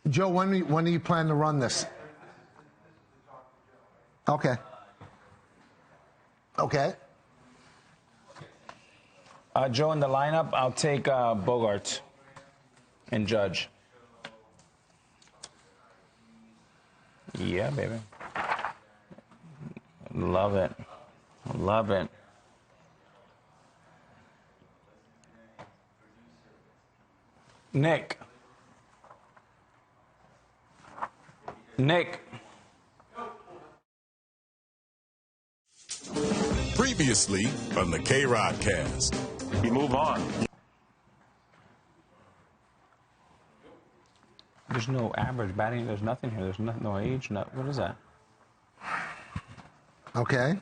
Joe, when do you plan to run this? Okay. Okay. Joe, in the lineup, I'll take Bogart and Judge. Yeah, baby. Love it. Love it. Nick. Previously on the KayRod cast. You move on. There's no average batting. There's nothing here. There's no age. What is that? Okay.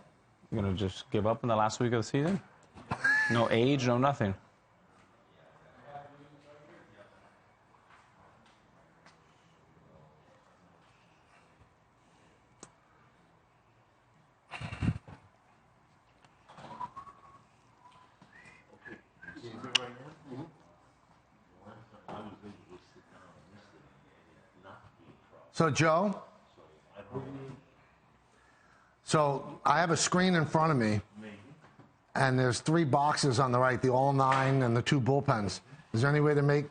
You're going to just give up in the last week of the season? No age, no nothing. So, Joe, I have a screen in front of me, and there's 3 boxes on the right, the all 9 and the 2 bullpens. Is there any way to make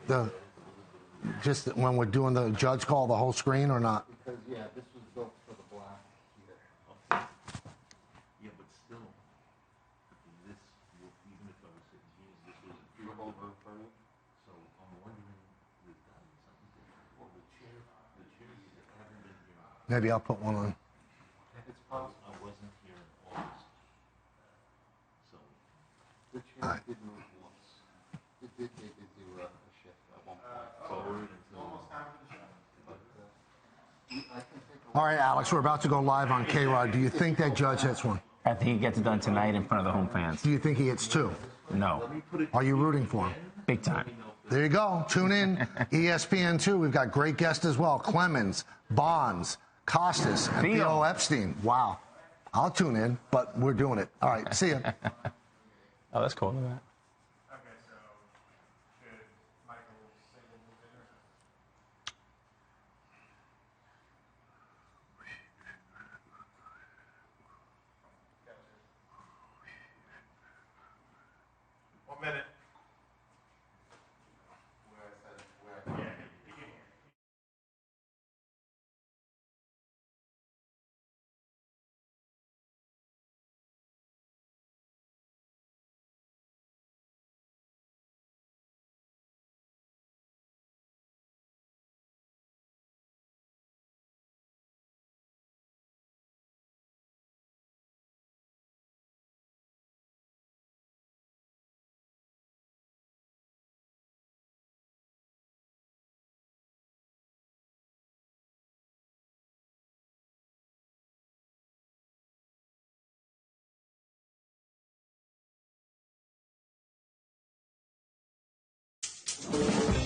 just when we're doing the judge call, the whole screen or not? Because, yeah, this was built for the black here. Okay. Yeah, but still, this, even if I was saying, geez, this was a few over for me. So I'm wondering, we've done something different. Well, the chairs haven't been here. Maybe I'll put one on. It's possible. I wasn't here in August. So The chairs did move once. They did do a shift at one point. forward until almost time for the show. All right, Alex, we're about to go live on KayRod. Do you think that Judge hits one? I think he gets it done tonight in front of the home fans. Do you think he hits 2? No. Are you rooting for him? Big time. There you go. Tune in. ESPN2. We've got great guests as well. Clemens, Bonds, Costas, and Theo Epstein. Wow. I'll tune in, but we're doing it. All right. See ya. Oh, that's cool. Look at that. Okay, so should Michael single move in or not? Gotcha. 1 minute. Where I said, yeah, he can hear.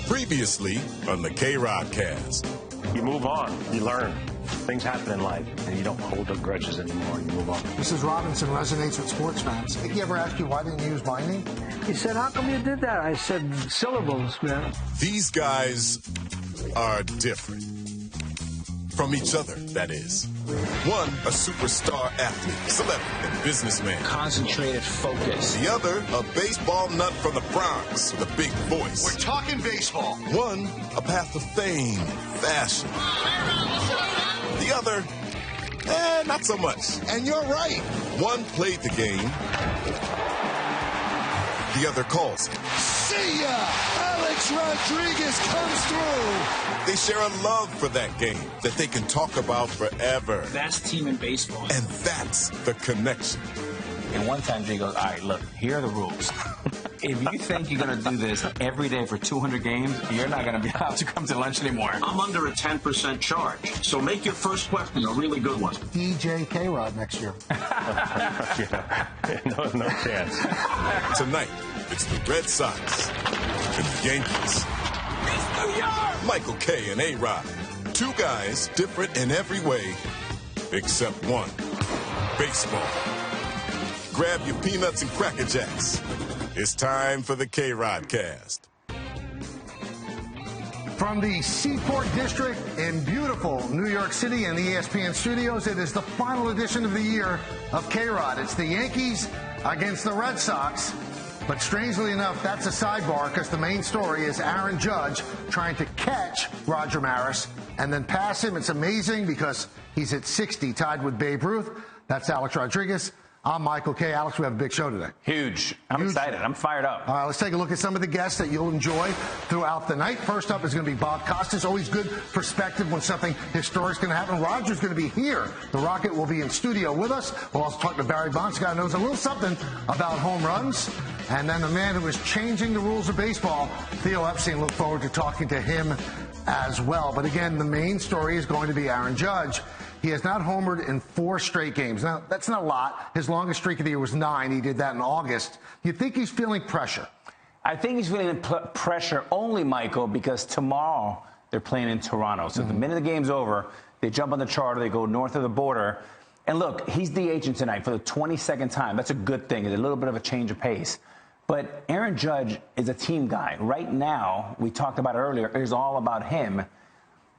Previously on the KayRod cast. You move on. You learn. Things happen in life, and you don't hold up grudges anymore. You move on. Mrs. Robinson resonates with sports fans. Did he ever ask you why didn't you use my name? He said, how come you did that? I said, syllables, man. These guys are different. From each other, that is. One, a superstar athlete, celebrity, and businessman. Concentrated focus. The other, a baseball nut from the Bronx with a big voice. We're talking baseball. One, a path of fame, fashion. The other, not so much. And you're right. One played the game. The other calls it. See ya! Alex Rodriguez comes through. They share a love for that game that they can talk about forever. Best team in baseball. And that's the connection. And one time Jay goes, all right, look, here are the rules. If you think you're going to do this every day for 200 games, you're not going to be able to come to lunch anymore. I'm under a 10% charge, so make your first question a really good one. DJ KayRod next year. Yeah, no chance. Tonight, it's the Red Sox and the Yankees. It's New York! Michael Kay and A-Rod. 2 guys different in every way, except one. Baseball. Grab your peanuts and Cracker Jacks. It's time for the KayRod cast. From the Seaport District in beautiful New York City and the ESPN studios, it is the final edition of the year of KayRod. It's the Yankees against the Red Sox. But strangely enough, that's a sidebar because the main story is Aaron Judge trying to catch Roger Maris and then pass him. It's amazing because he's at 60, tied with Babe Ruth. That's Alex Rodriguez. I'm Michael Kay. Alex, we have a big show today. Huge. I'm excited. I'm fired up. All right, let's take a look at some of the guests that you'll enjoy throughout the night. First up is going to be Bob Costas. Always good perspective when something historic is going to happen. Roger's going to be here. The Rocket will be in studio with us. We'll also talk to Barry Bonds, guy who knows a little something about home runs. And then the man who is changing the rules of baseball, Theo Epstein. Look forward to talking to him as well. But again, the main story is going to be Aaron Judge. He has not homered in 4 straight games. Now, that's not a lot. His longest streak of the year was 9. He did that in August. You think he's feeling pressure? I think he's feeling pressure only, Michael, because tomorrow they're playing in Toronto. So the minute the game's over, they jump on the charter, they go north of the border. And look, he's DHing tonight for the 22nd time. That's a good thing. It's a little bit of a change of pace. But Aaron Judge is a team guy. Right now, we talked about it earlier, it's all about him.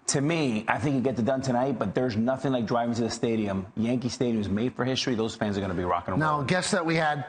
To me, I think he gets it done tonight, but there's nothing like driving to the stadium. Yankee Stadium is made for history. Those fans are going to be rocking and rolling. Now, guess that we had,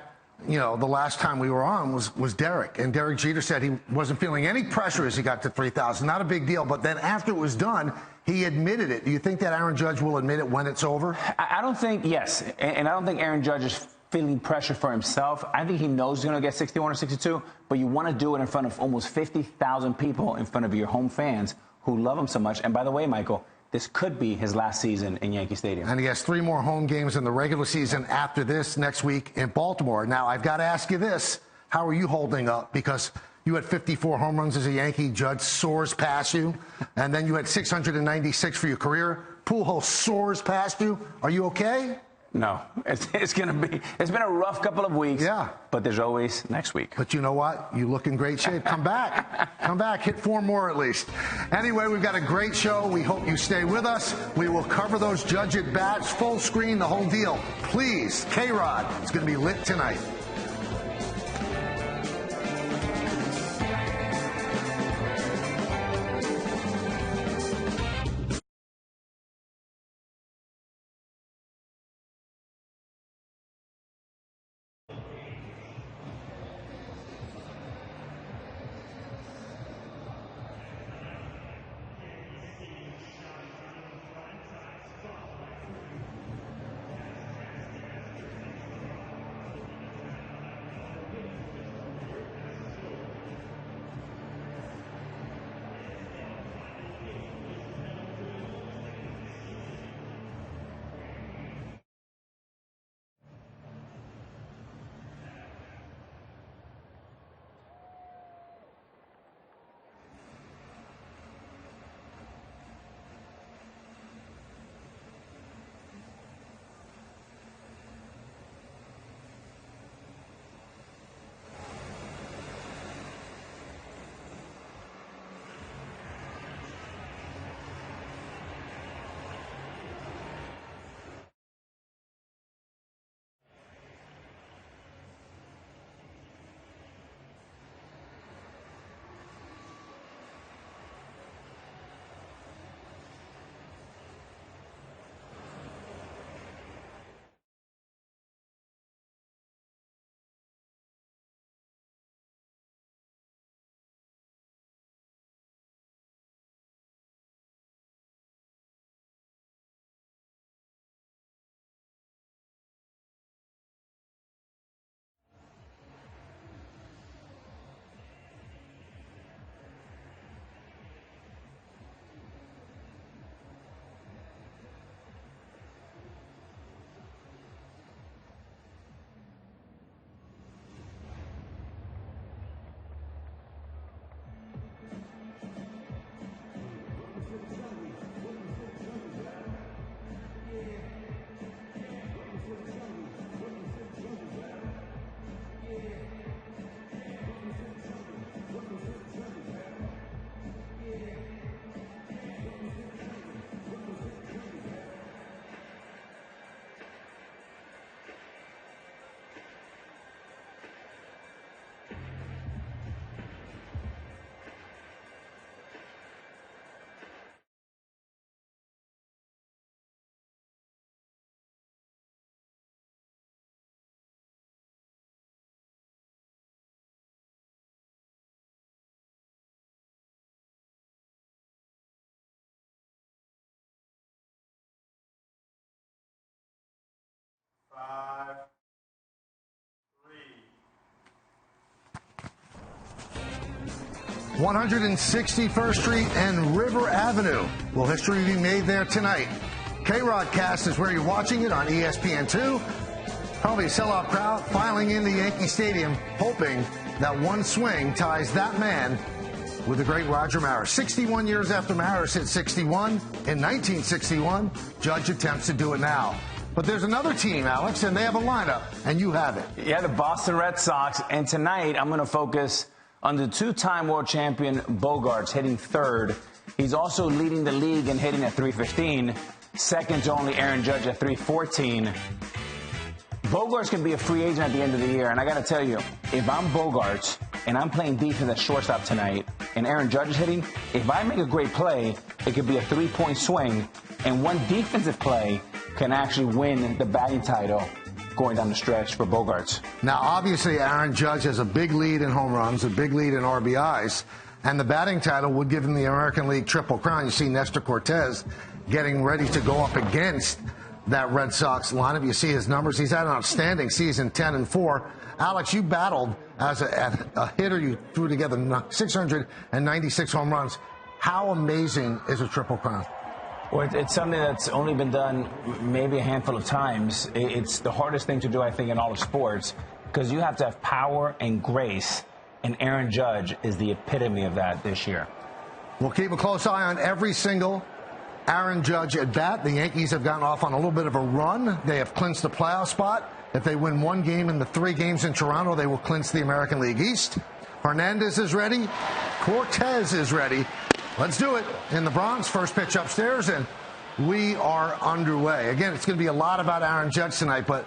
the last time we were on was Derek. And Derek Jeter said he wasn't feeling any pressure as he got to 3,000. Not a big deal. But then after it was done, he admitted it. Do you think that Aaron Judge will admit it when it's over? I don't think, yes. And I don't think Aaron Judge is feeling pressure for himself. I think he knows he's going to get 61 or 62, but you want to do it in front of almost 50,000 people, in front of your home fans who love him so much. And by the way, Michael, this could be his last season in Yankee Stadium. And he has 3 more home games in the regular season after this next week in Baltimore. Now, I've got to ask you this. How are you holding up? Because you had 54 home runs as a Yankee. Judge soars past you. And then you had 696 for your career. Pujols soars past you. Are you okay? No, it's been a rough couple of weeks. Yeah. But there's always next week. But you know what? You look in great shape. Come back. Come back. Hit 4 more at least. Anyway, we've got a great show. We hope you stay with us. We will cover those Judge at bats, full screen, the whole deal. Please, KayRod, it's going to be lit tonight. 5, 3. 161st Street and River Avenue. Will history be made there tonight? KayRod Cast is where you're watching it on ESPN2. Probably a sellout crowd filing into Yankee Stadium, hoping that one swing ties that man with the great Roger Maris. 61 years after Maris hit 61 in 1961, Judge attempts to do it now. But there's another team, Alex, and they have a lineup, and you have it. Yeah, the Boston Red Sox. And tonight, I'm going to focus on the two-time world champion Bogaerts hitting third. He's also leading the league in hitting at .315, second to only Aaron Judge at .314. Bogaerts can be a free agent at the end of the year, and I got to tell you, if I'm Bogaerts and I'm playing defense at shortstop tonight, and Aaron Judge is hitting, if I make a great play, it could be a 3-point swing, and one defensive play can actually win the batting title going down the stretch for Bogaerts. Now, obviously, Aaron Judge has a big lead in home runs, a big lead in RBIs, and the batting title would give him the American League Triple Crown. You see Nestor Cortez getting ready to go up against that Red Sox lineup. You see his numbers. He's had an outstanding season, 10-4. Alex, you battled as a hitter. You threw together 696 home runs. How amazing is a Triple Crown? Well, it's something that's only been done maybe a handful of times. It's the hardest thing to do, I think, in all of sports, because you have to have power and grace, and Aaron Judge is the epitome of that this year. We'll keep a close eye on every single Aaron Judge at bat. The Yankees have gotten off on a little bit of a run. They have clinched the playoff spot. If they win one game in the 3 games in Toronto, they will clinch the American League East. Hernandez is ready. Cortez is ready. Let's do it in the Bronx. First pitch upstairs, and we are underway. Again, it's going to be a lot about Aaron Judge tonight, but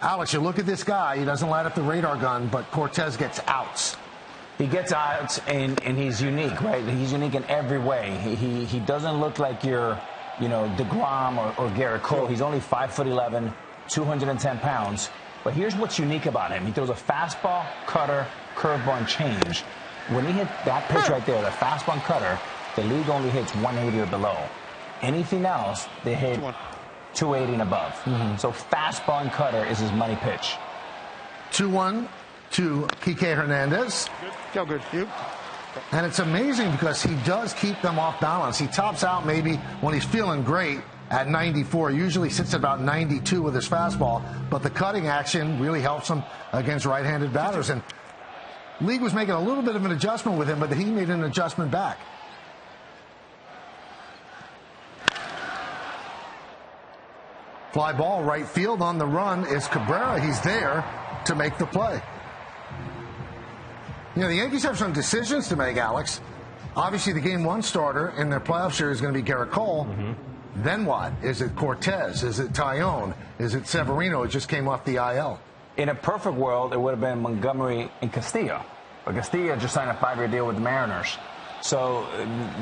Alex, you look at this guy. He doesn't light up the radar gun, but Cortez gets outs. He gets outs, and he's unique, right? He's unique in every way. He doesn't look like your, DeGrom or Garrett Cole. He's only 5'11", 210 pounds. But here's what's unique about him. He throws a fastball, cutter, curveball, and change. When he hit that pitch right there, the fastball and cutter, the league only hits 180 or below. Anything else, they hit 280 and above. So fastball and cutter is his money pitch. 2-1 to Kike Hernandez. Good. You? And it's amazing because he does keep them off balance. He tops out maybe when he's feeling great at 94. Usually sits at about 92 with his fastball, but the cutting action really helps him against right-handed batters. And League was making a little bit of an adjustment with him, but he made an adjustment back. Fly ball right field. On the run is Cabrera. He's there to make the play. The Yankees have some decisions to make, Alex. Obviously, the Game 1 starter in their playoff series is going to be Garrett Cole. Then what? Is it Cortez? Is it Tyone? Is it Severino? It just came off the IL. In a perfect world, it would have been Montgomery and Castillo. But Castillo just signed a 5-year deal with the Mariners. So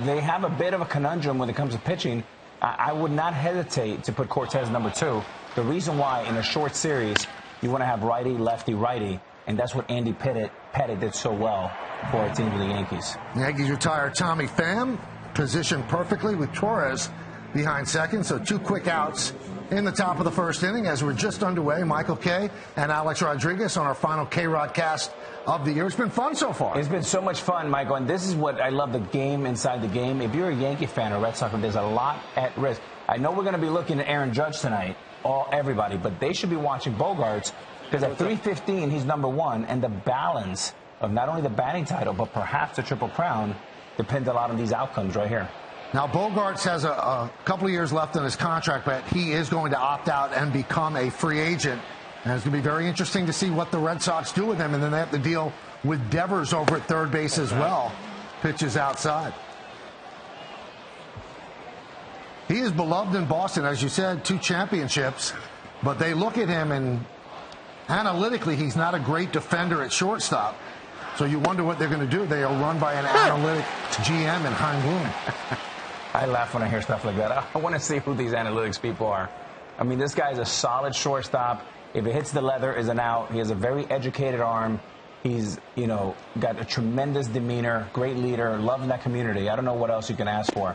they have a bit of a conundrum when it comes to pitching. I would not hesitate to put Cortez number 2. The reason why, in a short series, you want to have righty, lefty, righty. And that's what Andy Pettit did so well for our team with the Yankees. The Yankees retire Tommy Pham, positioned perfectly with Torres behind second. So 2 quick outs in the top of the first inning as we're just underway. Michael Kay and Alex Rodriguez on our final KayRod Cast of the year. It's been fun so far. It's been so much fun, Michael, and this is what I love, the game inside the game. If you're a Yankee fan or Red Sox fan, there's a lot at risk. I know we're going to be looking at Aaron Judge tonight, everybody, but they should be watching Bogaerts because at 315, he's number 1, and the balance of not only the batting title, but perhaps the Triple Crown depends a lot on these outcomes right here. Now, Bogaerts has a couple of years left on his contract, but he is going to opt out and become a free agent. And it's going to be very interesting to see what the Red Sox do with him. And then they have to deal with Devers over at third base as well. Pitches outside. He is beloved in Boston, as you said, 2 championships. But they look at him, and analytically, he's not a great defender at shortstop. So you wonder what they're going to do. They are run by an analytic GM in Hein Bloom. I laugh when I hear stuff like that. I want to see who these analytics people are. I mean, this guy is a solid shortstop. If it hits the leather, is an out. He has a very educated arm. He's, got a tremendous demeanor, great leader, loving that community. I don't know what else you can ask for.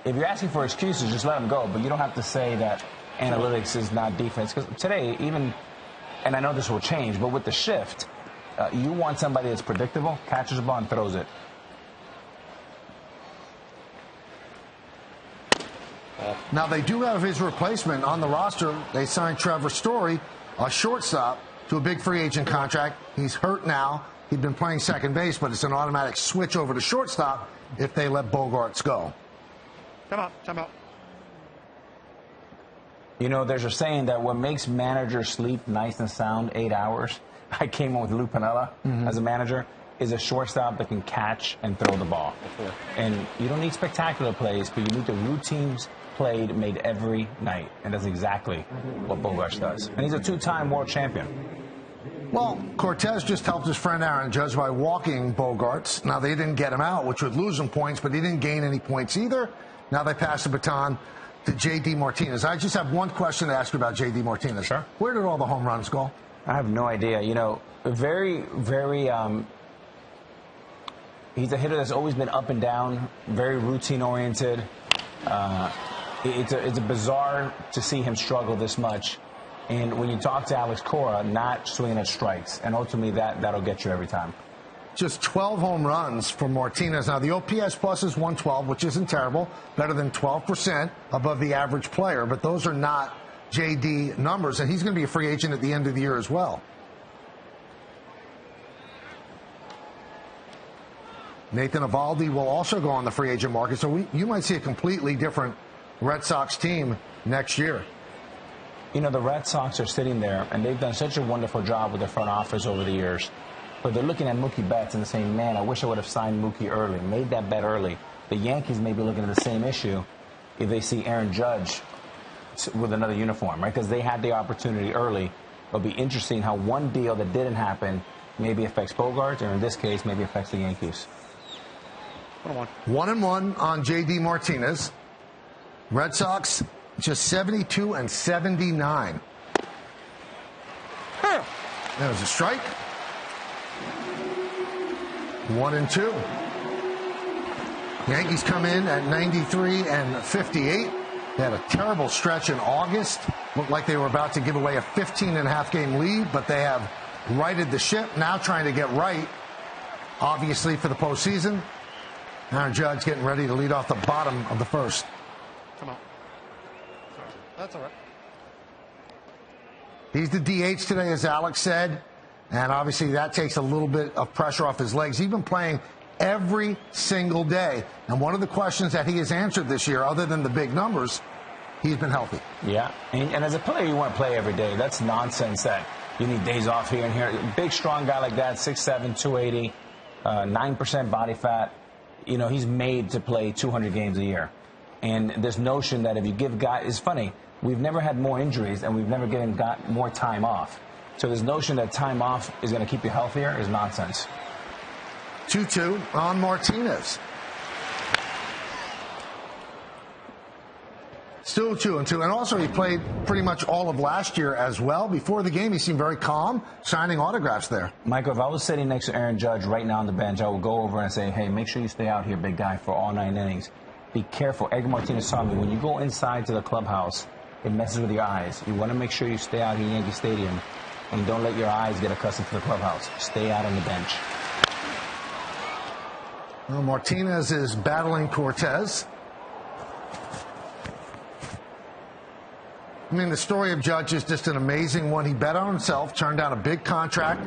If you're asking for excuses, just let him go. But you don't have to say that analytics is not defense. Because today, even, and I know this will change, but with the shift, you want somebody that's predictable, catches the ball and throws it. Now, they do have his replacement on the roster. They signed Trevor Story, a shortstop, to a big free agent contract. He's hurt now. He'd been playing second base, but it's an automatic switch over to shortstop if they let Bogaerts go. Time out. You know, there's a saying that what makes managers sleep nice and sound 8 hours. I came on with Lou Piniella as a manager, is a shortstop that can catch and throw the ball. And you don't need spectacular plays, but you need the routines played made every night. And that's exactly what Bogaerts does. And he's a two-time world champion. Well, Cortez just helped his friend Aaron Judge by walking Bogaerts. Now, they didn't get him out, which would lose him points, but he didn't gain any points either. Now they pass the baton to J.D. Martinez. I just have one question to ask you about J.D. Martinez. Sure. Where did all the home runs go? I have no idea. You know, very, he's a hitter that's always been up and down, very routine-oriented. It's a bizarre to see him struggle this much. And when you talk to Alex Cora, not swinging at strikes. And ultimately, that'll get you every time. Just 12 home runs for Martinez. Now, the OPS plus is 112, which isn't terrible, better than 12% above the average player. But those are not J.D. numbers, and he's going to be a free agent at the end of the year as well. Nathan Eovaldi will also go on the free agent market, so you might see a completely different Red Sox team next year. You know, the Red Sox are sitting there, and they've done such a wonderful job with their front office over the years. But they're looking at Mookie Betts and saying, man, I wish I would have signed Mookie early, made that bet early. The Yankees may be looking at the same issue if they see Aaron Judge with another uniform, right? Because they had the opportunity early. It'll be interesting how one deal that didn't happen maybe affects Bogaerts, or in this case, maybe affects the Yankees. 1-1 on J.D. Martinez. Red Sox just 72 and 79. There's a strike. 1-2. Yankees come in at 93 and 58. They had a terrible stretch in August. Looked like they were about to give away a 15.5 game lead, but they have righted the ship. Now trying to get right, obviously, for the postseason. Aaron Judge getting ready to lead off the bottom of the first. Come on. That's all right. He's the DH today, as Alex said, and obviously that takes a little bit of pressure off his legs. He's been playing every single day, and one of the questions that he has answered this year, other than the big numbers, he's been healthy. Yeah, and as a player, you want to play every day. That's nonsense that you need days off here and here. A big, strong guy like that, 6'7", 280, 9% body fat. You know, he's made to play 200 games a year. And this notion that if you give guys, it's funny, we've never had more injuries and we've never got more time off. So this notion that time off is going to keep you healthier is nonsense. 2-2 on Martinez. Still 2-2. And also he played pretty much all of last year as well. Before the game, he seemed very calm, signing autographs there. Michael, if I was sitting next to Aaron Judge right now on the bench, I would go over and say, hey, make sure you stay out here, big guy, for all 9 innings. Be careful. Edgar Martinez told me, when you go inside to the clubhouse, it messes with your eyes. You want to make sure you stay out here in Yankee Stadium and don't let your eyes get accustomed to the clubhouse. Stay out on the bench. Well, Martinez is battling Cortez. I mean, the story of Judge is just an amazing one. He bet on himself, turned down a big contract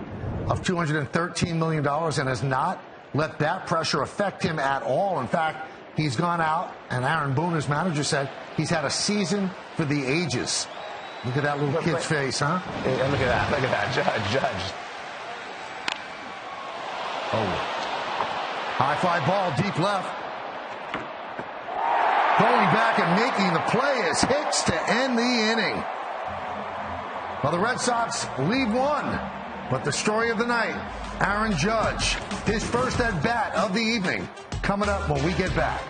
of $213 million, and has not let that pressure affect him at all. In fact, he's gone out, and Aaron Boone, his manager, said he's had a season for the ages. Look at that little kid's face, huh? Yeah, look at that, Judge. Oh. High fly ball, deep left. Going back and making the play is Hicks to end the inning. Well, the Red Sox lead one, but the story of the night, Aaron Judge, his first at-bat of the evening, coming up when we get back.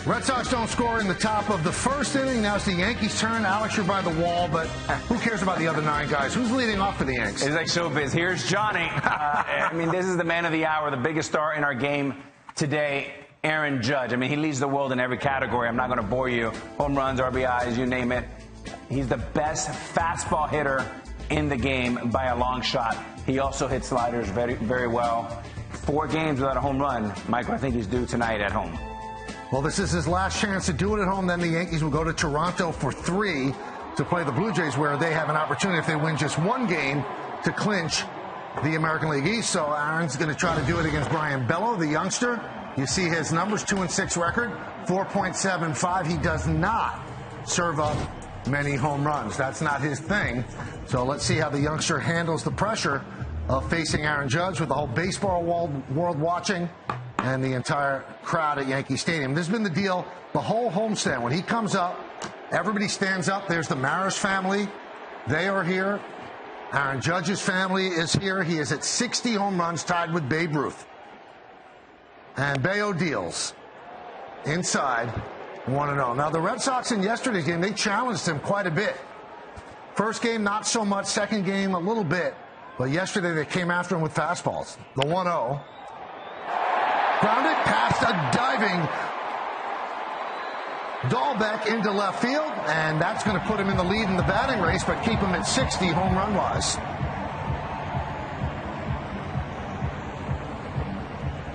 Red Sox don't score in the top of the first inning. Now it's the Yankees' turn. Alex, you're by the wall, but who cares about the other 9 guys? Who's leading off for the Yanks? It's like showbiz. Here's Johnny. I mean, this is the man of the hour, the biggest star in our game today, Aaron Judge. I mean, he leads the world in every category. I'm not going to bore you. Home runs, RBIs, you name it. He's the best fastball hitter in the game by a long shot. He also hits sliders very, very well. 4 games without a home run. Michael, I think he's due tonight at home. Well, this is his last chance to do it at home. Then the Yankees will go to Toronto for 3 to play the Blue Jays, where they have an opportunity, if they win just 1 game, to clinch the American League East. So Aaron's going to try to do it against Brian Bello, the youngster. You see his numbers, 2-6 record, 4.75. He does not serve up many home runs. That's not his thing. So let's see how the youngster handles the pressure of facing Aaron Judge with the whole baseball world watching and the entire crowd at Yankee Stadium. This has been the deal the whole homestand. When he comes up, everybody stands up. There's the Maris family. They are here. Aaron Judge's family is here. He is at 60 home runs, tied with Babe Ruth. And Bayo deals inside 1-0. Now, the Red Sox in yesterday's game, they challenged him quite a bit. First game, not so much. Second game, a little bit. But yesterday, they came after him with fastballs. The 1-0. Grounded past a diving Dahlbeck into left field, and that's going to put him in the lead in the batting race, but keep him at 60 home run-wise.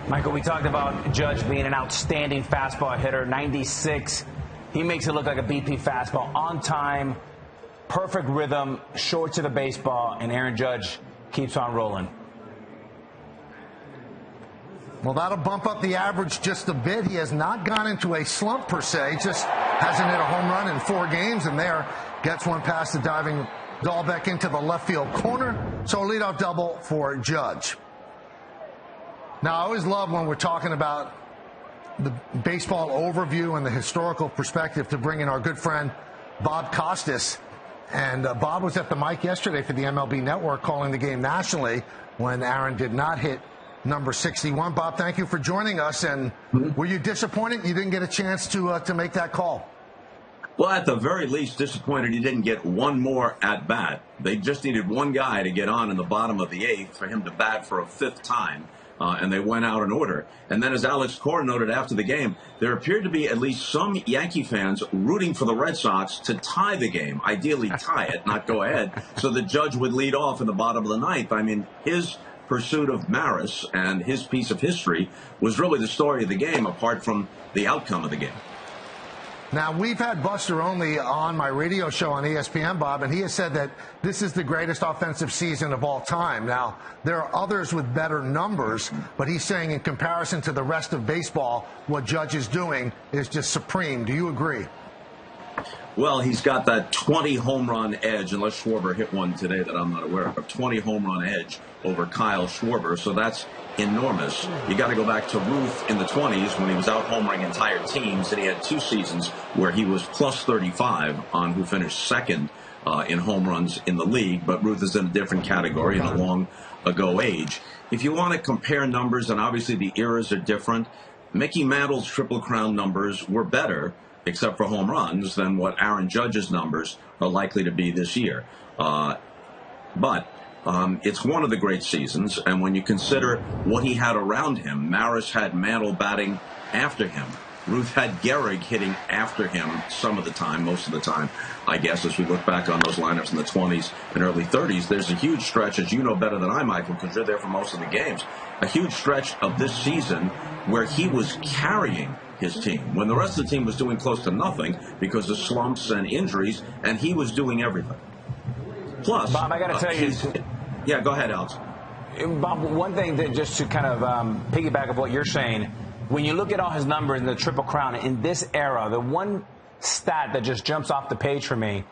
Michael, we talked about Judge being an outstanding fastball hitter, 96. He makes it look like a BP fastball, on time, perfect rhythm, short to the baseball, and Aaron Judge keeps on rolling. Well, that'll bump up the average just a bit. He has not gone into a slump per se, just hasn't hit a home run in 4 games, and there gets one past the diving Dahlbeck into the left field corner. So a leadoff double for Judge. Now, I always love when we're talking about the baseball overview and the historical perspective to bring in our good friend Bob Costas. And Bob was at the mic yesterday for the MLB Network calling the game nationally when Aaron did not hit number 61. Bob, thank you for joining us. And were you disappointed you didn't get a chance to make that call? Well, at the very least, disappointed he didn't get one more at bat. They just needed one guy to get on in the bottom of the 8th for him to bat for a 5th time. And they went out in order. And then, as Alex Cora noted after the game, there appeared to be at least some Yankee fans rooting for the Red Sox to tie the game, ideally tie it, not go ahead, so the Judge would lead off in the bottom of the 9th. I mean, his pursuit of Maris and his piece of history was really the story of the game, apart from the outcome of the game. Now, we've had Buster Olney on my radio show on ESPN, Bob, and he has said that this is the greatest offensive season of all time. Now, there are others with better numbers, but he's saying in comparison to the rest of baseball, what Judge is doing is just supreme. Do you agree? Well, he's got that 20 home run edge, unless Schwarber hit one today that I'm not aware of, a 20 home run edge over Kyle Schwarber, so that's enormous. You got to go back to Ruth in the 20s when he was out homering entire teams, and he had 2 seasons where he was plus 35 on who finished second in home runs in the league, but Ruth is in a different category in a long ago age. If you want to compare numbers, and obviously the eras are different, Mickey Mantle's Triple Crown numbers were better, except for home runs, than what Aaron Judge's numbers are likely to be this year. But it's one of the great seasons, and when you consider what he had around him, Maris had Mantle batting after him. Ruth had Gehrig hitting after him some of the time, most of the time, I guess, as we look back on those lineups in the 20s and early 30s. There's a huge stretch, as you know better than I, Michael, because you're there for most of the games, a huge stretch of this season where he was carrying his team, when the rest of the team was doing close to nothing because of slumps and injuries, and he was doing everything. Plus, Bob, I got to tell you. Yeah, go ahead, Alex. Bob, one thing that just to kind of piggyback of what you're saying, when you look at all his numbers in the Triple Crown in this era, the one stat that just jumps off the page for me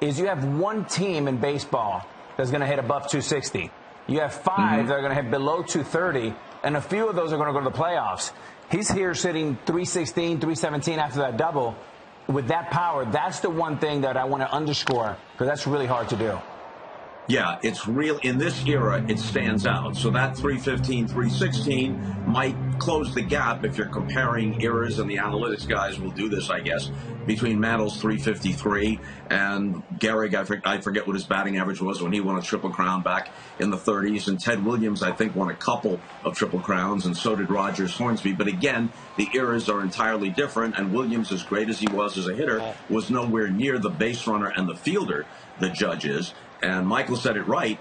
is you have one team in baseball that's going to hit above 260. You have 5 that are going to hit below 230, and a few of those are going to go to the playoffs. He's here sitting 316, 317 after that double. With that power, that's the one thing that I want to underscore, because that's really hard to do. Yeah, it's real. In this era, it stands out. So that 315, 316 might close the gap if you're comparing eras, and the analytics guys will do this, I guess, between Mantle's 353 and Gehrig. I forget what his batting average was when he won a Triple Crown back in the 30s. And Ted Williams, I think, won a couple of Triple Crowns, and so did Rogers Hornsby. But again, the eras are entirely different, and Williams, as great as he was as a hitter, was nowhere near the base runner and the fielder the Judge is. And Michael said it right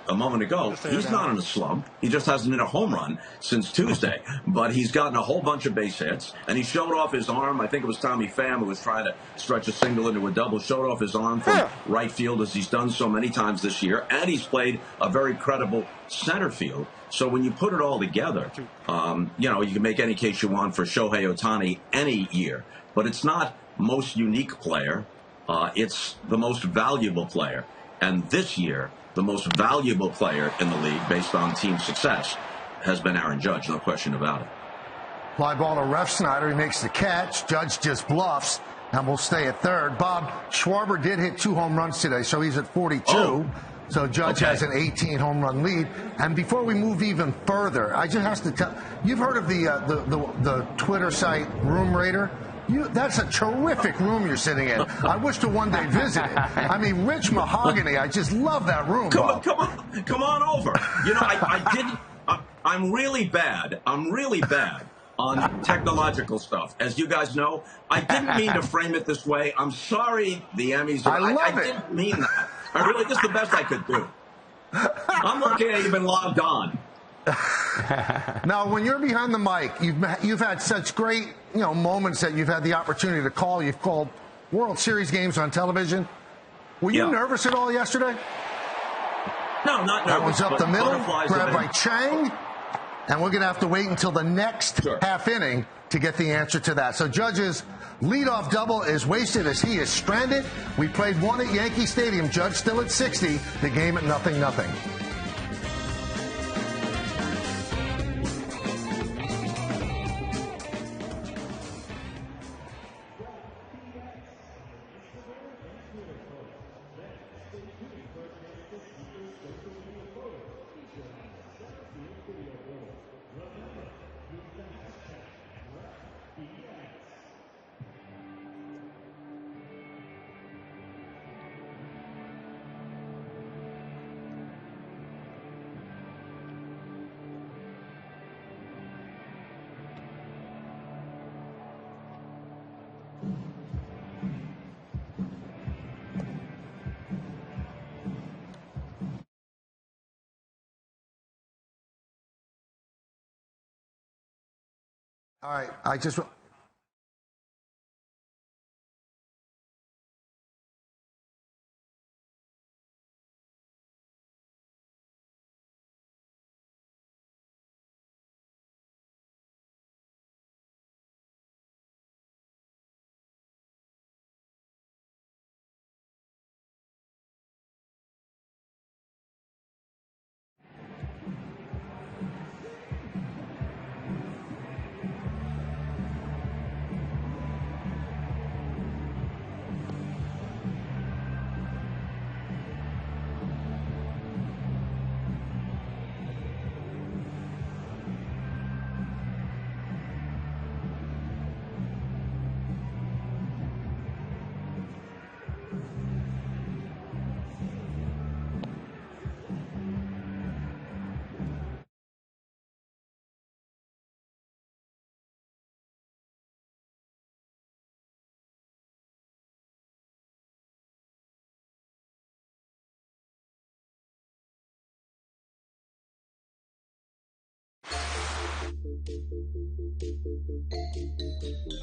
a moment ago. He's not in a slump. He just hasn't hit a home run since Tuesday. But he's gotten a whole bunch of base hits, and he showed off his arm. I think it was Tommy Pham who was trying to stretch a single into a double, showed off his arm from right field, as he's done so many times this year, and he's played a very credible center field. So when you put it all together, you can make any case you want for Shohei Ohtani any year. But it's not most unique player. It's the most valuable player. And this year, the most valuable player in the league, based on team success, has been Aaron Judge, no question about it. Fly ball to Refsnyder. He makes the catch. Judge just bluffs and will stay at third. Bob, Schwarber did hit 2 home runs today, so he's at 42. Oh. So Judge has an 18 home run lead. And before we move even further, I just have to tell you've heard of the Twitter site Room Raider? That's a terrific room you're sitting in. I wish to one day visit it. I mean, rich mahogany. I just love that room. Come on over. I'm really bad. I'm really bad on technological stuff. As you guys know, I didn't mean to frame it this way. I'm sorry, the Emmys. I didn't mean that. I really, just the best I could do. I'm lucky I even logged on. Now, when you're behind the mic, you've had such great moments that you've had the opportunity to call. You've called World Series games on television. Were you nervous at all yesterday? No, not nervous. That was up the middle, grabbed by been... Chang, and we're going to have to wait until the next half inning to get the answer to that. So Judge's leadoff double is wasted as he is stranded. We played one at Yankee Stadium. Judge still at 60. The game at 0-0. All right, I just...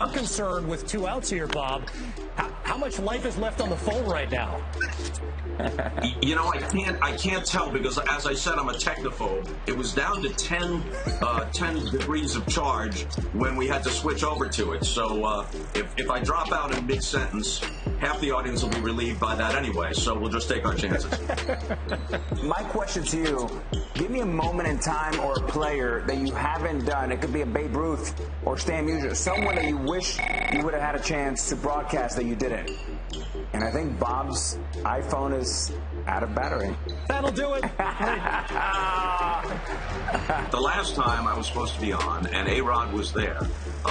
I'm concerned with 2 outs here, Bob. How much life is left on the phone right now? I can't tell because, as I said, I'm a technophobe. It was down to 10 degrees of charge when we had to switch over to it. So if I drop out in mid-sentence, half the audience will be relieved by that anyway. So we'll just take our chances. My question to you, give me a moment in time or a player that you haven't done. It could be a Babe Ruth or Stan Musial, someone that you wish you would have had a chance to broadcast that you didn't. And I think Bob's iPhone is Out of battery. That'll do it. The last time I was supposed to be on, and KayRod was there,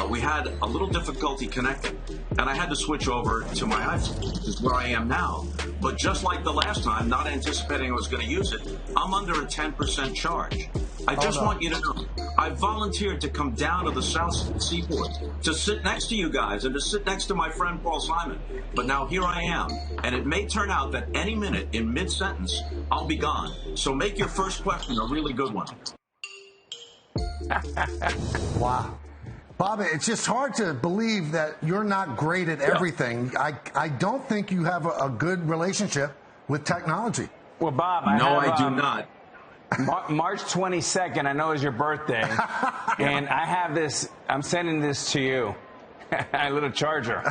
we had a little difficulty connecting, and I had to switch over to my iPhone, which is where I am now. But just like the last time, not anticipating I was going to use it, I'm under a 10% charge. I just want you to know, I volunteered to come down to the South Seaport to sit next to you guys and to sit next to my friend Paul Simon. But now here I am, and it may turn out that any minute in mid-sentence, I'll be gone. So make your first question a really good one. Wow. Bob, it's just hard to believe that you're not great at everything. I don't think you have a good relationship with technology. Well, Bob, I do not. March 22nd, I know is your birthday, and I have this. I'm sending this to you, a little charger.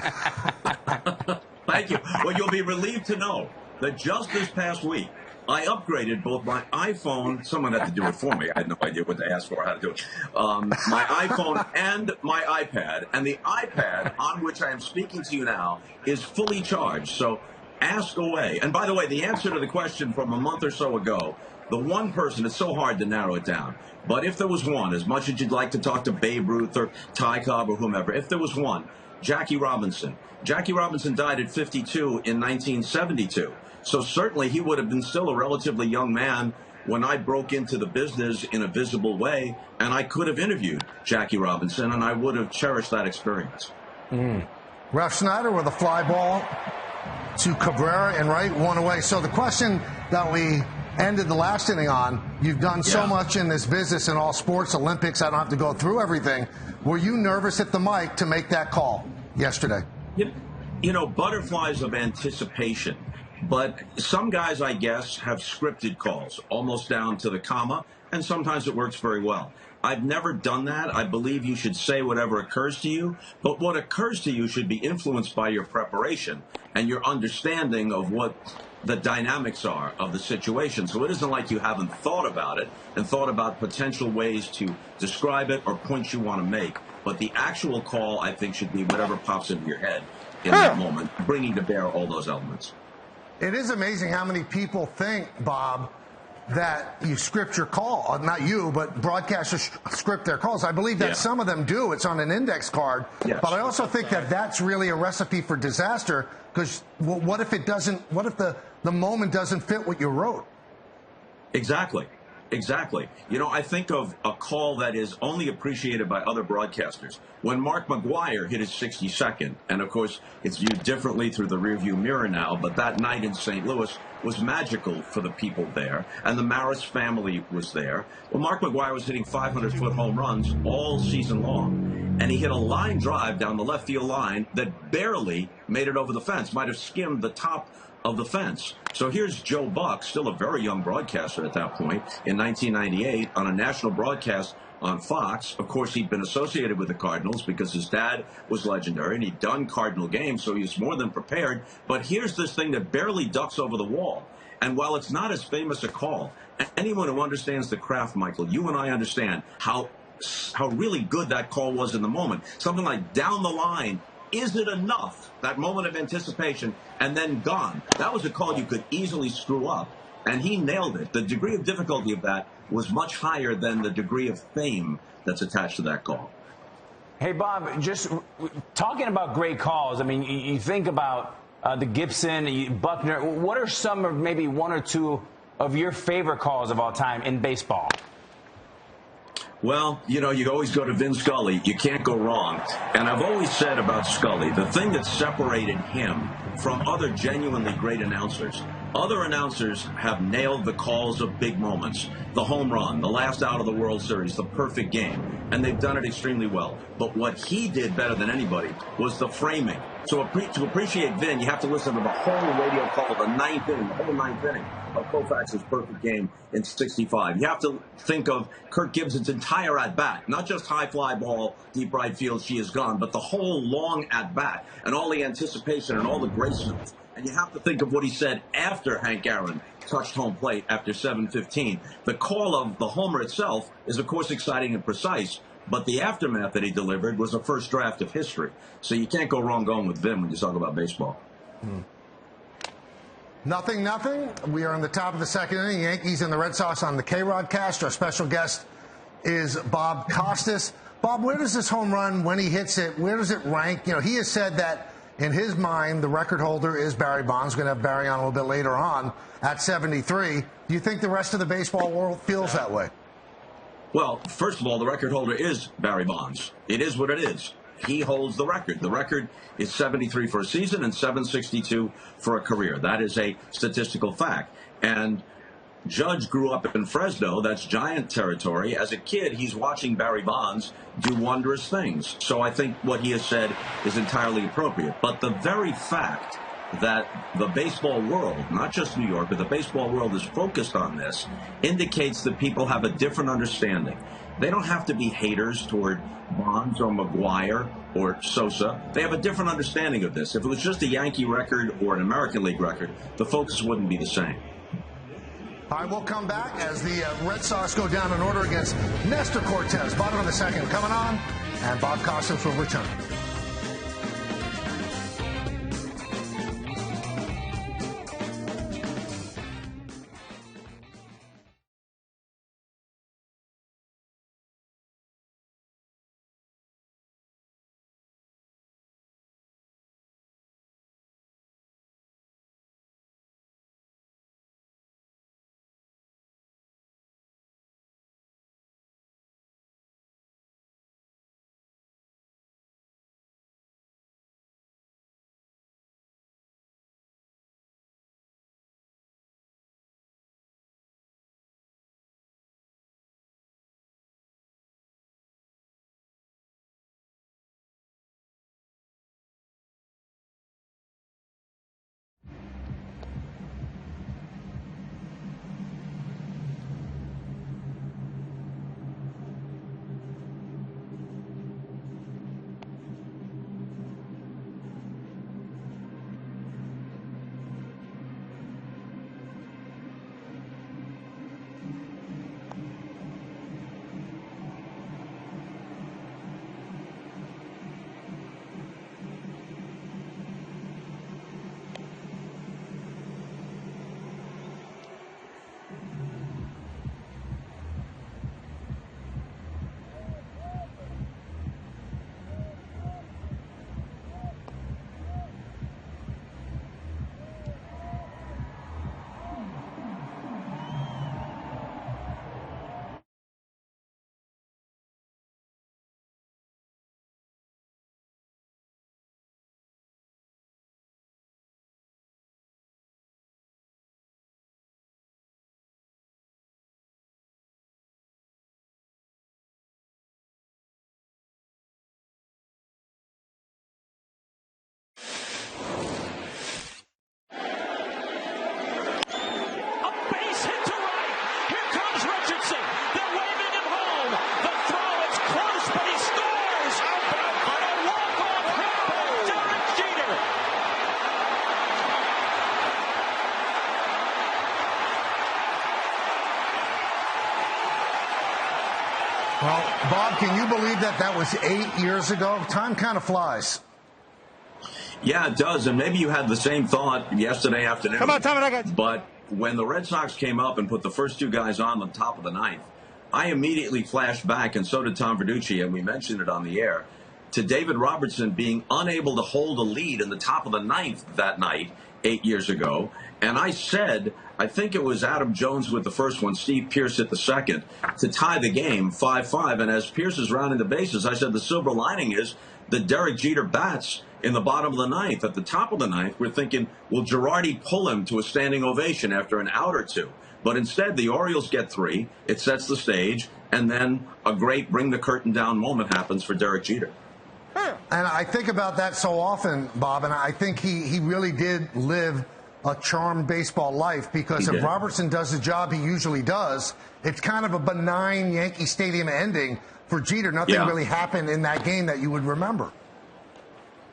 Thank you. Well, you'll be relieved to know that just this past week, I upgraded both my iPhone. Someone had to do it for me. I had no idea what to ask for, how to do it. My iPhone and my iPad, and the iPad on which I am speaking to you now is fully charged. So ask away. And by the way, the answer to the question from a month or so ago. The one person, it's so hard to narrow it down, but if there was one, as much as you'd like to talk to Babe Ruth or Ty Cobb or whomever, if there was one, Jackie Robinson. Jackie Robinson died at 52 in 1972. So certainly he would have been still a relatively young man when I broke into the business in a visible way, and I could have interviewed Jackie Robinson, and I would have cherished that experience. Ralph Schneider with a fly ball to Cabrera and right, one away. So the question that we ended the last inning on, you've done so much in this business in all sports, Olympics, I don't have to go through everything. Were you nervous at the mic to make that call yesterday? You know, butterflies of anticipation. But some guys, I guess, have scripted calls, almost down to the comma, and sometimes it works very well. I've never done that. I believe you should say whatever occurs to you, but what occurs to you should be influenced by your preparation and your understanding of what the dynamics are of the situation. So it isn't like you haven't thought about it and thought about potential ways to describe it or points you want to make. But the actual call, I think, should be whatever pops into your head in that moment, bringing to bear all those elements. It is amazing how many people think, Bob, that you script your call. Not you, but broadcasters script their calls. I believe that some of them do. It's on an index card. Yes. But I also think that that's really a recipe for disaster, because what if it doesn't, what if the moment doesn't fit what you wrote? Exactly. Exactly. You know, I think of a call that is only appreciated by other broadcasters. When Mark McGwire hit his 62nd, and of course it's viewed differently through the rearview mirror now, but that night in St. Louis was magical for the people there, and the Maris family was there. Well, Mark McGwire was hitting 500-foot home runs all season long, and he hit a line drive down the left field line that barely made it over the fence, might have skimmed the top of the fence. So here's Joe Buck, still a very young broadcaster at that point, in 1998 on a national broadcast on Fox. Of course, he'd been associated with the Cardinals because his dad was legendary and he'd done Cardinal games, so he was more than prepared. But here's this thing that barely ducks over the wall. And while it's not as famous a call, anyone who understands the craft, Michael, you and I understand how really good that call was in the moment. Something like down the line, is it enough? That moment of anticipation, and then gone. That was a call you could easily screw up, and he nailed it. The degree of difficulty of that was much higher than the degree of fame that's attached to that call. Hey, Bob, just talking about great calls, I mean, you think about the Gibson, Buckner. What are some of maybe one or two of your favorite calls of all time in baseball? Well, you know, you always go to Vin Scully. You can't go wrong. And I've always said about Scully, the thing that separated him from other genuinely great announcers, other announcers have nailed the calls of big moments. The home run, the last out of the World Series, the perfect game. And they've done it extremely well. But what he did better than anybody was the framing. So to appreciate Vin, you have to listen to the whole radio call, the ninth inning, the whole ninth inning of Koufax's perfect game in 65. You have to think of Kirk Gibson's entire at-bat, not just high fly ball, deep right field, she is gone, but the whole long at-bat and all the anticipation and all the graceness. And you have to think of what he said after Hank Aaron touched home plate after 7:15. The call of the homer itself is, of course, exciting and precise, but the aftermath that he delivered was a first draft of history. So you can't go wrong going with Vin when you talk about baseball. Nothing. We are in the top of the second inning. Yankees and the Red Sox on the KayRod cast. Our special guest is Bob Costas. Bob, where does this home run, when he hits it, where does it rank? You know, he has said that in his mind, the record holder is Barry Bonds. We're going to have Barry on a little bit later on at 73. Do you think the rest of the baseball world feels that way? Well, first of all, the record holder is Barry Bonds. It is what it is. He holds the record. The record is 73 for a season and 762 for a career. That is a statistical fact. And Judge grew up in Fresno. That's Giant territory. As a kid, he's watching Barry Bonds do wondrous things. So I think what he has said is entirely appropriate. But the very fact that the baseball world, not just New York, but the baseball world is focused on this, indicates that people have a different understanding. They don't have to be haters toward Bonds or McGuire or Sosa. They have a different understanding of this. If it was just a Yankee record or an American League record, the focus wouldn't be the same. All right, we'll come back as the Red Sox go down in order against Nestor Cortez. Bottom of the second coming on, and Bob Costas will return. Well, Bob, can you believe that that was 8 years ago? Time kind of flies. Yeah, it does. And maybe you had the same thought yesterday afternoon. Come on, Tom. But when the Red Sox came up and put the first two guys on the top of the ninth, I immediately flashed back, and so did Tom Verducci, and we mentioned it on the air, to David Robertson being unable to hold a lead in the top of the ninth that night 8 years ago. And I said, I think it was Adam Jones with the first one, Steve Pearce at the second, to tie the game 5-5. And as Pearce is rounding the bases, I said the silver lining is that Derek Jeter bats in the bottom of the ninth. At the top of the ninth, we're thinking, will Girardi pull him to a standing ovation after an out or two? But instead, the Orioles get three. It sets the stage. And then a great bring the curtain down moment happens for Derek Jeter. And I think about that so often, Bob, and I think he really did live a charmed baseball life, because if Robertson does the job he usually does, it's kind of a benign Yankee Stadium ending for Jeter. Nothing really happened in that game that you would remember.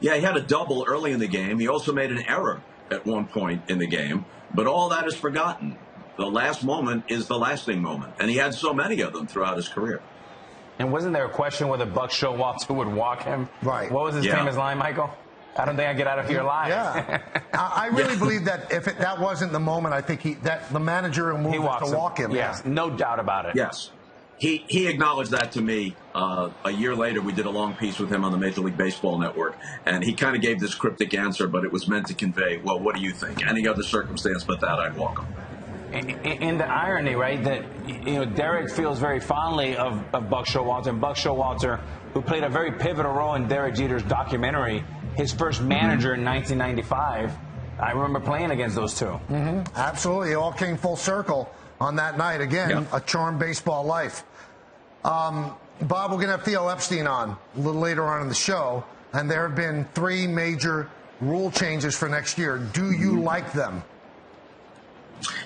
Yeah, he had a double early in the game. He also made an error at one point in the game, but all that is forgotten. The last moment is the lasting moment, and he had so many of them throughout his career. And wasn't there a question whether Buck Showalter would walk him? Right. What was his famous line, Michael? I don't think I get out of here alive. Yeah. I really believe that if that wasn't the moment, I think that the manager will move to walk him. Yes, no doubt about it. Yes. He acknowledged that to me a year later. We did a long piece with him on the Major League Baseball Network, and he kind of gave this cryptic answer, but it was meant to convey, well, what do you think? Any other circumstance but that, I'd walk him. And the irony, right, that Derek feels very fondly of Buck Showalter, and Buck Showalter, who played a very pivotal role in Derek Jeter's documentary, his first manager in 1995. I remember playing against those two. Absolutely. It all came full circle on that night. Again, a charmed baseball life. Bob, we're going to have Theo Epstein on a little later on in the show, and there have been 3 major rule changes for next year. Do you like them?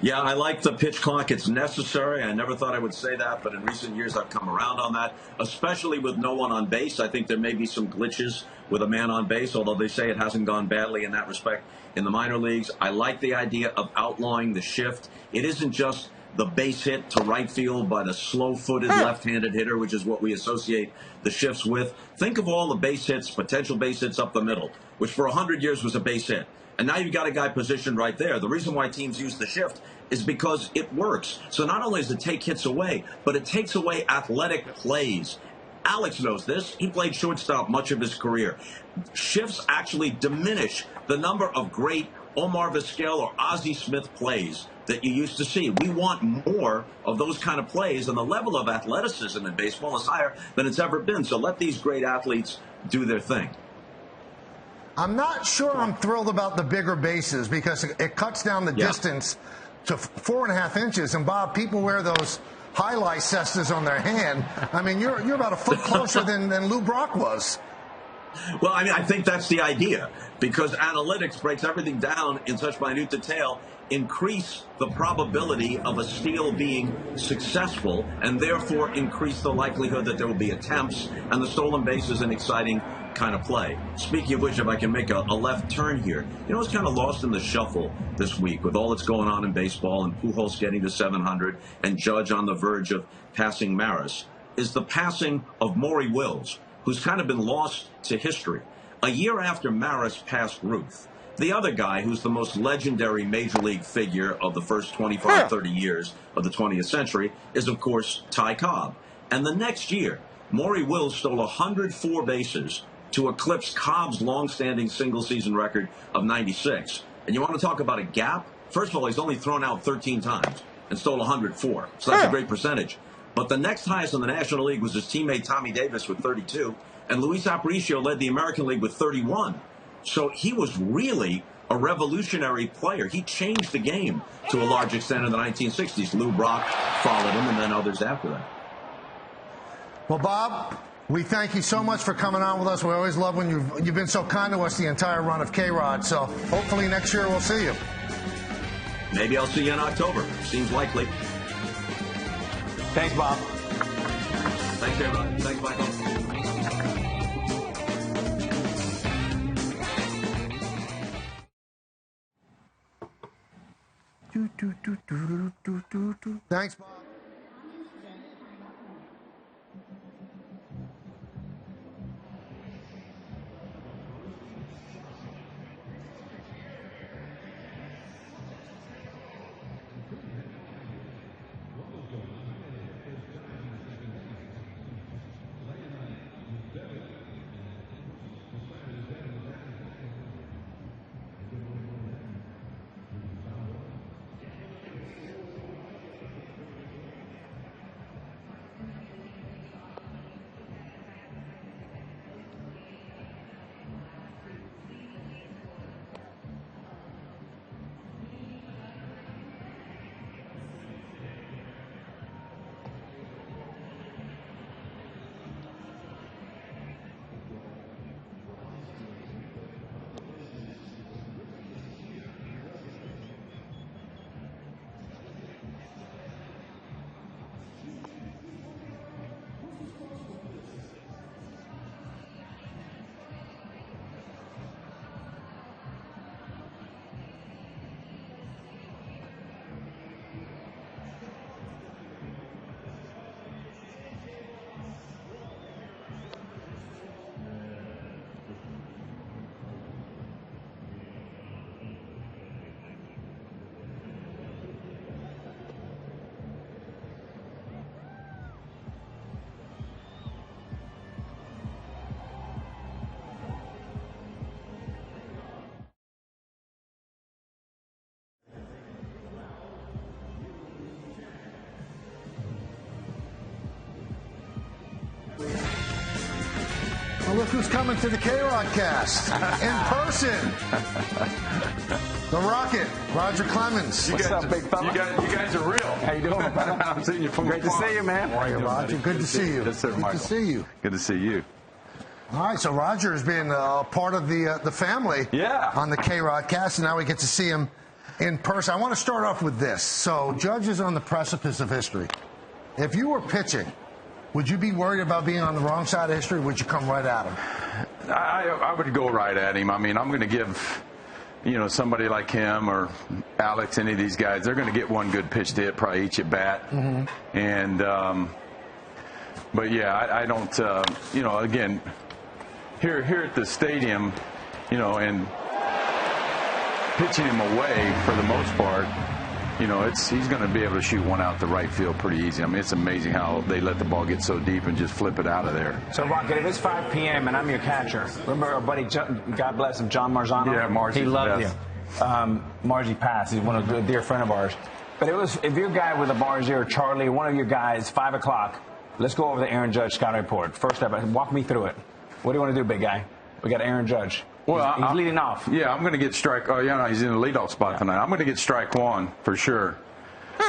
Yeah, I like the pitch clock. It's necessary. I never thought I would say that, but in recent years I've come around on that, especially with no one on base. I think there may be some glitches with a man on base, although they say it hasn't gone badly in that respect in the minor leagues. I like the idea of outlawing the shift. It isn't just the base hit to right field by the slow-footed left-handed hitter, which is what we associate the shifts with. Think of all the base hits, potential base hits up the middle, which for 100 years was a base hit. And now you've got a guy positioned right there. The reason why teams use the shift is because it works. So not only does it take hits away, but it takes away athletic plays. Alex knows this. He played shortstop much of his career. Shifts actually diminish the number of great Omar Vizquel or Ozzie Smith plays that you used to see. We want more of those kind of plays, and the level of athleticism in baseball is higher than it's ever been. So let these great athletes do their thing. I'm not sure I'm thrilled about the bigger bases because it cuts down the distance to 4.5 inches. And, Bob, people wear those highlight cestas on their hand. I mean, you're about a foot closer than Lou Brock was. Well, I mean, I think that's the idea, because analytics breaks everything down in such minute detail, increase the probability of a steal being successful, and therefore increase the likelihood that there will be attempts, and the stolen base is an exciting kind of play. Speaking of which, if I can make a left turn here, you know, it's kind of lost in the shuffle this week with all that's going on in baseball and Pujols getting to 700 and Judge on the verge of passing Maris, is the passing of Maury Wills, who's kind of been lost to history. A year after Maris passed Ruth, the other guy who's the most legendary major league figure of the first 25, 30 years of the 20th century is, of course, Ty Cobb. And the next year, Maury Wills stole 104 bases to eclipse Cobb's long-standing single-season record of 96. And you want to talk about a gap? First of all, he's only thrown out 13 times and stole 104. So that's a great percentage. But the next highest in the National League was his teammate Tommy Davis with 32, and Luis Aparicio led the American League with 31. So he was really a revolutionary player. He changed the game to a large extent in the 1960s. Lou Brock followed him, and then others after that. Well, Bob, we thank you so much for coming on with us. We always love when you've been so kind to us the entire run of KayRod. So hopefully next year we'll see you. Maybe I'll see you in October. Seems likely. Thanks, Bob. Thanks, everyone. Thanks, Michael. Thanks, Bob. Well, look who's coming to the KayRod cast in person. The Rocket, Roger Clemens. What's up, big fella? You guys are real. How you doing? I'm seeing you from Great to see you, man. How are you, Roger? Good to see you. Yes, sir, Good Michael. to see you. Good to see you. All right, so Roger has been part of the family on the KayRod cast, and now we get to see him in person. I want to start off with this. So, Judge is on the precipice of history. If you were pitching, would you be worried about being on the wrong side of history, or would you come right at him? I would go right at him. I mean, I'm going to give, somebody like him or Alex, any of these guys, they're going to get one good pitch to hit probably each at bat. Mm-hmm. And, but yeah, I don't, again, here at the stadium, and pitching him away for the most part, he's going to be able to shoot one out the right field pretty easy. I mean, it's amazing how they let the ball get so deep and just flip it out of there. So, Rocket, if it's 5 p.m. and I'm your catcher, remember our buddy, God bless him, John Marzano? Yeah, Margie. He loved you. Margie passed. He's a dear friend of ours. But if your guy with a Margie or Charlie, one of your guys, 5 o'clock, let's go over the Aaron Judge scouting report. First up, walk me through it. What do you want to do, big guy? We got Aaron Judge. Well, he's leading off. Yeah, I'm going to get strike. Oh, yeah, no, he's in the leadoff spot tonight. I'm going to get strike one for sure.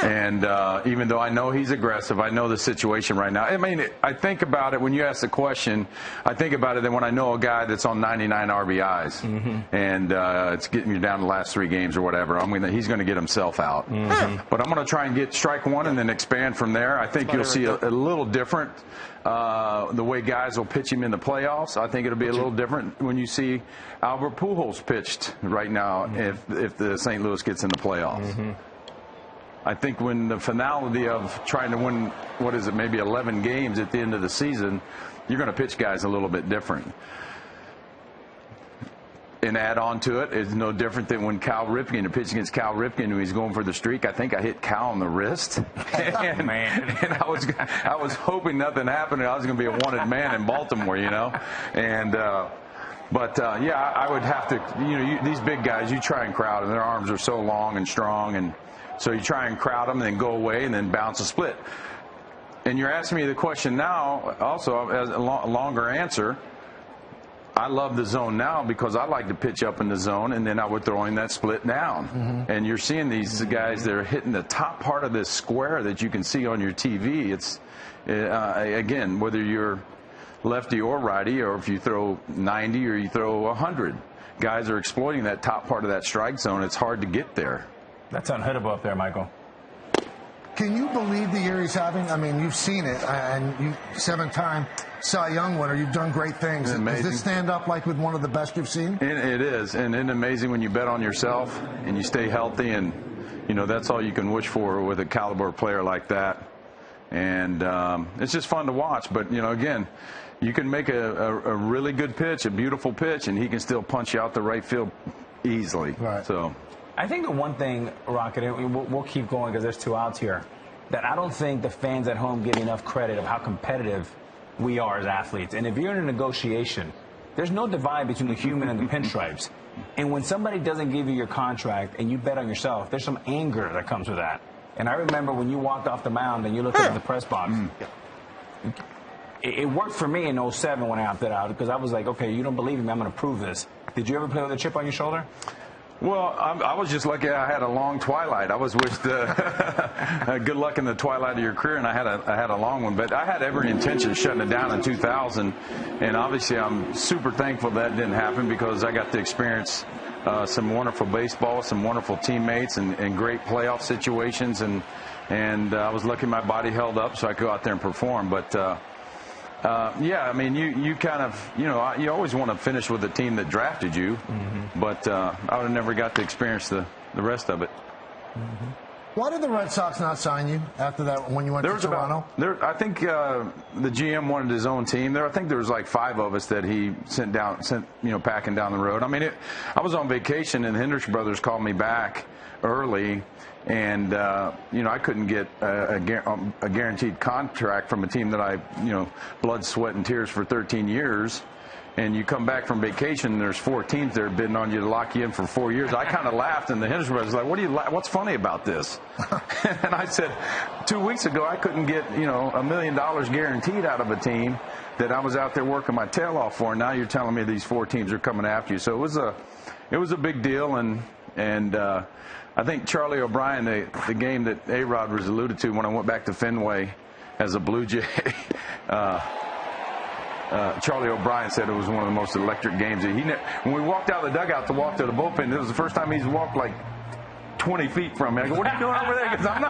And even though I know he's aggressive, I know the situation right now. I mean, I think about it when you ask the question. I think about it then when I know a guy that's on 99 RBIs, mm-hmm. and it's getting you down to the last 3 games or whatever. He's going to get himself out. Mm-hmm. But I'm going to try and get strike one and then expand from there. I think you'll see a little different the way guys will pitch him in the playoffs. I think it'll be a little different when you see Albert Pujols pitched right now, mm-hmm. if the St. Louis gets in the playoffs. Mm-hmm. I think when the finality of trying to win, maybe 11 games at the end of the season, you're going to pitch guys a little bit different. And add on to it, it's no different than when Cal Ripken, pitched against Cal Ripken, when he's going for the streak. I think I hit Cal on the wrist. And I was hoping nothing happened, and I was going to be a wanted man in Baltimore, And But I would have to, these big guys, you try and crowd them. Their arms are so long and strong, and so you try and crowd them and then go away and then bounce a split. And you're asking me the question now, also as a longer answer. I love the zone now because I like to pitch up in the zone, and then I would throw in that split down. Mm-hmm. And you're seeing these guys that are hitting the top part of this square that you can see on your TV. It's, again, whether you're lefty or righty, or if you throw 90 or you throw 100, guys are exploiting that top part of that strike zone. It's hard to get there. That's unhittable up there, Michael. Can you believe the year he's having? I mean, you've seen it, and you 7-time Cy Young winner. You've done great things. Does this stand up like with one of the best you've seen? It is, and it's amazing when you bet on yourself and you stay healthy, and that's all you can wish for with a caliber player like that. And it's just fun to watch. But again, you can make a really good pitch, a beautiful pitch, and he can still punch you out the right field easily. Right. So. I think the one thing, Rocket, and we'll keep going because there's 2 outs here, that I don't think the fans at home give enough credit of how competitive we are as athletes. And if you're in a negotiation, there's no divide between the human and the pinstripes. And when somebody doesn't give you your contract and you bet on yourself, there's some anger that comes with that. And I remember when you walked off the mound and you looked at the press box. It worked for me in 07 when I opted out because I was like, okay, you don't believe me, I'm going to prove this. Did you ever play with a chip on your shoulder? Well, I was just lucky I had a long twilight. I was wished good luck in the twilight of your career, and I had a long one. But I had every intention of shutting it down in 2000, and obviously I'm super thankful that didn't happen because I got to experience some wonderful baseball, some wonderful teammates, and great playoff situations, and I was lucky my body held up so I could go out there and perform. But I mean, you kind of, you always want to finish with the team that drafted you, mm-hmm. but I would have never got to experience the rest of it. Mm-hmm. Why did the Red Sox not sign you after that when you went to Toronto? I think the GM wanted his own team. I think there was like 5 of us that he sent packing down the road. I mean, I was on vacation, and the Hendricks brothers called me back early. And, I couldn't get a guaranteed contract from a team that I, blood, sweat, and tears for 13 years. And you come back from vacation, and there's 4 teams there bidding on you to lock you in for 4 years. I kind of laughed, and the Hendricks brothers were like, what's funny about this? And I said, 2 weeks ago, I couldn't get, $1 million guaranteed out of a team. that I was out there working my tail off for, and now you're telling me these 4 teams are coming after you. So it was a big deal, and I think Charlie O'Brien, the game that KayRod was alluded to when I went back to Fenway as a Blue Jay, Charlie O'Brien said it was one of the most electric games. When we walked out of the dugout to walk to the bullpen, it was the first time he's walked like 20 feet from me. I go, what are you doing over there? Because I'm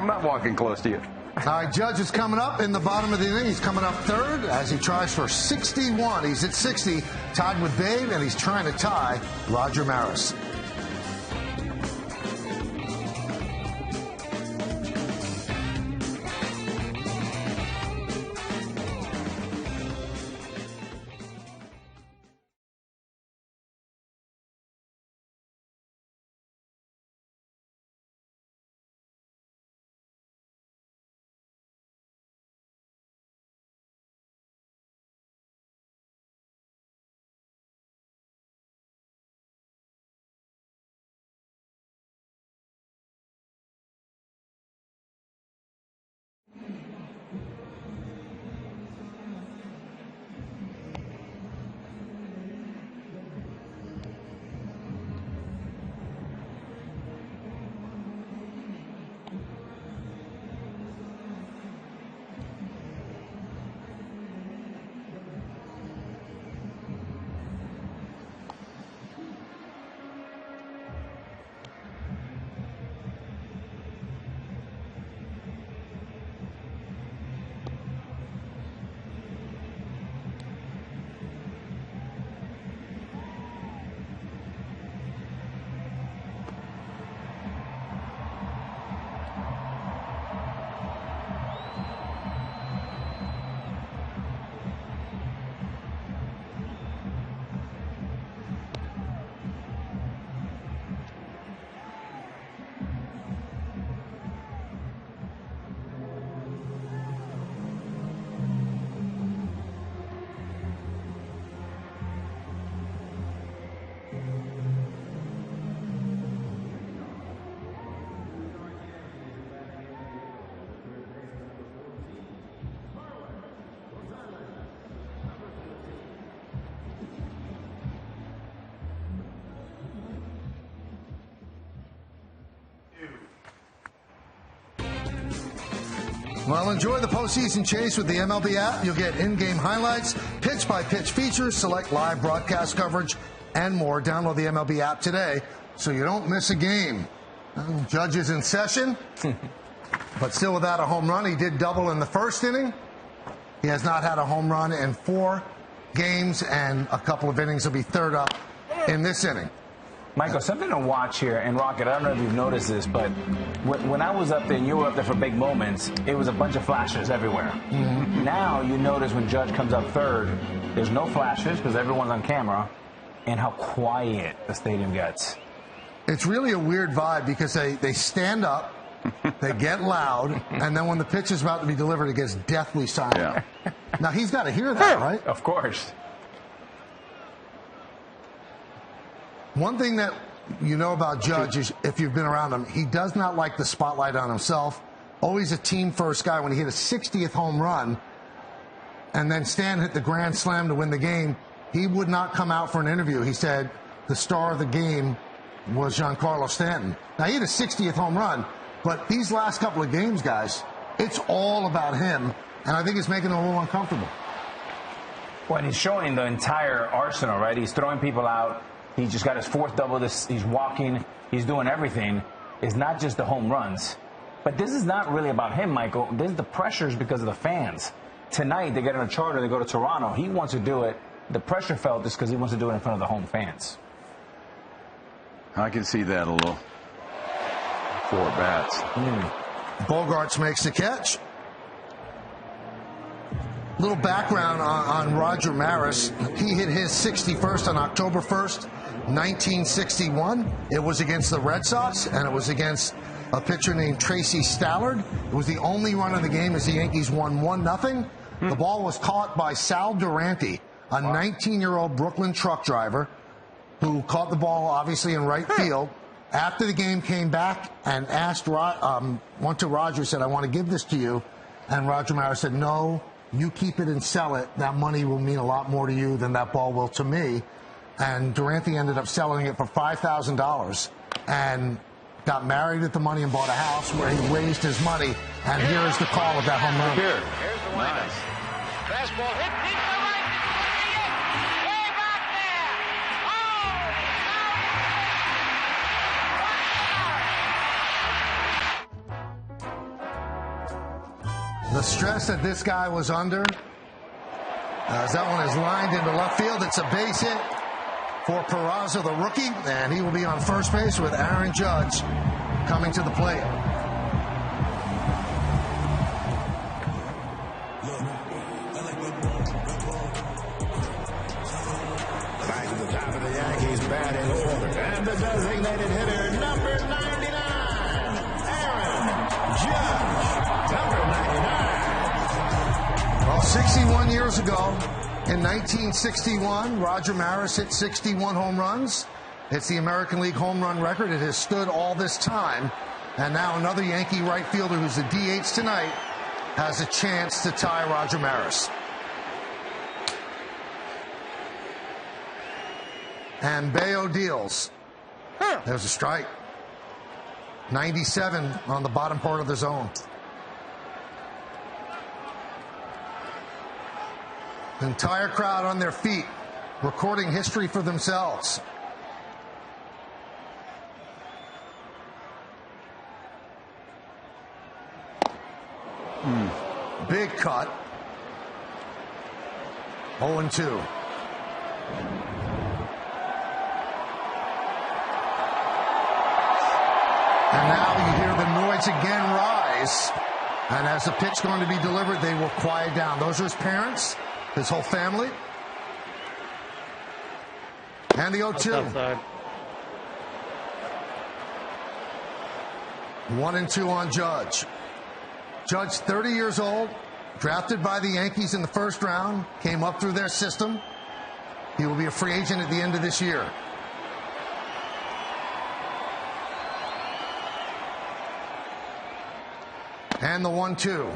not walking close to you. All right, Judge is coming up in the bottom of the inning. He's coming up third as he tries for 61. He's at 60, tied with Babe, and he's trying to tie Roger Maris. Well, enjoy the postseason chase with the MLB app. You'll get in-game highlights, pitch-by-pitch features, select live broadcast coverage, and more. Download the MLB app today so you don't miss a game. Judge is in session, but still without a home run. He did double in the first inning. He has not had a home run in 4 games, and a couple of innings. He'll be third up in this inning. Michael, something to watch here, and Rocket, I don't know if you've noticed this, but when I was up there and you were up there for big moments, it was a bunch of flashes everywhere. Mm-hmm. Now you notice when Judge comes up third, there's no flashes because everyone's on camera, and how quiet the stadium gets. It's really a weird vibe because they stand up, they get loud, and then when the pitch is about to be delivered, it gets deathly silent. Yeah. Now, he's got to hear that, right? Of course. One thing that you know about Judge is, if you've been around him, he does not like the spotlight on himself. Always a team-first guy. When he hit a 60th home run and then Stan hit the grand slam to win the game, he would not come out for an interview. He said the star of the game was Giancarlo Stanton. Now, he hit a 60th home run, but these last couple of games, guys, it's all about him, and I think it's making him a little uncomfortable. Well, and he's showing the entire arsenal, right? He's throwing people out. He just got his 4th double. He's walking. He's doing everything. It's not just the home runs. But this is not really about him, Michael. This is the pressures because of the fans. Tonight, they get on a charter. They go to Toronto. He wants to do it. The pressure felt just because he wants to do it in front of the home fans. I can see that a little. 4 bats. Bogarts makes the catch. Little background on Roger Maris. He hit his 61st on October 1st, 1961. It was against the Red Sox, and it was against a pitcher named Tracy Stallard. It was the only run of the game as the Yankees won 1-0. The ball was caught by Sal Durante, a 19-year-old Brooklyn truck driver who caught the ball, obviously, in right field. After the game, came back and asked, went to Roger, said, I want to give this to you. And Roger Maris said, no, you keep it and sell it, that money will mean a lot more to you than that ball will to me. And Durante ended up selling it for $5,000 and got married with the money and bought a house where he raised his money. And here's the call of that home run. Here's the windup. Fastball hit deep to right. Way back The stress that this guy was under, as that one is lined into left field, it's a base hit for Peraza, the rookie, and he will be on first base with Aaron Judge coming to the plate. Back to the top of the Yankees batting order. And the designated hitter, number 99, Aaron Judge. Number 99. Well, 61 years ago, in 1961, Roger Maris hit 61 home runs. It's the American League home run record. It has stood all this time. And now another Yankee right fielder who's the DH tonight has a chance to tie Roger Maris. And Bayo deals. There's a strike. 97 on the bottom part of the zone. The entire crowd on their feet, recording history for themselves. Big cut. 0-2. And now you hear the noise again rise. And as the pitch going to be delivered, they will quiet down. Those are his parents, his whole family. And the 0-2. 1-2 on Judge. Judge, 30 years old, drafted by the Yankees in the first round, came up through their system. He will be a free agent at the end of this year. And the 1-2.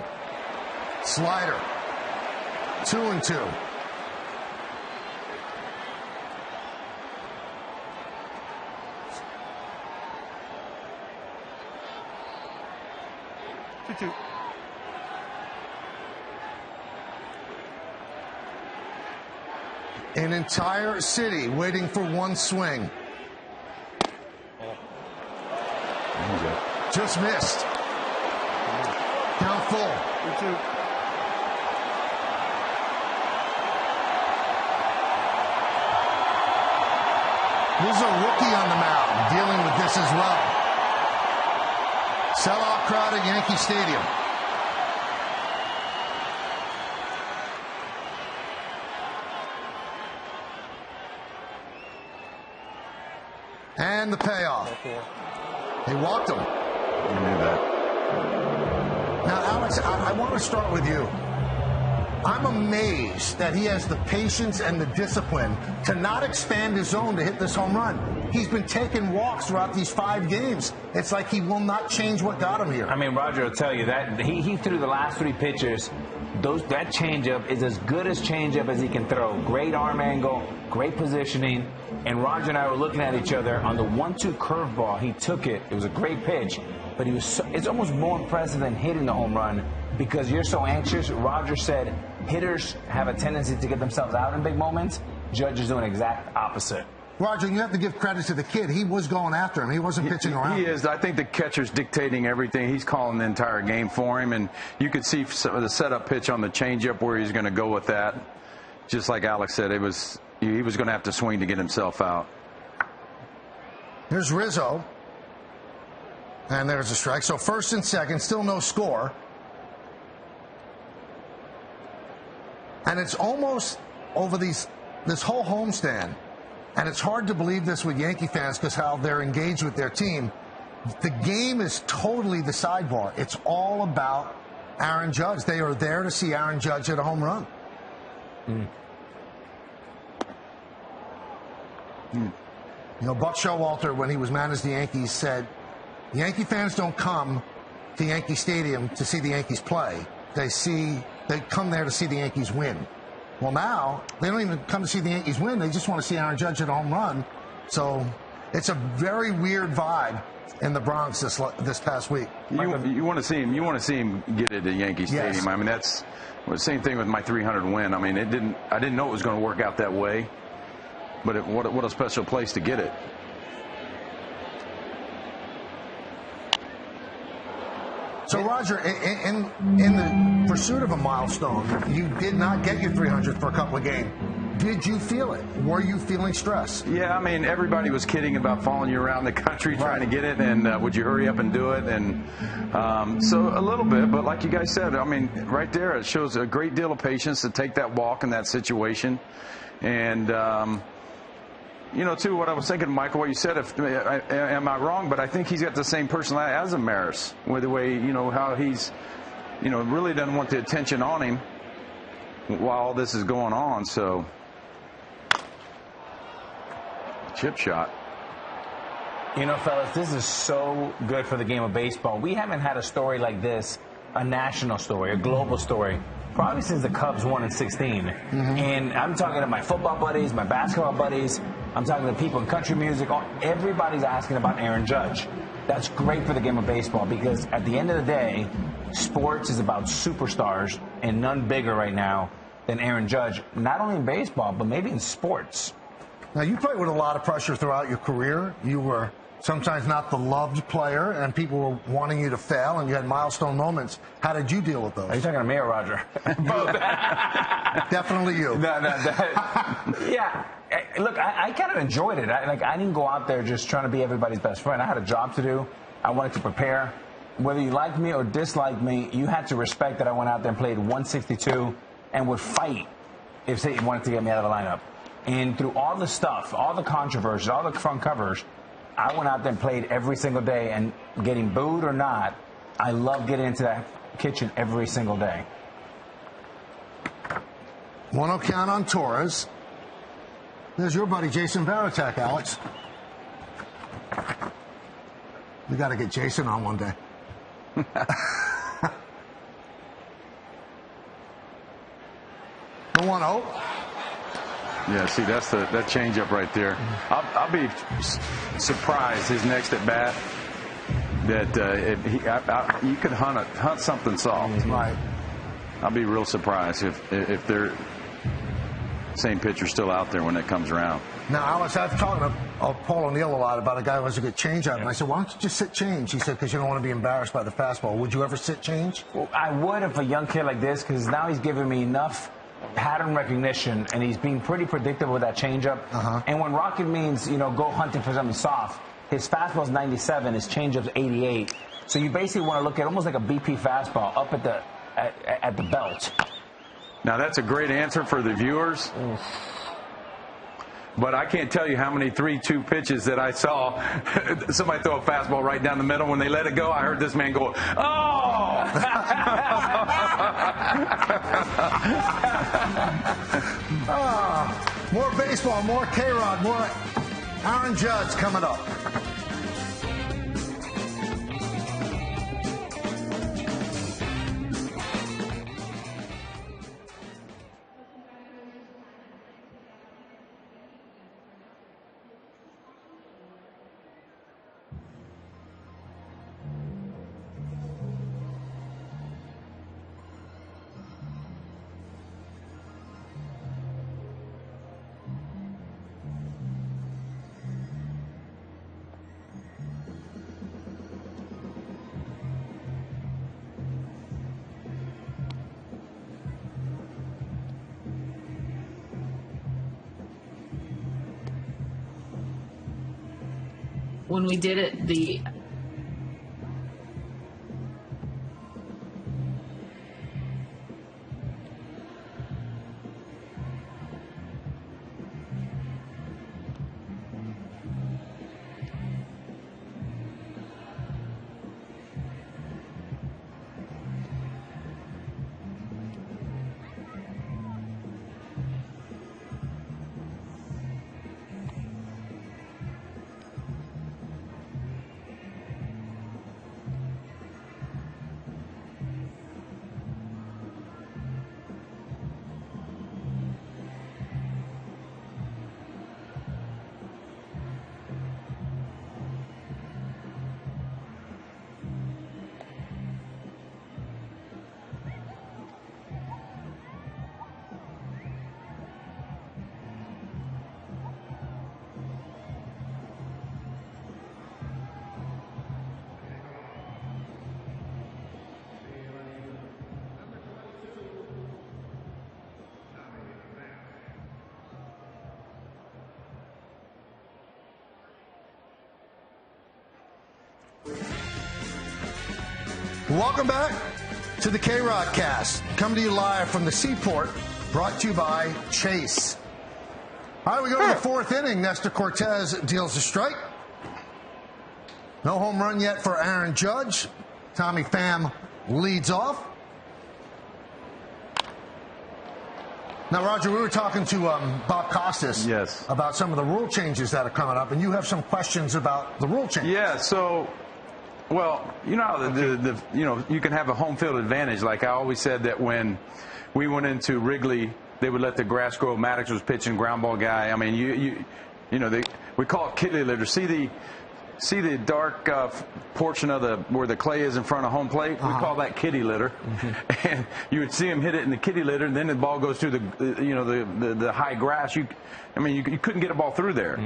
Slider. 2-2. An entire city waiting for one swing. Just missed. Count full. 2-2. There's a rookie on the mound dealing with this as well. Sellout crowd at Yankee Stadium. And the payoff. They walked him. You knew that. Now, Alex, I want to start with you. I'm amazed that he has the patience and the discipline to not expand his zone to hit this home run. He's been taking walks throughout these 5 games. It's like he will not change what got him here. I mean, Roger will tell you that he threw the last 3 pitches. That changeup is as good as changeup as he can throw. Great arm angle, great positioning. And Roger and I were looking at each other on the 1-2 curveball. He took it. It was a great pitch. But it's almost more impressive than hitting the home run because you're so anxious. Roger said hitters have a tendency to get themselves out in big moments. Judge is doing the exact opposite. Roger, you have to give credit to the kid. He was going after him. He wasn't pitching around. He is. I think the catcher's dictating everything. He's calling the entire game for him, and you could see the setup pitch on the changeup where he's going to go with that. Just like Alex said, he was going to have to swing to get himself out. Here's Rizzo. And there's a strike. So first and second, still no score. And it's almost over this whole homestand. And it's hard to believe this with Yankee fans because how they're engaged with their team. The game is totally the sidebar. It's all about Aaron Judge. They are there to see Aaron Judge hit a home run. You know, Buck Showalter, when he was managed the Yankees, said, Yankee fans don't come to Yankee Stadium to see the Yankees play. They see they come there to see the Yankees win. Well, now they don't even come to see the Yankees win. They just want to see Aaron Judge hit a home run. So it's a very weird vibe in the Bronx this past week. You want to see him. You want to see him get it at Yankee Stadium. Yes. I mean, that's the same thing with my 300 win. I mean, I didn't know it was going to work out that way, but what a special place to get it. So, Roger, in the pursuit of a milestone, you did not get your 300th for a couple of games. Did you feel it? Were you feeling stress? Yeah, I mean, everybody was kidding about following you around the country trying to get it, and would you hurry up and do it? And so a little bit, but like you guys said, I mean, right there, it shows a great deal of patience to take that walk in that situation. And, you know, too, what I was thinking, Michael, what you said, am I wrong? But I think he's got the same personality as a Maris, with the way, you know, how he's, you know, really doesn't want the attention on him while all this is going on. So, chip shot. You know, fellas, this is so good for the game of baseball. We haven't had a story like this, a national story, a global story, probably since the Cubs won in 16. And I'm talking to my football buddies, my basketball buddies. I'm talking to people in country music. Everybody's asking about Aaron Judge. That's great for the game of baseball because at the end of the day, sports is about superstars and none bigger right now than Aaron Judge, not only in baseball, but maybe in sports. Now, you played with a lot of pressure throughout your career. You were sometimes not the loved player, and people were wanting you to fail, and you had milestone moments. How did you deal with those? Are you talking to me or Roger? Both. Definitely you. Yeah. Look, I kind of enjoyed it. I didn't go out there just trying to be everybody's best friend. I had a job to do. I wanted to prepare. Whether you liked me or disliked me, you had to respect that I went out there and played 162 and would fight if they wanted to get me out of the lineup. And through all the stuff, all the controversies, all the front covers, I went out there and played every single day. And getting booed or not, I love getting into that kitchen every single day. 1-0 count on Torres. There's your buddy Jason Varitek, Alex. We got to get Jason on one day. The 1-0. Yeah, see, that's that changeup right there. I'll be surprised his next at bat that if you could hunt something soft. Right. I'll be real surprised if they're same pitcher still out there when it comes around. Now, Alex, I've talked to Paul O'Neill a lot about a guy who has a good changeup, and I said, why don't you just sit change? He said, because you don't want to be embarrassed by the fastball. Would you ever sit change? Well, I would if a young kid like this, because now he's giving me enough pattern recognition, and he's being pretty predictable with that changeup. And when rocket means, you know, go hunting for something soft, his fastball's 97, his changeup's 88. So you basically want to look at almost like a BP fastball up at the belt. Now, that's a great answer for the viewers. But I can't tell you how many 3-2 pitches that I saw. Somebody throw a fastball right down the middle. When they let it go, I heard this man go, oh! More baseball, more KayRod, more Aaron Judge coming up. When we did it, the Welcome back to the KayRod Cast. Coming to you live from the Seaport, brought to you by Chase. All right, we go to the fourth inning. Nestor Cortez deals a strike. No home run yet for Aaron Judge. Tommy Pham leads off. Now, Roger, we were talking to Bob Costas about some of the rule changes that are coming up, and you have some questions about the rule changes. Yeah, so, well, you know how you can have a home field advantage. Like I always said that when we went into Wrigley, they would let the grass grow. Maddox was pitching, ground ball guy. I mean, you know, we call it kitty litter. See the dark portion of where the clay is in front of home plate? We call that kitty litter. And you would see him hit it in the kitty litter, and then the ball goes through the high grass. You couldn't get a ball through there.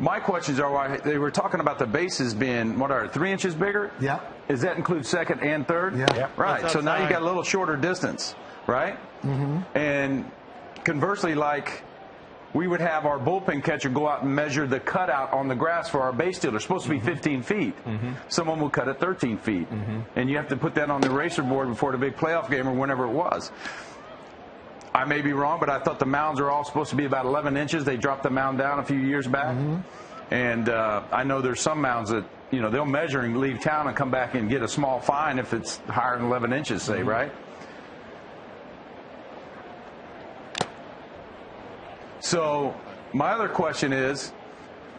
My questions are why they were talking about the bases being 3 inches bigger. Yeah. Does that include second and third? Yeah. Right. So now you got a little shorter distance, right? And conversely, like, we would have our bullpen catcher go out and measure the cutout on the grass for our base stealer. It's supposed to be 15 feet. Someone will cut it 13 feet. And you have to put that on the eraser board before the big playoff game or whenever it was. I may be wrong, but I thought the mounds are all supposed to be about 11 inches. They dropped the mound down a few years back. And I know there's some mounds that, you know, they'll measure and leave town and come back and get a small fine if it's higher than 11 inches, say, right? So my other question is,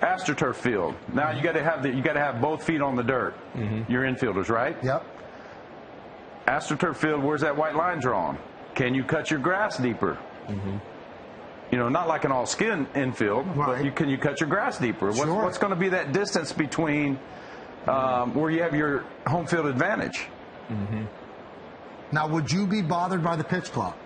AstroTurf field. Now you got to have both feet on the dirt. Your infielders, right? Yep. AstroTurf field. Where's that white line drawn? Can you cut your grass deeper? You know, not like an all-skin infield, but can you cut your grass deeper? What's going to be that distance between where you have your home field advantage? Now, would you be bothered by the pitch clock?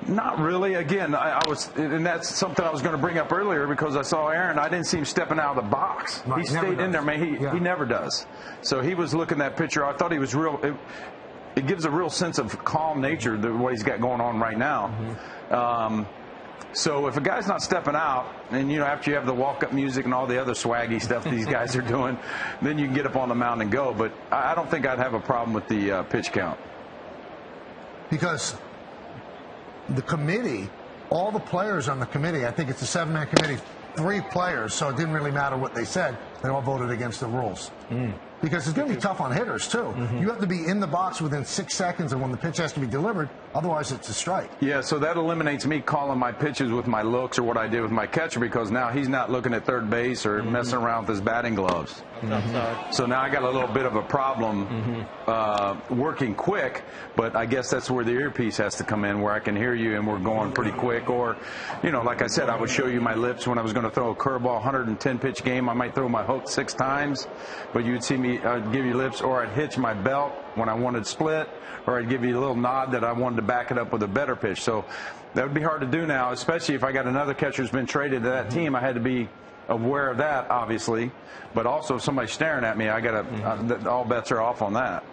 Not really. Again, and that's something I was going to bring up earlier because I saw Aaron. I didn't see him stepping out of the box. He stayed in there, man. He never does. So he was looking at that picture. I thought he was real. It gives a real sense of calm nature, what he's got going on right now. So if a guy's not stepping out, and you know, after you have the walk-up music and all the other swaggy stuff these guys are doing, then you can get up on the mound and go. But I don't think I'd have a problem with the pitch count. Because the committee, all the players on the committee, I think it's a 7-man committee, 3 players, so it didn't really matter what they said. They all voted against the rules. Because it's going to be tough on hitters, too. You have to be in the box within 6 seconds of when the pitch has to be delivered. Otherwise, it's a strike. Yeah, so that eliminates me calling my pitches with my looks or what I did with my catcher because now he's not looking at third base or messing around with his batting gloves. So now I got a little bit of a problem working quick, but I guess that's where the earpiece has to come in, where I can hear you and we're going pretty quick. Or, you know, like I said, I would show you my lips when I was going to throw a curveball, 110-pitch game. I might throw my hook 6 times, but you'd see me give you lips, or I'd hitch my belt when I wanted split, or I'd give you a little nod that I wanted to back it up with a better pitch. So that would be hard to do now, especially if I got another catcher who's been traded to that team. I had to be aware of that, obviously, but also if somebody's staring at me, I got to all bets are off on that.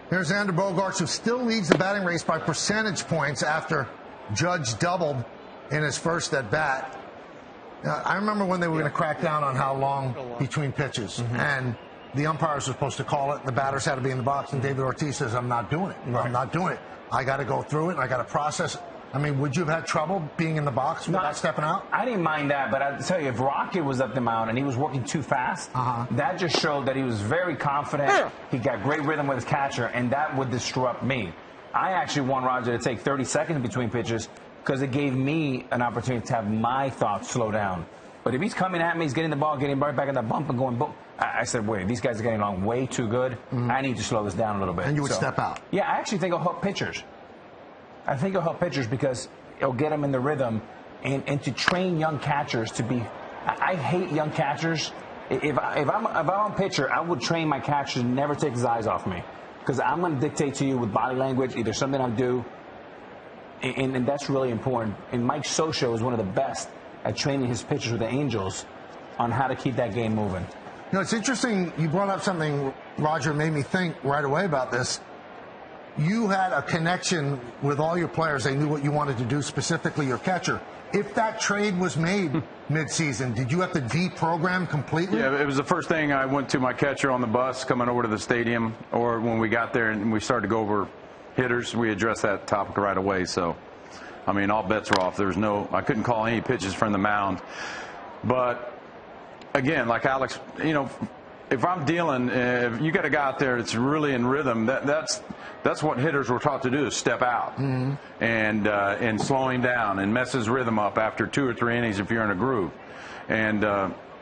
Here's Xander Bogaerts, who still leads the batting race by percentage points after Judge doubled in his first at bat. I remember when they were going to crack down on how long between pitches, and the umpires were supposed to call it, and the batters had to be in the box, and David Ortiz says, I'm not doing it. I'm not doing it. I got to go through it, and I got to process it. I mean, would you have had trouble being in the box without stepping out? I didn't mind that, but I'll tell you, if Rocket was up the mound and he was working too fast, that just showed that he was very confident. He got great rhythm with his catcher, and that would disrupt me. I actually want Roger to take 30 seconds between pitches because it gave me an opportunity to have my thoughts slow down. But if he's coming at me, he's getting the ball, getting right back in the bump and going boom. I said, wait, these guys are getting along way too good. I need to slow this down a little bit. And you would step out. Yeah, I actually think it'll help pitchers. I think it'll help pitchers because it'll get them in the rhythm and to train young catchers to be. I hate young catchers. If I'm a pitcher, I would train my catcher to never take his eyes off me because I'm going to dictate to you with body language, either something I do, and that's really important. And Mike Socho is one of the best at training his pitchers with the Angels on how to keep that game moving. You know, it's interesting you brought up something, Roger, made me think right away about this. you had a connection with all your players. They knew what you wanted to do, specifically your catcher. If that trade was made mid-season, did you have to deprogram completely? Yeah, it was the first thing I went to my catcher on the bus coming over to the stadium, or when we got there and we started to go over hitters, we addressed that topic right away. So, I mean, all bets were off. I couldn't call any pitches from the mound. But, again, like Alex, you know, if I'm dealing, if you got a guy out there that's really in rhythm, that's what hitters were taught to do, is step out and slow him down and mess his rhythm up after 2 or 3 innings if you're in a groove. And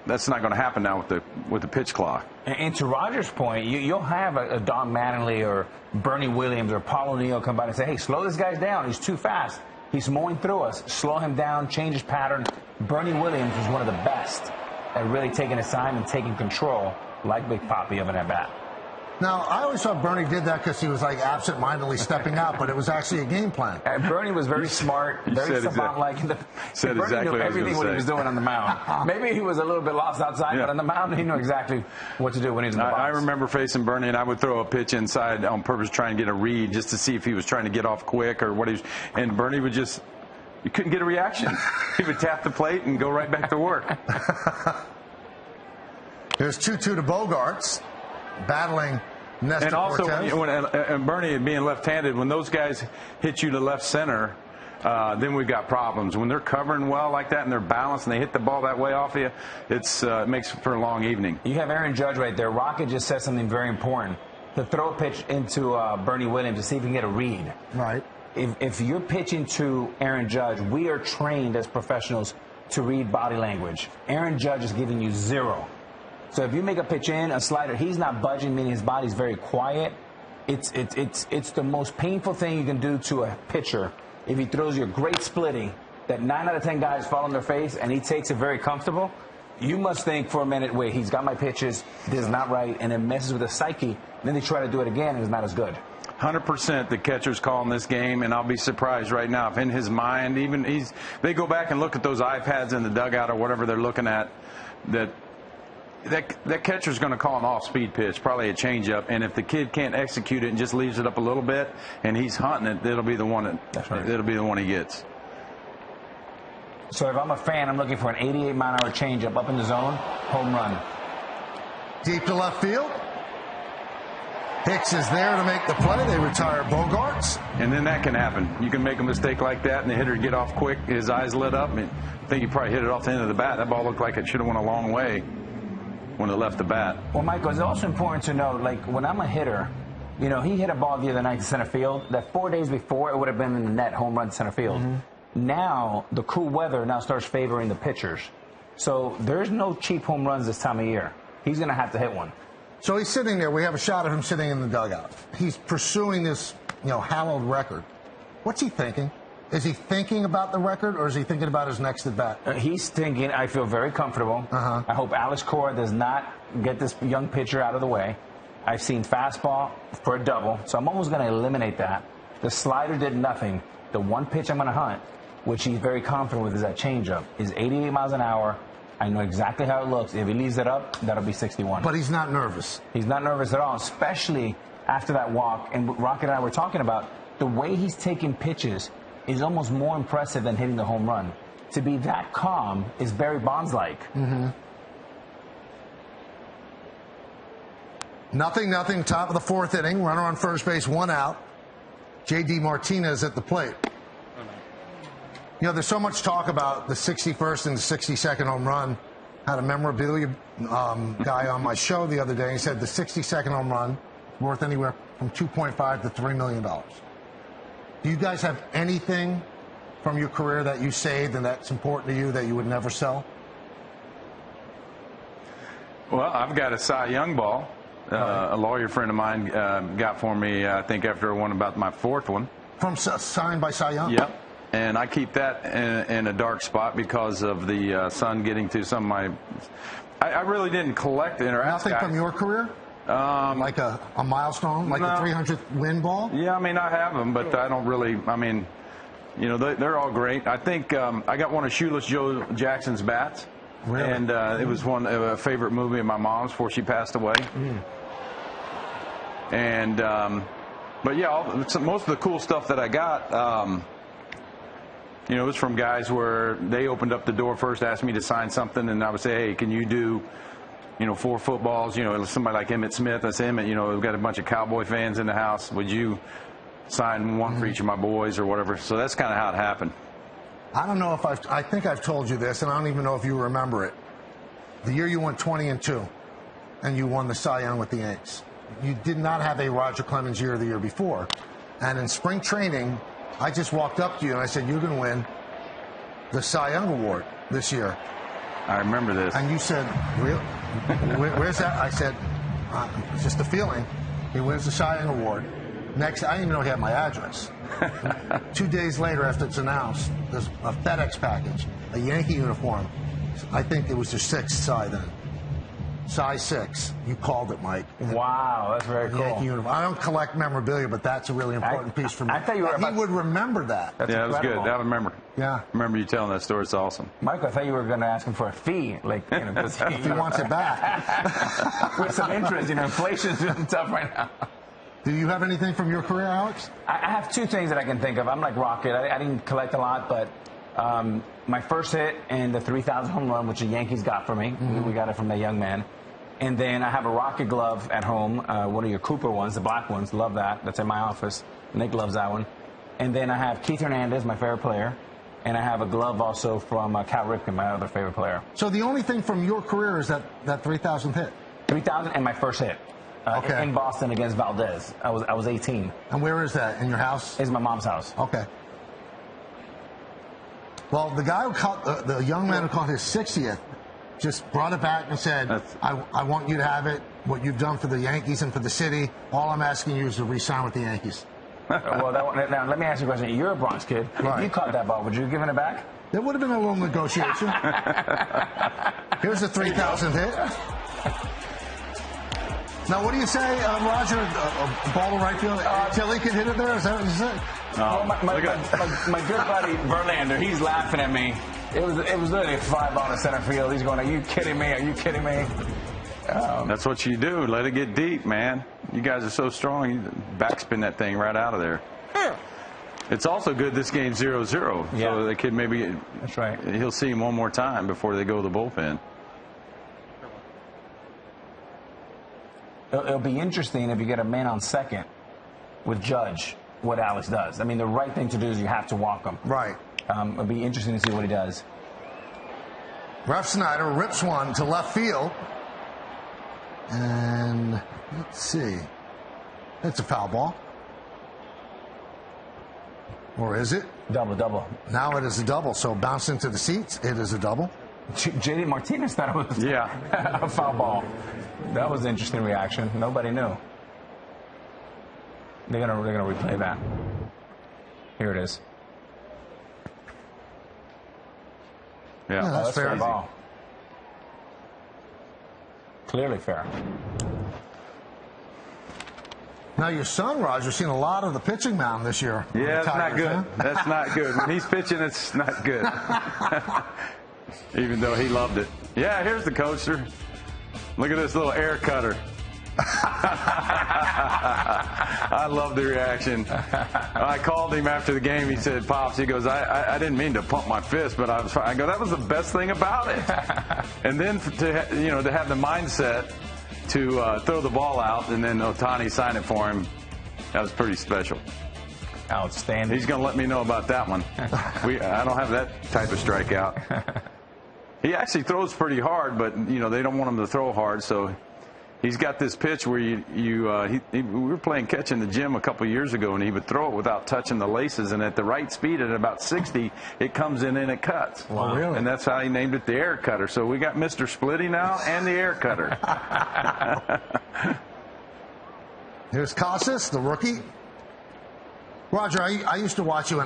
that's not going to happen now with the pitch clock. And to Roger's point, you'll have a Don Mattingly or Bernie Williams or Paul O'Neill come by and say, hey, slow this guy down. He's too fast. He's mowing through us. Slow him down, change his pattern. Bernie Williams was one of the best at really taking his time and taking control, like Big Papi of an at-bat. Now, I always thought Bernie did that because he was like absent-mindedly stepping out, but it was actually a game plan. Bernie was very smart, very savant-like. Bernie knew everything what he was doing on the mound. Maybe he was a little bit lost outside, but on the mound he knew exactly what to do when he was in the box. I remember facing Bernie, and I would throw a pitch inside on purpose, trying to get a read just to see if he was trying to get off quick or what he was. And Bernie would just, you couldn't get a reaction. He would tap the plate and go right back to work. Here's 2-2 to Bogarts, battling Nestor and also, Cortez. and Bernie being left-handed, when those guys hit you to left center, then we've got problems. When they're covering well like that and they're balanced and they hit the ball that way off you, it makes for a long evening. You have Aaron Judge right there. Rocket just said something very important. To throw a pitch into Bernie Williams to see if he can get a read. Right. If you're pitching to Aaron Judge, we are trained as professionals to read body language. Aaron Judge is giving you 0. So if you make a pitch in, a slider, he's not budging, meaning his body's very quiet. It's the most painful thing you can do to a pitcher if he throws you a great splitty that 9 out of 10 guys fall on their face and he takes it very comfortable. You must think for a minute, wait, he's got my pitches, this is not right, and it messes with the psyche. And then they try to do it again and it's not as good. 100% the catcher's calling this game, and I'll be surprised right now if in his mind, they go back and look at those iPads in the dugout or whatever they're looking at, that catcher's going to call an off-speed pitch, probably a changeup, and if the kid can't execute it and just leaves it up a little bit, and he's hunting it, it'll be the one that'll be the one he gets. So if I'm a fan, I'm looking for an 88-mile-an-hour changeup up in the zone, home run. Deep to left field. Hicks is there to make the play. They retire Bogarts. And then that can happen. You can make a mistake like that, and the hitter get off quick, his eyes lit up, and I think he probably hit it off the end of the bat. That ball looked like it should have went a long way when it left the bat. Well, Michael, it's also important to know, like, when I'm a hitter, you know, he hit a ball the other night to center field. That 4 days before, it would have been in the net, home run to center field. Now, the cool weather now starts favoring the pitchers. So there's no cheap home runs this time of year. He's going to have to hit one. So he's sitting there. We have a shot of him sitting in the dugout. He's pursuing this, hallowed record. What's he thinking? Is he thinking about the record, or is he thinking about his next at-bat? He's thinking, I feel very comfortable. I hope Alex Cora does not get this young pitcher out of the way. I've seen fastball for a double, so I'm almost going to eliminate that. The slider did nothing. The one pitch I'm going to hunt, which he's very confident with, is that changeup. Is 88 miles an hour. I know exactly how it looks. If he leaves it up, that'll be 61. But he's not nervous. He's not nervous at all, especially after that walk. And what Rocket and I were talking about, the way he's taking pitches is almost more impressive than hitting the home run. To be that calm is Barry Bonds-like. Nothing, top of the 4th inning. Runner on first base, 1 out. J.D. Martinez at the plate. There's so much talk about the 61st and the 62nd home run. I had a memorabilia guy on my show the other day. He said the 62nd home run worth anywhere from $2.5 to $3 million. Do you guys have anything from your career that you saved and that's important to you that you would never sell? Well, I've got a Cy Young ball. A lawyer friend of mine got for me, I think, after I won about my 4th one. Signed by Cy Young? Yep. And I keep that in a dark spot because of the sun getting to some of my... I really didn't collect it. Nothing from your career? Like a milestone? Like the 300th win ball? Yeah, I mean, I have them, but I don't really... I mean, they're all great. I think I got one of Shoeless Joe Jackson's bats. Really? And it was a favorite movie of my mom's before she passed away. And But yeah, most of the cool stuff that I got, it was from guys where they opened up the door first, asked me to sign something, and I would say, hey, can you do, 4 footballs? Somebody like Emmitt Smith. I say, Emmitt, we've got a bunch of Cowboy fans in the house. Would you sign one for each of my boys or whatever? So that's kind of how it happened. I don't know if I think I've told you this, and I don't even know if you remember it. The year you went 20-2, and you won the Cy Young with the Yankees. You did not have a Roger Clemens year the year before. And in spring training, I just walked up to you and I said, you're going to win the Cy Young Award this year. I remember this. And you said, really? Where's that? I said, it's just a feeling. He wins the Cy Young Award. Next, I didn't even know he had my address. 2 days later, after it's announced, there's a FedEx package, a Yankee uniform. I think it was the 6th Cy then. Size 6. You called it, Mike. Wow, that's very cool. Yankee uniform. I don't collect memorabilia, but that's a really important piece for me. I thought you were he would remember that. That's that was good. I remember. Yeah. I remember you telling that story. It's awesome. Michael, I thought you were going to ask him for a fee, because if he wants it back. With some interest, inflation's been tough right now. Do you have anything from your career, Alex? I have 2 things that I can think of. I'm like Rocket. I didn't collect a lot, but my first hit and the 3,000 home run, which the Yankees got for me. We got it from that young man. And then I have a Rocket glove at home, one of your Cooper ones, the black ones. Love that. That's in my office. Nick loves that one. And then I have Keith Hernandez, my favorite player. And I have a glove also from Cal Ripken, my other favorite player. So the only thing from your career is that 3,000th hit? 3,000 and my first hit. In Boston against Valdez. I was 18. And where is that? In your house? It's my mom's house. Okay. Well, the guy who caught, the young man who caught his 60th, just brought it back and said, I want you to have it, what you've done for the Yankees and for the city. All I'm asking you is to re-sign with the Yankees. Well, now, let me ask you a question. You're a Bronx kid. Right. If you caught that ball, would you have given it back? There would have been a little negotiation. Here's the 3,000th hit. Now, what do you say, Roger? A ball to right field? Tilly can hit it there? Is that what you said? Well, my good buddy Verlander, he's laughing at me. It was literally a 5 ball to center field. He's going, are you kidding me? Are you kidding me? That's what you do. Let it get deep, man. You guys are so strong. You backspin that thing right out of there. It's also good this game's 0-0. Yeah. So the kid maybe that's right. He'll see him one more time before they go to the bullpen. It'll be interesting if you get a man on second with Judge, what Alex does. I mean, the right thing to do is you have to walk him. Right. It'll be interesting to see what he does. Ref Snyder rips one to left field. And let's see. It's a foul ball. Or is it? Double. Now it is a double. So bounce into the seats. It is a double. JD Martinez thought it was a foul ball. That was an interesting reaction. Nobody knew. They're gonna replay that. Here it is. Yeah, that's fair. Fair ball. Clearly fair. Now your son, Roger, seen a lot of the pitching mound this year. Yeah, that's not good. That's not good. When he's pitching, it's not good. Even though he loved it. Yeah, here's the coaster. Look at this little air cutter. I love the reaction. I called him after the game. He said, Pops, he goes, I didn't mean to pump my fist, but I go, that was the best thing about it. And then to have the mindset to throw the ball out and then Ohtani sign it for him, that was pretty special. Outstanding. He's going to let me know about that one. I don't have that type of strikeout. He actually throws pretty hard, but they don't want him to throw hard, so he's got this pitch where we were playing catch in the gym a couple years ago, and he would throw it without touching the laces, and at the right speed, at about 60, it comes in and it cuts. Wow. Really? And that's how he named it the air cutter. So we got Mr. Splitty now and the air cutter. Here's Casas, the rookie. Roger, I used to watch you,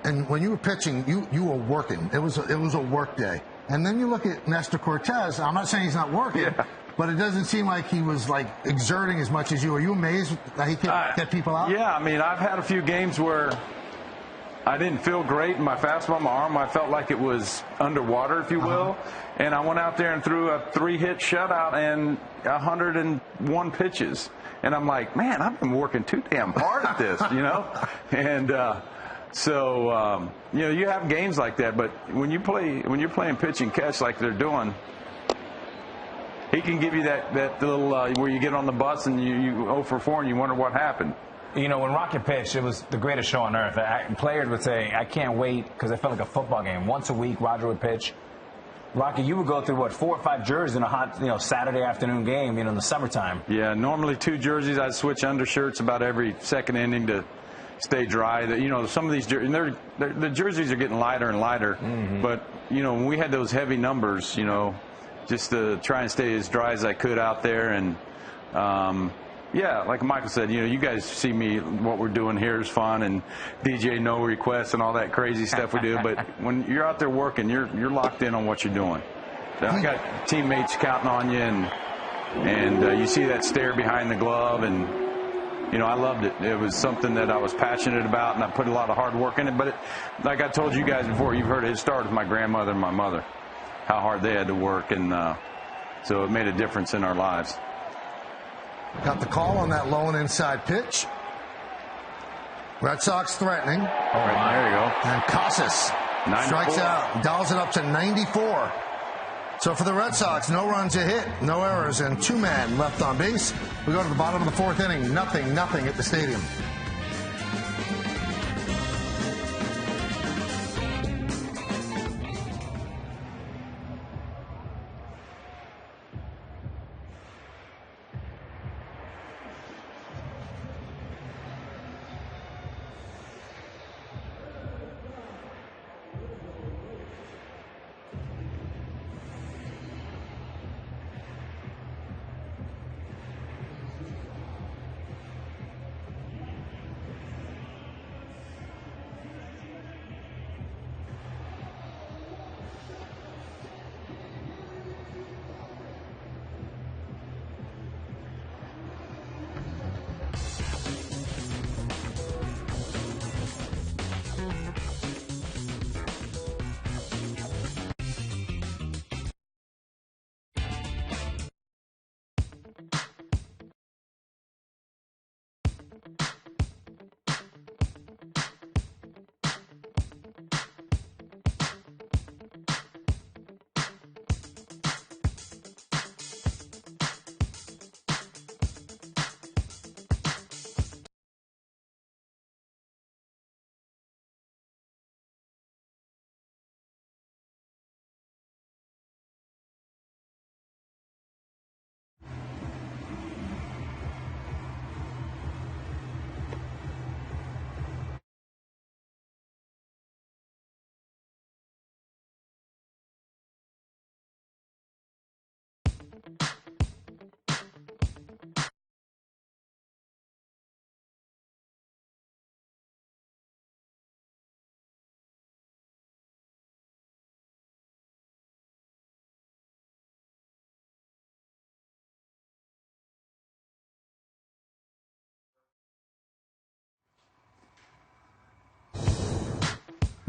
and when you were pitching, you were working. It was a work day. And then you look at Nestor Cortez. I'm not saying he's not working, but it doesn't seem like he was exerting as much as you. Are you amazed that he could get people out? Yeah, I mean, I've had a few games where I didn't feel great in my fastball, my arm. I felt like it was underwater, if you will. And I went out there and threw a 3-hit shutout and 101 pitches. And I'm like, man, I've been working too damn hard at this, you know? And so, you know, you have games like that, but when you're playing pitch and catch like they're doing, he can give you that little where you get on the bus and you 0 for 4 and you wonder what happened. You know, when Rocket pitched, it was the greatest show on earth. Players would say, I can't wait, because it felt like a football game. Once a week, Roger would pitch. Rocky, you would go through, what, 4 or 5 jerseys in a hot, you know, Saturday afternoon game, you know, in the summertime. Yeah, normally 2 jerseys. I'd switch undershirts about every second inning to stay dry. You know, some of these jerseys, the jerseys are getting lighter and lighter. Mm-hmm. But, you know, when we had those heavy numbers, you know, just to try and stay as dry as I could out there. And, yeah, like Michael said, you know, you guys see me, what we're doing here is fun, and DJ no requests and all that crazy stuff we do. But when you're out there working, you're locked in on what you're doing. So I got teammates counting on you, and you see that stare behind the glove, and, you know, I loved it. It was something that I was passionate about, and I put a lot of hard work in it. But like I told you guys before, you've heard it started with my grandmother and my mother, how hard they had to work, and so it made a difference in our lives. Got the call on that low and inside pitch. Red Sox threatening. All right, there you go. And Casas strikes out, dials it up to 94. So for the Red Sox, no runs a hit, no errors, and 2 men left on base. We go to the bottom of the 4th inning. Nothing at the stadium.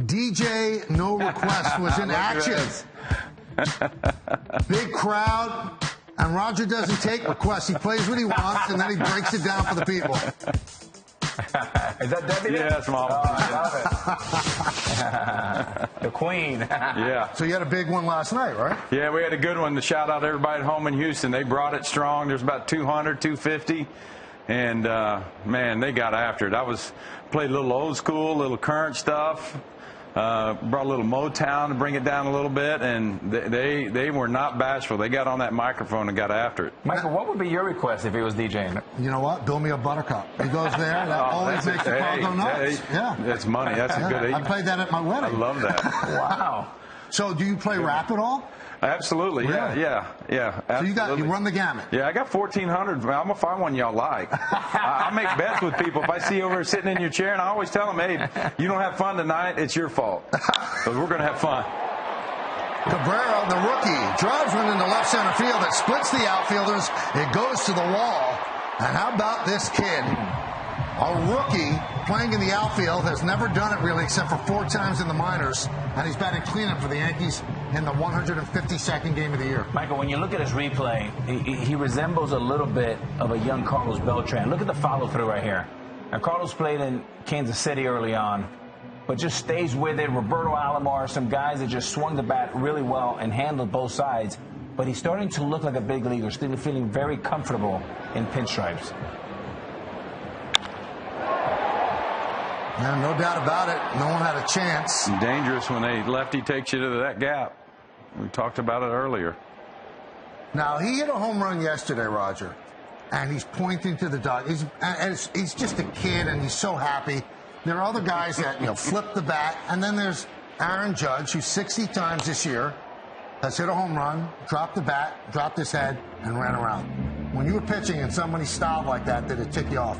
DJ No Request was in action. Big crowd, and Roger doesn't take requests. He plays what he wants, and then he breaks it down for the people. Is that Debbie? Yeah, that's Mom. Oh, I love it. The Queen. Yeah. So you had a big one last night, right? Yeah, we had a good one to shout out everybody at home in Houston. They brought it strong. There's about 200, 250. And, man, they got after it. Played a little old school, a little current stuff. Brought a little Motown to bring it down a little bit, and they were not bashful. They got on that microphone and got after it. Michael, what would be your request if he was DJing? You know what? Build me a buttercup. He goes there. That always makes the crowd go nuts. Yeah. That's money. That's a good. I played that at my wedding. I love that. Wow. So do you play rap at all? Absolutely. Really? Yeah. Absolutely. So you run the gamut. Yeah, I got 1,400. I'm gonna find one y'all like. I make bets with people. If I see you over sitting in your chair, and I always tell them, hey, you don't have fun tonight, it's your fault. Because we're gonna have fun. Cabrera, the rookie, drives one into left center field. It splits the outfielders. It goes to the wall. And how about this kid? A rookie playing in the outfield, has never done it really except for 4 times in the minors, and he's batting cleanup for the Yankees in the 152nd game of the year. Michael, when you look at his replay, he resembles a little bit of a young Carlos Beltran. Look at the follow-through right here. Now, Carlos played in Kansas City early on, but just stays with it. Roberto Alomar, some guys that just swung the bat really well and handled both sides. But he's starting to look like a big leaguer, still feeling very comfortable in pinstripes. Yeah, no doubt about it. No one had a chance. Dangerous when a lefty takes you to that gap. We talked about it earlier. Now, he hit a home run yesterday, Roger, and he's pointing to the dog. He's just a kid, and he's so happy. There are other guys that, flip the bat, and then there's Aaron Judge, who 60 times this year has hit a home run, dropped the bat, dropped his head, and ran around. When you were pitching and somebody styled like that, did it tick you off?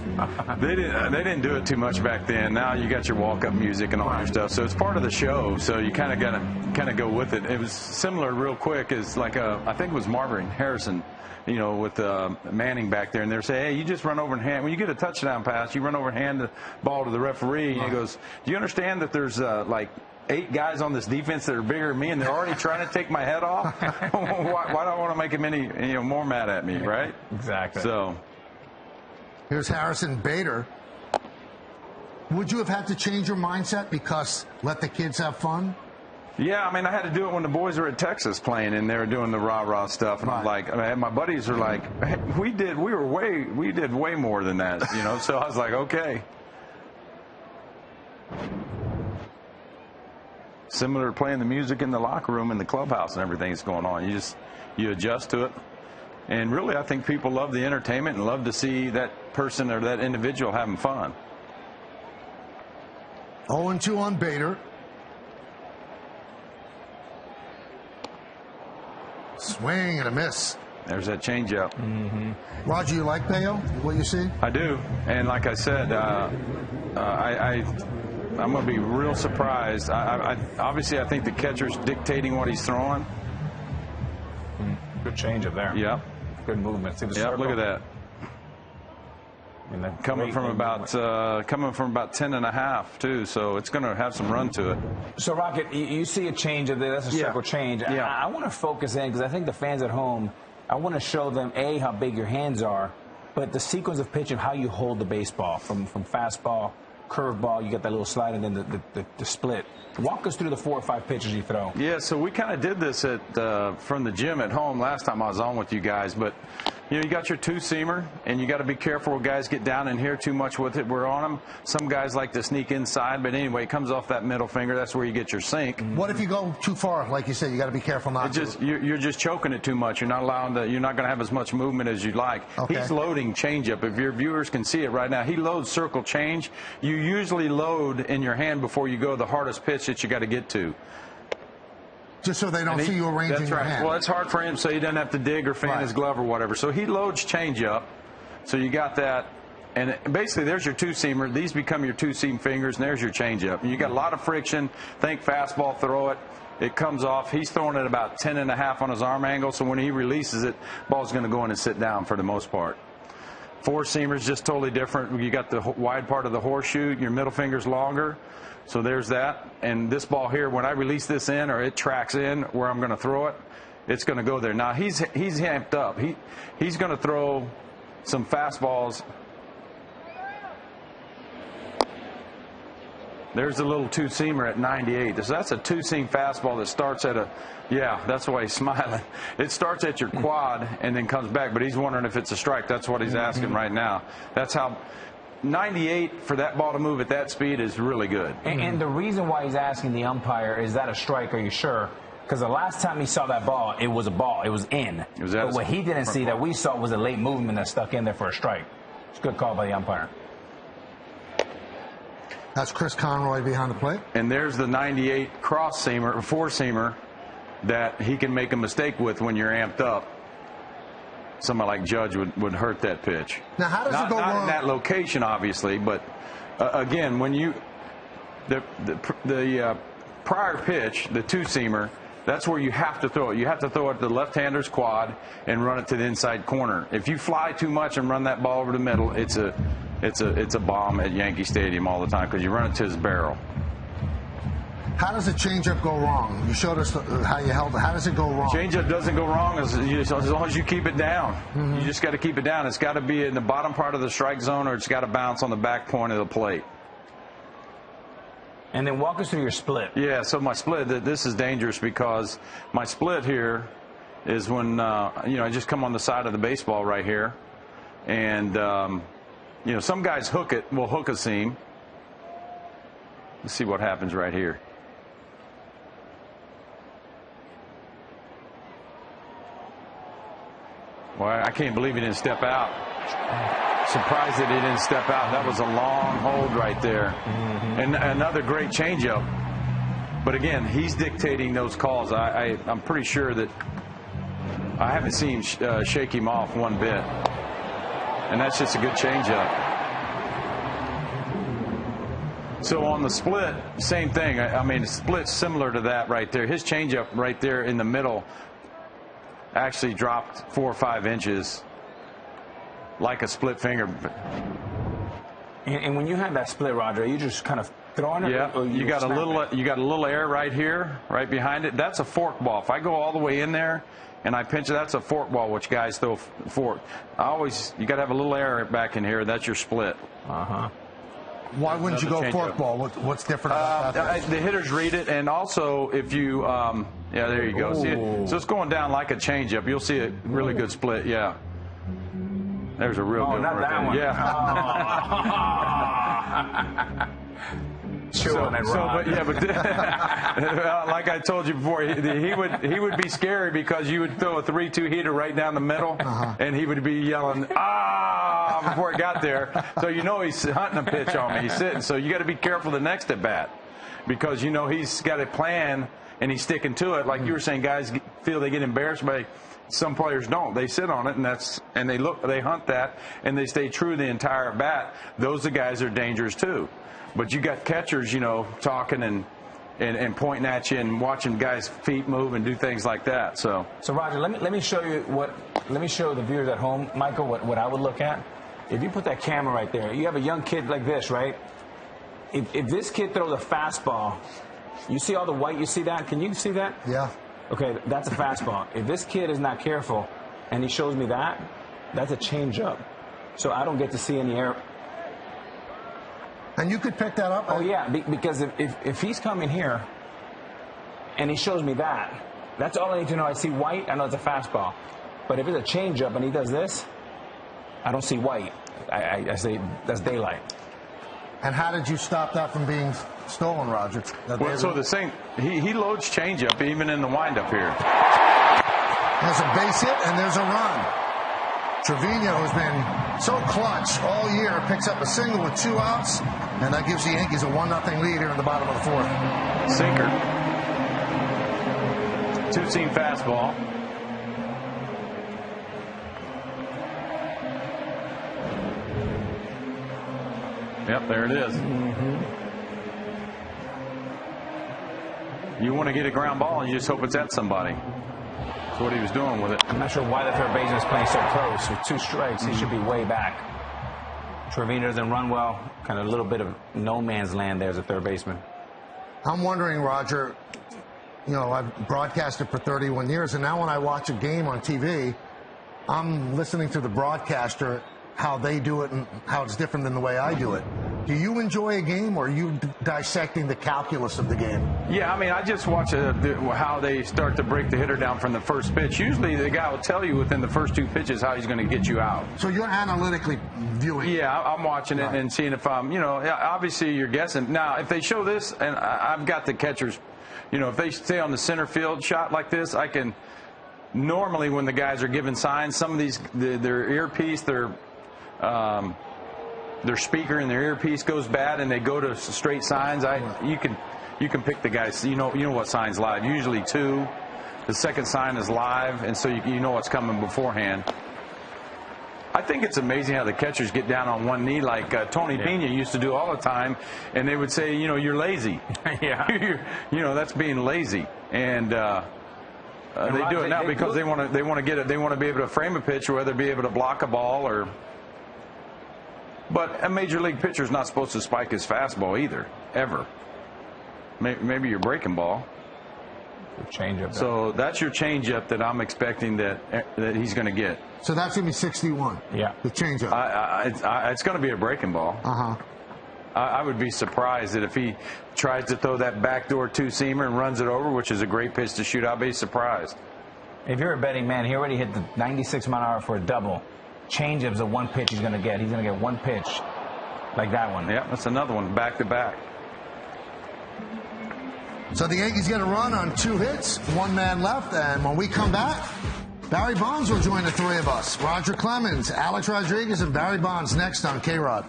They didn't do it too much back then. Now you got your walk-up music and all your stuff, so it's part of the show. So you kind of got to go with it. It was similar, real quick, as like I think it was Marvin Harrison, with Manning back there, and they're saying, hey, you just run over and hand. When you get a touchdown pass, you run over and hand the ball to the referee, and he goes, do you understand that there's like 8 guys on this defense that are bigger than me, and they're already trying to take my head off? Why do I want to make them any more mad at me, right? Exactly. So here's Harrison Bader. Would you have had to change your mindset because let the kids have fun? Yeah, I mean, I had to do it when the boys were at Texas playing, and they were doing the rah-rah stuff. And I'm like, my buddies are like, hey, we did way more than that, So I was like, okay. Similar to playing the music in the locker room, in the clubhouse, and everything that's going on. You adjust to it. And really, I think people love the entertainment and love to see that person or that individual having fun. 0-2 on Bader. Swing and a miss. There's that changeup. Mm-hmm. Roger, you like Bayo? What you see? I do. And like I said, I'm going to be real surprised. Obviously, I think the catcher's dictating what he's throwing. Good change up there. Yep. Good movement. See the circle? Look at that. Coming from about 10.5 too, so it's going to have some run to it. So Rocket, you see a change of that's a circle change. Yeah. I want to focus in because I think the fans at home, I want to show them how big your hands are, but the sequence of pitch of how you hold the baseball from fastball, curveball, you got that little slide, and then the split. Walk us through the 4 or 5 pitches you throw. Yeah, so we kind of did this from the gym at home last time I was on with you guys, but you got your 2-seamer, and you got to be careful when guys get down in here too much with it. We're on them. Some guys like to sneak inside, but anyway, it comes off that middle finger. That's where you get your sink. What if you go too far? Like you said, you got to be careful not to. You're just choking it too much. You're not you're not going to have as much movement as you'd like. Okay. He's loading changeup. If your viewers can see it right now, he loads circle change. You usually load in your hand before you go the hardest pitch that you got to get to. Just so they don't see you arranging your hand. Well, it's hard for him, so he doesn't have to dig or fan his glove or whatever. So he loads changeup. So you got that. And basically, there's your 2-seamer. These become your 2-seam fingers, and there's your changeup. And you got a lot of friction. Think fastball, throw it. It comes off. He's throwing it about 10.5 on his arm angle, so when he releases it, ball's going to go in and sit down for the most part. 4-seamer's just totally different. You got the wide part of the horseshoe. Your middle finger's longer. So there's that. And this ball here, when I release this in or it tracks in where I'm going to throw it, it's going to go there. Now, he's amped up. He's going to throw some fastballs. There's a little 2-seamer at 98. So that's a 2-seam fastball that starts at that's why he's smiling. It starts at your quad and then comes back, but he's wondering if it's a strike. That's what he's asking right now. That's how 98 for that ball to move at that speed is really good. And the reason why he's asking the umpire, is that a strike, are you sure? Because the last time he saw that ball, it was a ball. It was in. But what he didn't see that we saw was a late movement that stuck in there for a strike. It's a good call by the umpire. That's Chris Conroy behind the plate. And there's the 98 cross-seamer, 4-seamer, that he can make a mistake with when you're amped up. Somebody like Judge would hurt that pitch. Now, how does it go wrong? Not in that location, obviously, but again, when the prior pitch, the 2-seamer, That's where you have to throw it. You have to throw it to the left-hander's quad and run it to the inside corner. If you fly too much and run that ball over the middle, it's a bomb at Yankee Stadium all the time because you run it to his barrel. How does a changeup go wrong? You showed us how you held it. How does it go wrong? Changeup doesn't go wrong as long as you keep it down. You just got to keep it down. It's got to be in the bottom part of the strike zone, or it's got to bounce on the back point of the plate. And then walk us through your split. Yeah, so my split, this is dangerous because my split here is when, I just come on the side of the baseball right here. And, some guys will hook a seam. Let's see what happens right here. Well, I can't believe he didn't step out. Surprised that he didn't step out. That was a long hold right there. And another great changeup. But again, he's dictating those calls. I'm pretty sure that I haven't seen him shake him off one bit. And that's just a good changeup. So on the split, same thing. I mean, split's similar to that right there. His changeup right there in the middle actually dropped 4 or 5 inches like a split finger. And when you have that split, Roger, you just kind of throwing it. Yeah, or you got a little air right here, right behind it. That's a fork ball. If I go all the way in there and I pinch it, that's a fork ball, which guys throw fork. You got to have a little air back in here. That's your split. Why wouldn't you go fork ball? What's different about that? The hitters read it, and also if you, yeah, there you go. See it? So it's going down like a changeup. You'll see a really good split. Yeah. There's a real good one. Not that one. Yeah. Like I told you before, he would be scary because you would throw a 3-2 heater right down the middle, and he would be yelling before he got there. So he's hunting a pitch on me. He's sitting. So you got to be careful the next at bat because he's got a plan and he's sticking to it. Like you were saying, guys feel they get embarrassed by. Some players don't. They sit on it, and they hunt that, and they stay true the entire bat. Those guys are dangerous too. But you got catchers, talking and pointing at you and watching guys' feet move and do things like that. So Roger, let me show you let me show the viewers at home, Michael, what I would look at. If you put that camera right there, you have a young kid like this, right? If this kid throws a fastball, you see all the white. You see that? Can you see that? Yeah. Okay, that's a fastball. If this kid is not careful and he shows me that, that's a changeup. So I don't get to see any air. And you could pick that up? Oh, yeah, because if he's coming here and he shows me that, that's all I need to know. I see white, I know it's a fastball. But if it's a changeup and he does this, I don't see white. I say that's daylight. And how did you stop that from being stolen, Roger? Well, so the same, he loads changeup even in the windup here. There's a base hit and there's a run. Trevino has been so clutch all year, picks up a single with 2 outs, and that gives the Yankees a 1-0 lead here in the bottom of the 4th. Sinker. 2-seam fastball. Yep, there it is. You want to get a ground ball and you just hope it's at somebody. That's what he was doing with it. I'm not sure why the third baseman is playing so close. With 2 strikes, he should be way back. Trevino doesn't run well. Kind of a little bit of no man's land there as a third baseman. I'm wondering, Roger, I've broadcasted for 31 years, and now when I watch a game on TV, I'm listening to the broadcaster, how they do it and how it's different than the way I do it. Do you enjoy a game, or are you dissecting the calculus of the game? Yeah, I mean, I just watch how they start to break the hitter down from the first pitch. Usually the guy will tell you within the first 2 pitches how he's going to get you out. So you're analytically viewing. Yeah, I'm watching it and seeing if I'm, obviously you're guessing. Now, if they show this, and I've got the catchers, if they stay on the center field shot like this, I can, normally when the guys are giving signs, some of these, their earpiece, their speaker in their earpiece goes bad and they go to straight signs. You can pick the guys. You know what sign's live. Usually 2. The second sign is live, and so you know what's coming beforehand. I think it's amazing how the catchers get down on one knee like Tony Pena used to do all the time, and they would say, you're lazy. Yeah. That's being lazy. and they do it now because they want to get it. They want to be able to frame a pitch, whether be able to block a ball or. But a major league pitcher is not supposed to spike his fastball either, ever. Maybe your breaking ball. Changeup. So that's your changeup that I'm expecting that he's going to get. So that's going to be 61. Yeah. The changeup. It's going to be a breaking ball. I would be surprised that if he tries to throw that backdoor two-seamer and runs it over, which is a great pitch to shoot, I'll be surprised. If you're a betting man, he already hit the 96-mile-an-hour for a double. Changeup's the one pitch he's going to get. He's going to get one pitch like that one. Yeah, that's another one, back-to-back. So the Yankees get a run on 2 hits, 1 man left, and when we come back, Barry Bonds will join the 3 of us. Roger Clemens, Alex Rodriguez, and Barry Bonds next on KayRod.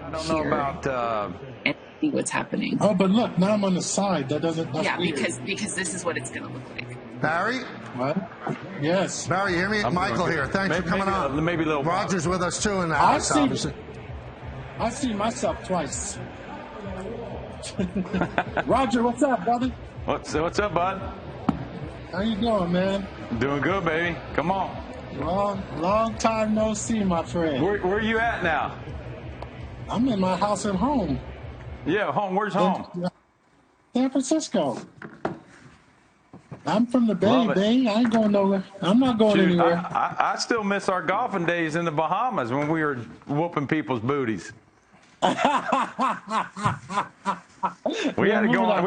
I don't know about... and see what's happening. Oh, but look, now I'm on the side. That's yeah, weird. because this is what it's going to look like. Barry? What? Yes. Barry, you hear me? Michael here. Thanks for coming on. Maybe a little... Roger's with us, too, in the house, obviously. I've seen myself twice. Roger, what's up, brother? What's up, bud? How you doing, man? Doing good, baby. Come on. Long time no see, my friend. Where are you at now? I'm in my house at home. Yeah, home. Where's home? San Francisco. I'm from the Bay, Love it. Bay. I ain't going nowhere. I'm not going Shoot, anywhere. I still miss our golfing days in the Bahamas when we were whooping people's booties. We had it going.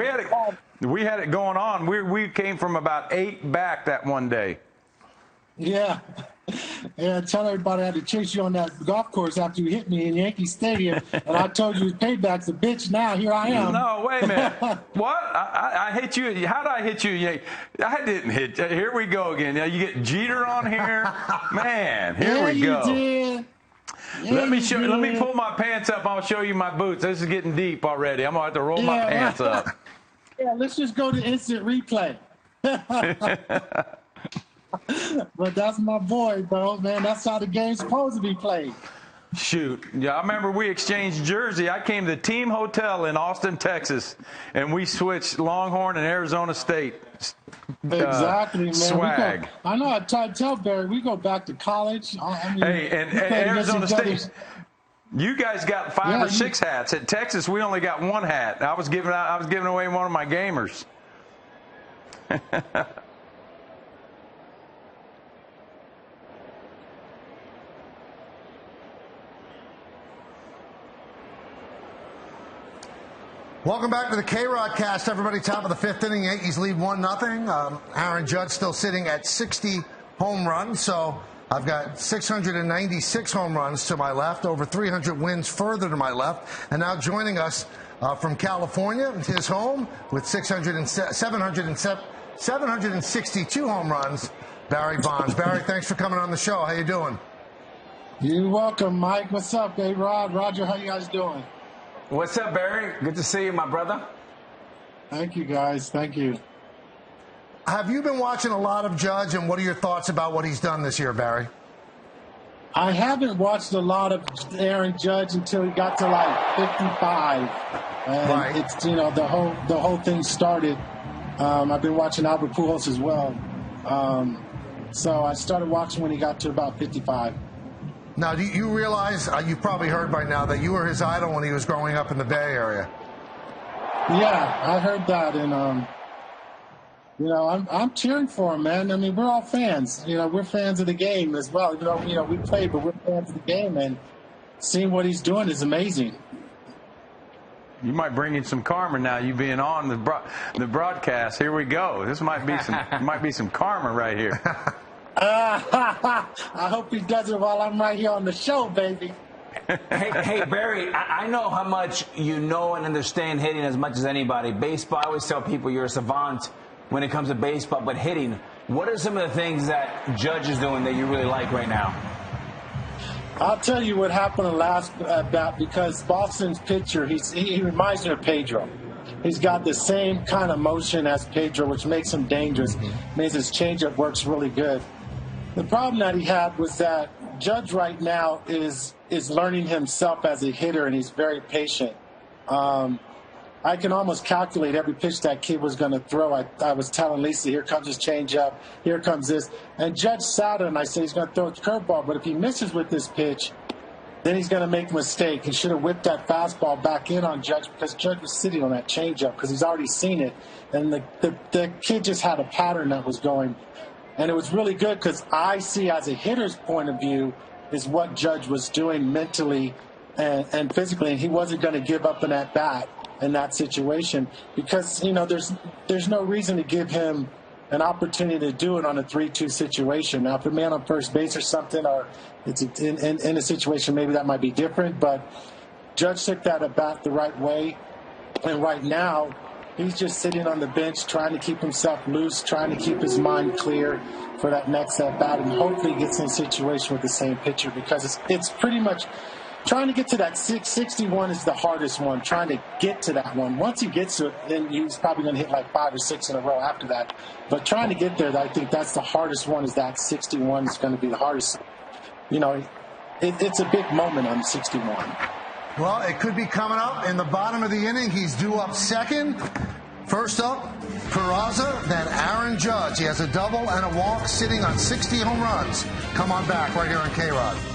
We had it going on. We came from about 8 back that one day. Yeah. Yeah, tell everybody I had to chase you on that golf course after you hit me in Yankee Stadium, and I told you payback's a bitch. Now here I am. No, wait a minute. What? I hit you. How did I hit you? I didn't hit you. Here we go again. Now you get Jeter on here. Man, here we go. Did. Yeah, Let me pull my pants up. I'll show you my boots. This is getting deep already. I'm gonna have to roll my pants up. Yeah, let's just go to instant replay. But that's my boy, bro, man. That's how the game's supposed to be played. Shoot. Yeah, I remember we exchanged jersey. I came to the team hotel in Austin, Texas, and we switched Longhorn and Arizona State. Exactly, man. Swag. I know. I tried to tell Barry, we go back to college. I mean, hey, and Arizona State. You guys got 5 or 6 hats. At Texas, we only got 1 hat. I was giving away one of my gamers. Welcome back to the KayRod cast, everybody. Top of the 5th inning, Yankees lead 1-0. Aaron Judge still sitting at 60 home runs, so I've got 696 home runs to my left, over 300 wins further to my left, and now joining us from California, his home, with 762 home runs, Barry Bonds. Barry, thanks for coming on the show. How you doing? You're welcome, Mike. What's up, KayRod? Roger, how you guys doing? What's up, Barry? Good to see you, my brother. Thank you, guys. Thank you. Have you been watching a lot of Judge, and what are your thoughts about what he's done this year, Barry? I haven't watched a lot of Aaron Judge until he got to like 55. And right. It's, the whole thing started. I've been watching Albert Pujols as well. So I started watching when he got to about 55. Now, do you realize, you've probably heard by now, that you were his idol when he was growing up in the Bay Area? Yeah, I heard that, and I'm cheering for him, man. I mean, we're all fans. We're fans of the game as well. We play, but we're fans of the game, and seeing what he's doing is amazing. You might bring in some karma now. You being on the broadcast. Here we go. This might be some karma right here. I hope he does it while I'm right here on the show, baby. Hey, Barry, I know how much you know and understand hitting as much as anybody. Baseball, I always tell people you're a savant when it comes to baseball, but hitting, what are some of the things that Judge is doing that you really like right now? I'll tell you what happened the last bat, because Boston's pitcher, he reminds me of Pedro. He's got the same kind of motion as Pedro, which makes him dangerous. Means his changeup works really good. The problem that he had was that Judge right now is learning himself as a hitter, and he's very patient. I can almost calculate every pitch that kid was going to throw. I was telling Lisa, here comes his changeup, here comes this. And Judge saw it, and I said he's going to throw a curveball, but if he misses with this pitch, then he's going to make a mistake. He should have whipped that fastball back in on Judge because Judge was sitting on that changeup because he's already seen it. And the kid just had a pattern that was going. And it was really good because I see as a hitter's point of view is what Judge was doing mentally and physically, and he wasn't going to give up an at-bat in that situation because, you know, there's no reason to give him an opportunity to do it on a 3-2 situation. Now, if a man on first base or something, or it's in a situation maybe that might be different, but Judge took that at-bat the right way, and right now he's just sitting on the bench trying to keep himself loose, trying to keep his mind clear for that next at-bat, and hopefully gets in a situation with the same pitcher because it's pretty much trying to get to that 61 is the hardest one, trying to get to that one. Once he gets to it, then he's probably going to hit like 5 or 6 in a row after that. But trying to get there, I think that's the hardest one, is that 61 is going to be the hardest. You know, it's a big moment on 61. Well, it could be coming up in the bottom of the inning. He's due up second. First up, Peraza, then Aaron Judge. He has a double and a walk, sitting on 60 home runs. Come on back right here on KayRod.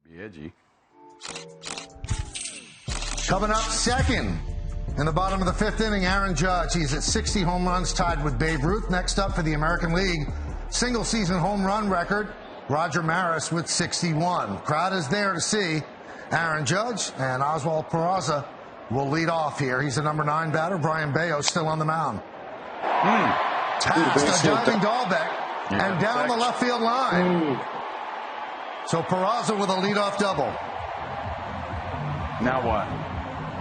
Be edgy. Coming up second in the bottom of the fifth inning, Aaron Judge. He's at 60 home runs, tied with Babe Ruth. Next up for the American League single-season home run record, Roger Maris with 61. Crowd is there to see Aaron Judge, and Oswald Peraza will lead off here. He's the number 9 batter. Brian Bayo still on the mound. Past a diving Dahlbeck and down the left field line. So Peraza with a leadoff double. Now what?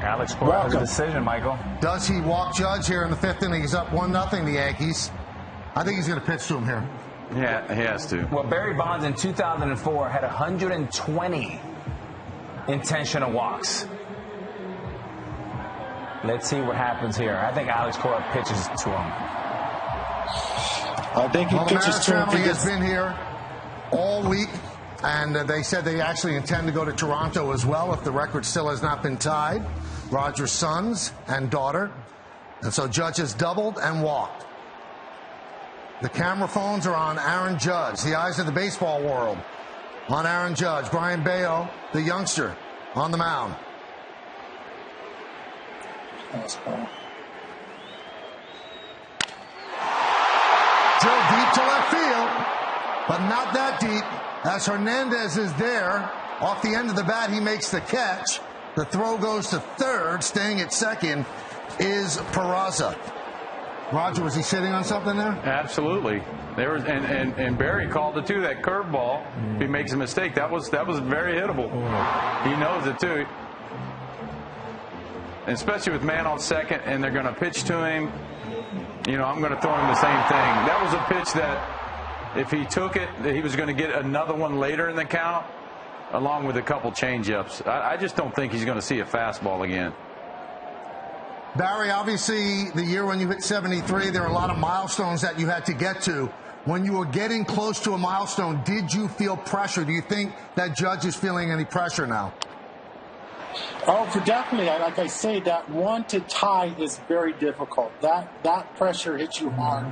Alex Cora has a decision, Michael. Does he walk Judge here in the fifth inning? He's up 1-0, the Yankees. I think he's going to pitch to him here. Yeah, he has to. Well, Barry Bonds in 2004 had 120 intentional walks. Let's see what happens here. I think Alex Cora pitches to him. I think he pitches to him. The family has been here all week. And they said they actually intend to go to Toronto as well if the record still has not been tied. Roger's sons and daughter. And so Judge has doubled and walked. The camera phones are on Aaron Judge, the eyes of the baseball world on Aaron Judge. Brian Bayo, the youngster, on the mound. Fastball. Drilled deep to left field, but not that deep. As Hernandez is there, off the end of the bat, he makes the catch. The throw goes to third. Staying at second is Peraza. Roger, was he sitting on something there? Absolutely. There was, and Barry called it too. That curveball. If he makes a mistake, that was very hittable. He knows it too. And especially with man on second, and they're going to pitch to him. You know, I'm going to throw him the same thing. That was a pitch that, if he took it, he was going to get another one later in the count, along with a couple changeups. I just don't think he's going to see a fastball again. Barry, obviously, the year when you hit 73, there are a lot of milestones that you had to get to. When you were getting close to a milestone, did you feel pressure? Do you think that Judge is feeling any pressure now? Oh, for definitely. Like I say, that one to tie is very difficult. That pressure hits you hard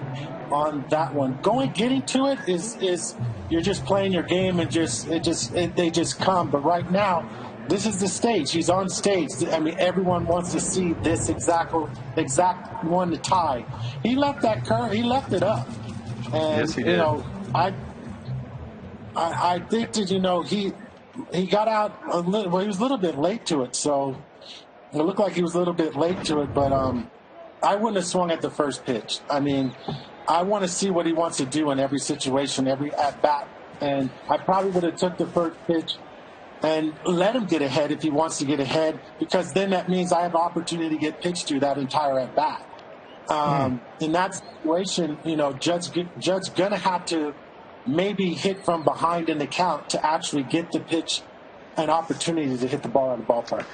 on that one. Getting to it is you're just playing your game and they just come. But right now, this is the stage. He's on stage. I mean, everyone wants to see this exact one to tie. He left that curve. He left it up. And, yes, he did. You know, I think that, he got out a little. Well, he was a little bit late to it, so it looked like he was a little bit late to it. But I wouldn't have swung at the first pitch. I mean, I want to see what he wants to do in every situation, every at bat, and I probably would have took the first pitch and let him get ahead if he wants to get ahead, because then that means I have opportunity to get pitched to that entire at bat. In that situation, Judge gonna have to maybe hit from behind in the count to actually get the pitch an opportunity to hit the ball out of the ballpark.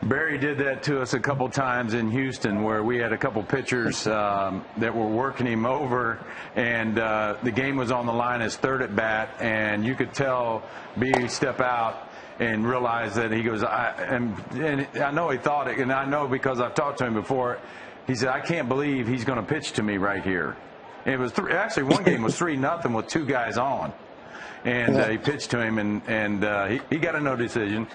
Barry did that to us a couple times in Houston, where we had a couple pitchers that were working him over, and the game was on the line as third at bat, and you could tell B step out and realize that he goes, and I know he thought it, and I know because I've talked to him before, he said, I can't believe he's going to pitch to me right here. And it was actually one game was 3-0 with two guys on. And he pitched to him, and he got a no decision.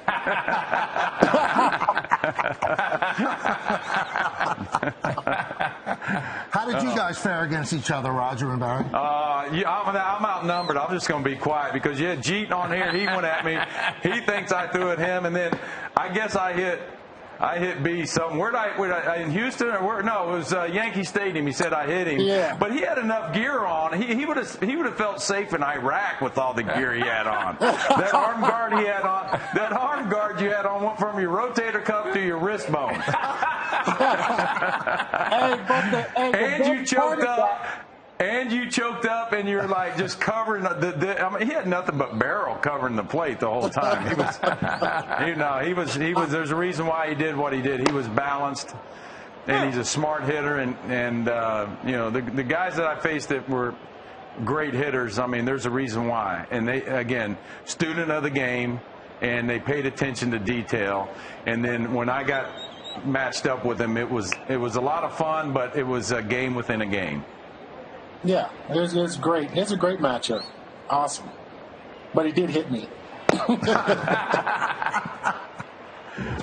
How did you guys fare against each other, Roger and Barry? I'm outnumbered. I'm just going to be quiet because you had Jeet on here. He went at me. He thinks I threw at him, and then I guess I hit B something. Where did I in Houston or where? No, it was Yankee Stadium. He said I hit him. Yeah. But he had enough gear on. He would have felt safe in Iraq with all the gear he had on. That arm guard he had on. That arm guard you had on went from your rotator cuff to your wrist bone. And you choked up. And you choked up, and you're like just covering I mean, he had nothing but barrel covering the plate the whole time. He was. There's a reason why he did what he did. He was balanced, and he's a smart hitter. And the guys that I faced that were great hitters. I mean, there's a reason why. And they, again, student of the game, and they paid attention to detail. And then when I got matched up with him, it was a lot of fun, but it was a game within a game. Yeah, it's great. It's a great matchup. Awesome. But he did hit me.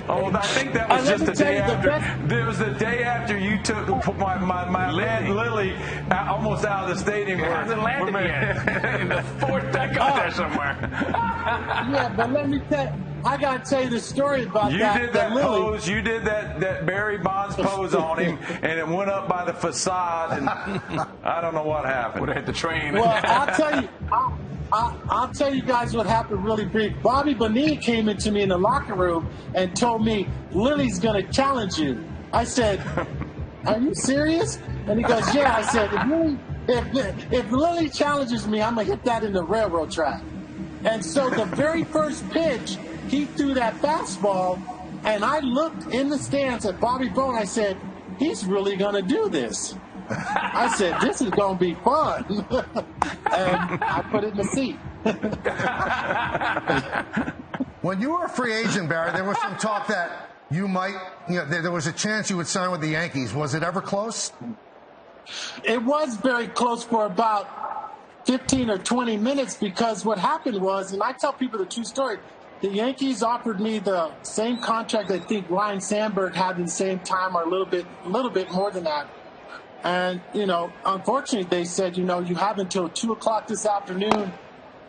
Oh, I think that was just the day after. It was the day after you took my man Lily almost out of the stadium. It hasn't landed yet. In the fourth deck up there somewhere. Yeah, but let me tell you, I got to tell you the story about you that. You did that Lily. pose. You did that Barry Bonds pose on him, and it went up by the facade, and I don't know what happened. Would have hit the train. Well, I'll tell you. I'll tell you guys what happened really brief. Bobby Bonilla came into me in the locker room and told me, Lily's going to challenge you. I said, are you serious? And he goes, yeah. I said, if Lily challenges me, I'm going to hit that in the railroad track. And so the very first pitch, he threw that fastball, and I looked in the stands at Bobby Bone. I said, he's really going to do this. I said, this is going to be fun. And I put it in the seat. When you were a free agent, Barry, there was some talk that you might, there was a chance you would sign with the Yankees. Was it ever close? It was very close for about 15 or 20 minutes, because what happened was, and I tell people the true story, The Yankees offered me the same contract I think Ryan Sandberg had at the same time, or a little bit more than that. And, unfortunately, they said, you have until 2 o'clock this afternoon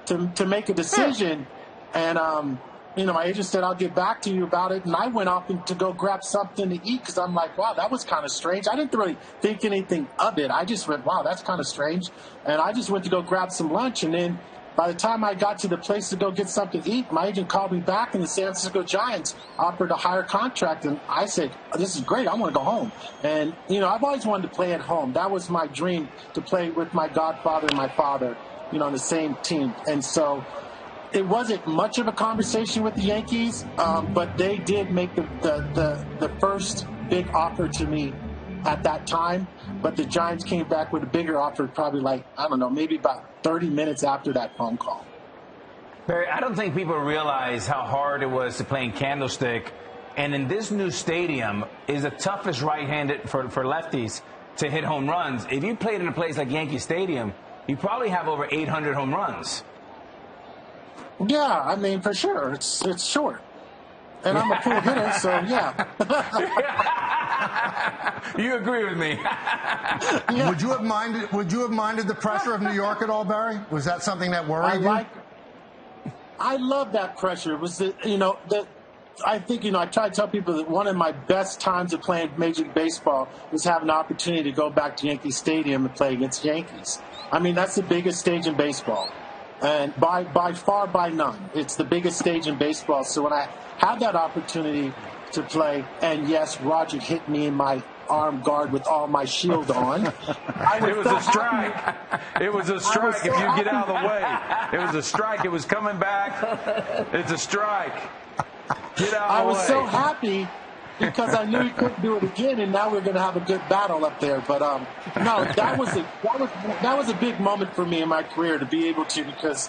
to make a decision. And, my agent said, I'll get back to you about it. And I went off to go grab something to eat because I'm like, wow, that was kind of strange. I didn't really think anything of it. I just went, wow, that's kind of strange. And I just went to go grab some lunch. And then by the time I got to the place to go get something to eat, my agent called me back, and the San Francisco Giants offered a higher contract. And I said, this is great. I want to go home. And, I've always wanted to play at home. That was my dream, to play with my godfather and my father, on the same team. And so it wasn't much of a conversation with the Yankees, but they did make the first big offer to me at that time. But the Giants came back with a bigger offer probably maybe about 30 minutes after that phone call. Barry, I don't think people realize how hard it was to play in Candlestick. And in this new stadium is the toughest right-handed for lefties to hit home runs. If you played in a place like Yankee Stadium, you probably have over 800 home runs. Yeah, for sure. It's short. And I'm a pool hitter, so yeah. You agree with me? Yeah. Would you have minded the pressure of New York at all, Barry? Was that something that worried you? I love that pressure. It was I think, I try to tell people that one of my best times of playing Major League Baseball was having the opportunity to go back to Yankee Stadium and play against the Yankees. That's the biggest stage in baseball. And by far, by none. It's the biggest stage in baseball. So when I had that opportunity to play, and yes, Roger hit me in my arm guard with all my shield on. It was a strike. It was a strike if you get out of the way. It was a strike. It was coming back. It's a strike. Get out of the way. I was so happy because I knew he couldn't do it again, and now we're going to have a good battle up there. But no, that was a big moment for me in my career to be able to, because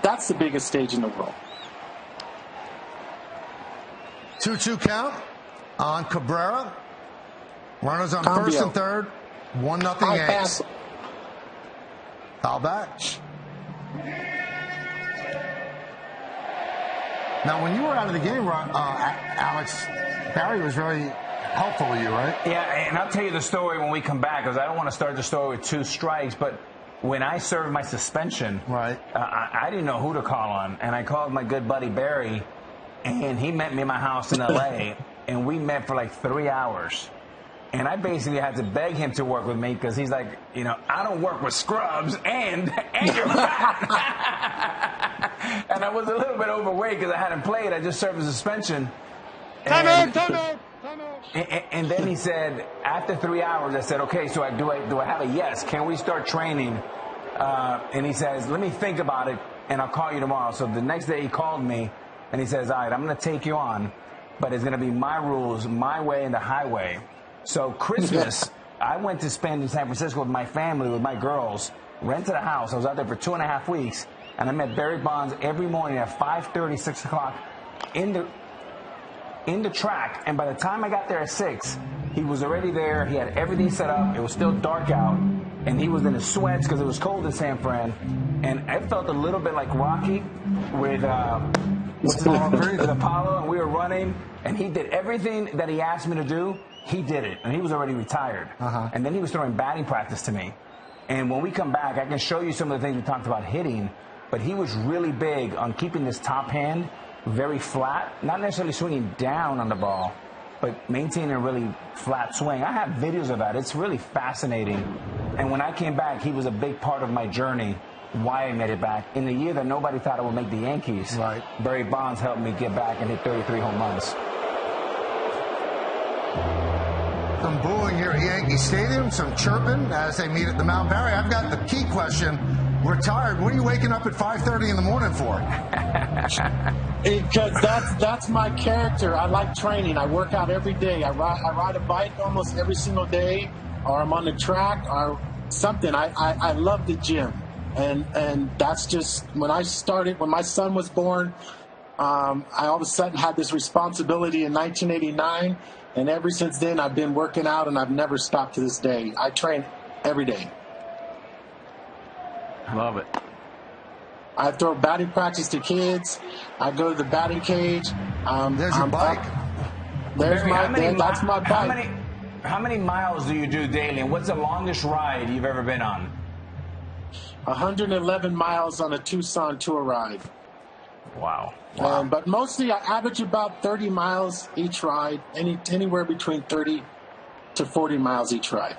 that's the biggest stage in the world. 2-2 count on Cabrera. Runners on Cambio. first and third. 1-0 Yanks. Foul back. Now, when you were out of the game, Alex, Barry was very helpful with you, right? Yeah, and I'll tell you the story when we come back, because I don't want to start the story with 2 strikes, but when I served my suspension, right, I didn't know who to call on, and I called my good buddy Barry, and he met me in my house in L.A., and we met for like 3 hours. And I basically had to beg him to work with me because he's like, I don't work with scrubs and you're fat. And I was a little bit overweight because I hadn't played. I just served a suspension. Time out. And then he said, after 3 hours, I said, okay, so do I have a yes? Can we start training? And he says, let me think about it, and I'll call you tomorrow. So the next day he called me, and he says, all right, I'm going to take you on, but it's going to be my rules, my way, and the highway. So Christmas, I went to spend in San Francisco with my family, with my girls, rented a house. I was out there for 2.5 weeks, and I met Barry Bonds every morning at 5:30, 6 o'clock in the track. And by the time I got there at 6, he was already there. He had everything set up. It was still dark out, and he was in his sweats because it was cold in San Fran. And I felt a little bit like Rocky with Apollo, and we were running, and he did everything that he asked me to do. He did it, and he was already retired. And then he was throwing batting practice to me. And when we come back, I can show you some of the things we talked about hitting, but he was really big on keeping this top hand very flat, not necessarily swinging down on the ball, but maintaining a really flat swing. I have videos of that. It's really fascinating. And when I came back, he was a big part of my journey, why I made it back. In the year that nobody thought I would make the Yankees, right, Barry Bonds helped me get back and hit 33 home runs. Some booing here at Yankee Stadium, some chirping as they meet at the mound. Barry, I've got the key question. We're tired. What are you waking up at 5:30 in the morning for? Because that's my character. I like training. I work out every day. I ride a bike almost every single day, or I'm on the track or something. I love the gym. And that's just, when I started, when my son was born, I all of a sudden had this responsibility in 1989. And ever since then, I've been working out, and I've never stopped to this day. I train every day. Love it. I throw batting practice to kids. I go to the batting cage. There's your bike. There's Barry, that's my bike. How many miles do you do daily, and what's the longest ride you've ever been on? 111 miles on a Tucson tour ride. Wow. But mostly I average about 30 miles each ride, anywhere between 30 to 40 miles each ride.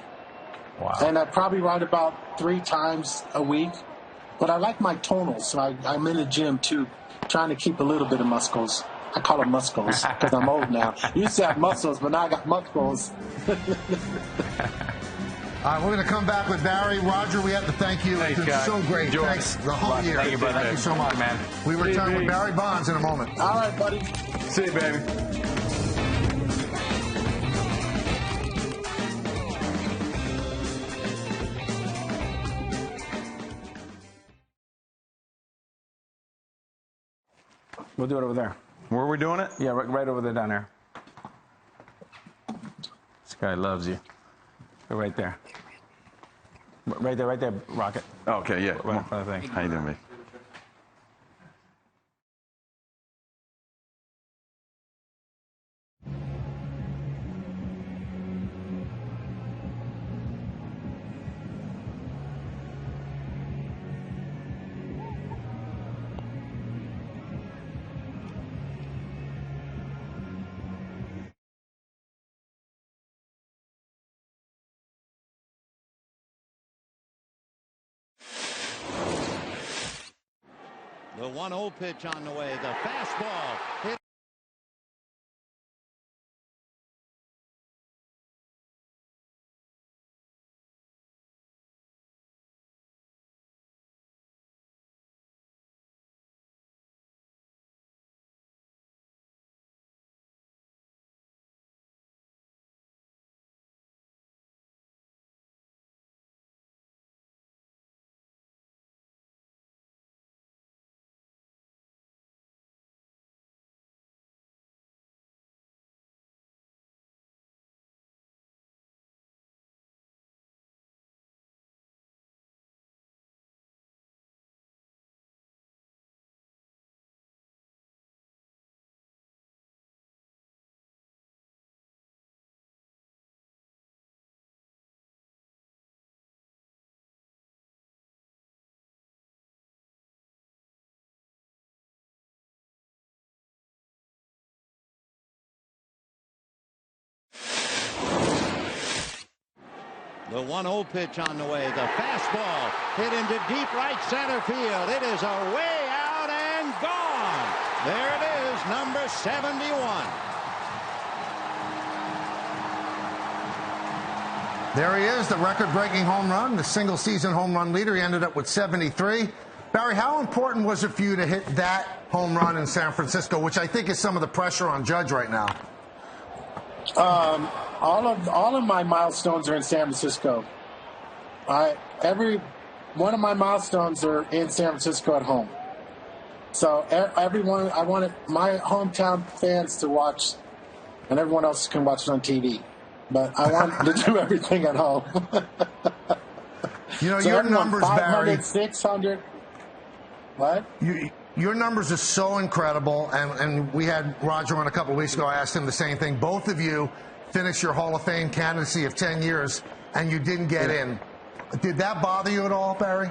Wow. And I probably ride about 3 times a week. But I like my tonals, so I'm in the gym too, trying to keep a little bit of muscles. I call them muscles because I'm old now. Used to have muscles, but now I got muscles. All right, we're going to come back with Barry. Roger, we have to thank you. Thanks, It's been guys. so great. Enjoy. Thanks the whole year. Thank you, brother. Thank you so much, man. We return with Barry Bonds in a moment. All right, buddy. See you, baby. We'll do it over there. Where are we doing it? Yeah, right over there, down there. This guy loves you. Go right there. Right there, Rocket. Okay, yeah. Right in front of the thing. How you doing, babe? The 1-0 pitch on the way. The fastball hit. The 1-0 pitch on the way. The fastball hit into deep right center field. It is away out and gone. There it is, number 71. There he is, the record-breaking home run, the single-season home run leader. He ended up with 73. Barry, how important was it for you to hit that home run in San Francisco, which I think is some of the pressure on Judge right now? All of my milestones are in San Francisco. Every one of my milestones are in San Francisco at home. So everyone, I wanted my hometown fans to watch, and everyone else can watch it on TV. But I want to do everything at home. You know, so your everyone, numbers, 500, Barry. 600. What? Your numbers are so incredible, and we had Roger on a couple of weeks ago. I asked him the same thing. Both of you finished your Hall of Fame candidacy of 10 years, and you didn't get in. Did that bother you at all, Barry?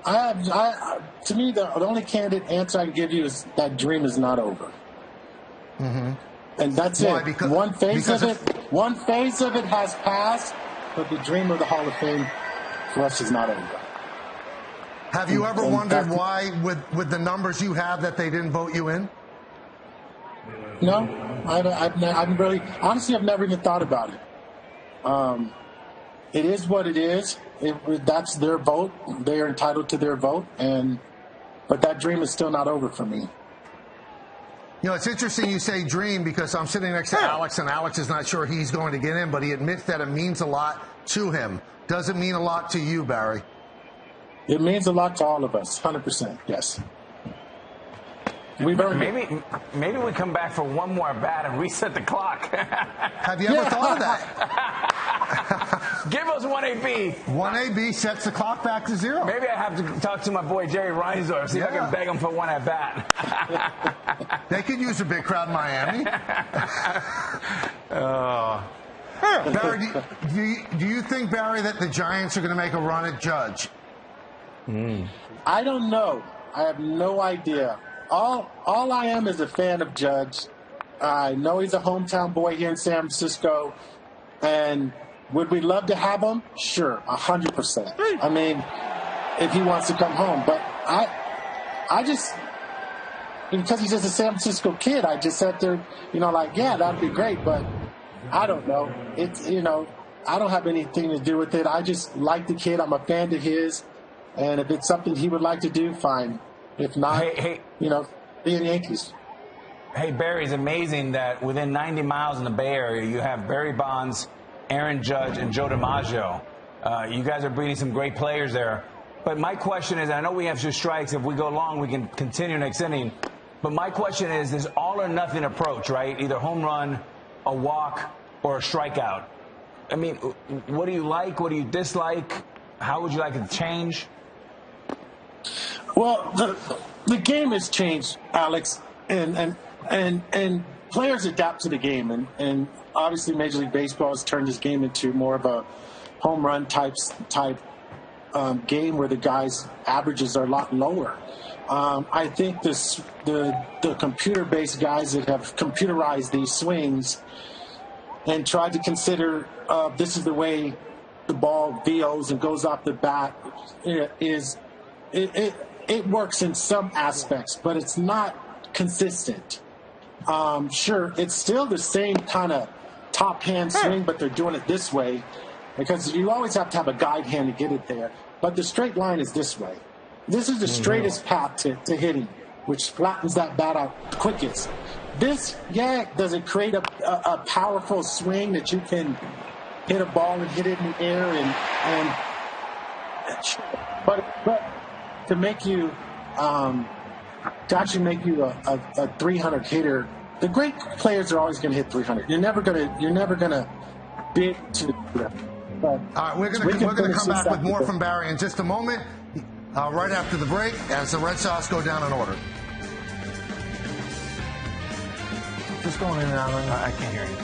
To me, the only candid answer I can give you is that dream is not over. Mm-hmm. And that's Why? it. Because one phase of it has passed, but the dream of the Hall of Fame for us is not over. Have you ever wondered why, with the numbers you have, that they didn't vote you in? No, I've really, honestly, I've never even thought about it. It is what it is. That's their vote. They are entitled to their vote, but that dream is still not over for me. You know, it's interesting you say dream, because I'm sitting next to Alex, and Alex is not sure he's going to get in, but he admits that it means a lot to him. Does it mean a lot to you, Barry? It means a lot to all of us, 100%, yes. We've earned maybe we come back for one more bat and reset the clock. Have you ever thought of that? Give us one 1AB. 1AB sets the clock back to 0. Maybe I have to talk to my boy Jerry Reinsdorf, see if I can beg him for one at bat. They could use a big crowd in Miami. Barry, do you think, Barry, that the Giants are going to make a run at Judge? I don't know. I have no idea. All I am is a fan of Judge. I know he's a hometown boy here in San Francisco. And would we love to have him? Sure, 100%. I mean, if he wants to come home. But I just, because he's just a San Francisco kid, I just sat there, like, yeah, that'd be great. But I don't know. It's, I don't have anything to do with it. I just like the kid. I'm a fan of his. And if it's something he would like to do, fine. If not, be in the Yankees. Hey, Barry, it's amazing that within 90 miles in the Bay Area, you have Barry Bonds, Aaron Judge, and Joe DiMaggio. You guys are breeding some great players there. But my question is, I know we have 2 strikes. If we go long, we can continue next inning. But my question is this all or nothing approach, right? Either home run, a walk, or a strikeout. I mean, what do you like? What do you dislike? How would you like it to change? Well, the game has changed, Alex, and players adapt to the game, and obviously Major League Baseball has turned this game into more of a home run type game where the guys' averages are a lot lower. I think the computer-based guys that have computerized these swings and tried to consider this is the way the ball VOs and goes off the bat it works in some aspects, but it's not consistent. Sure, it's still the same kind of top hand swing, but they're doing it this way because you always have to have a guide hand to get it there. But the straight line is this way. This is the straightest path to hitting, which flattens that bat out quickest. This, does it create a powerful swing that you can hit a ball and hit it in the air but to make you to actually make you a 300 hitter, the great players are always going to hit 300. You're never gonna be to. But all right, we're going to come back with more from Barry in just a moment, right after the break, as the Red Sox go down in order. Just going in and out. I can't hear you.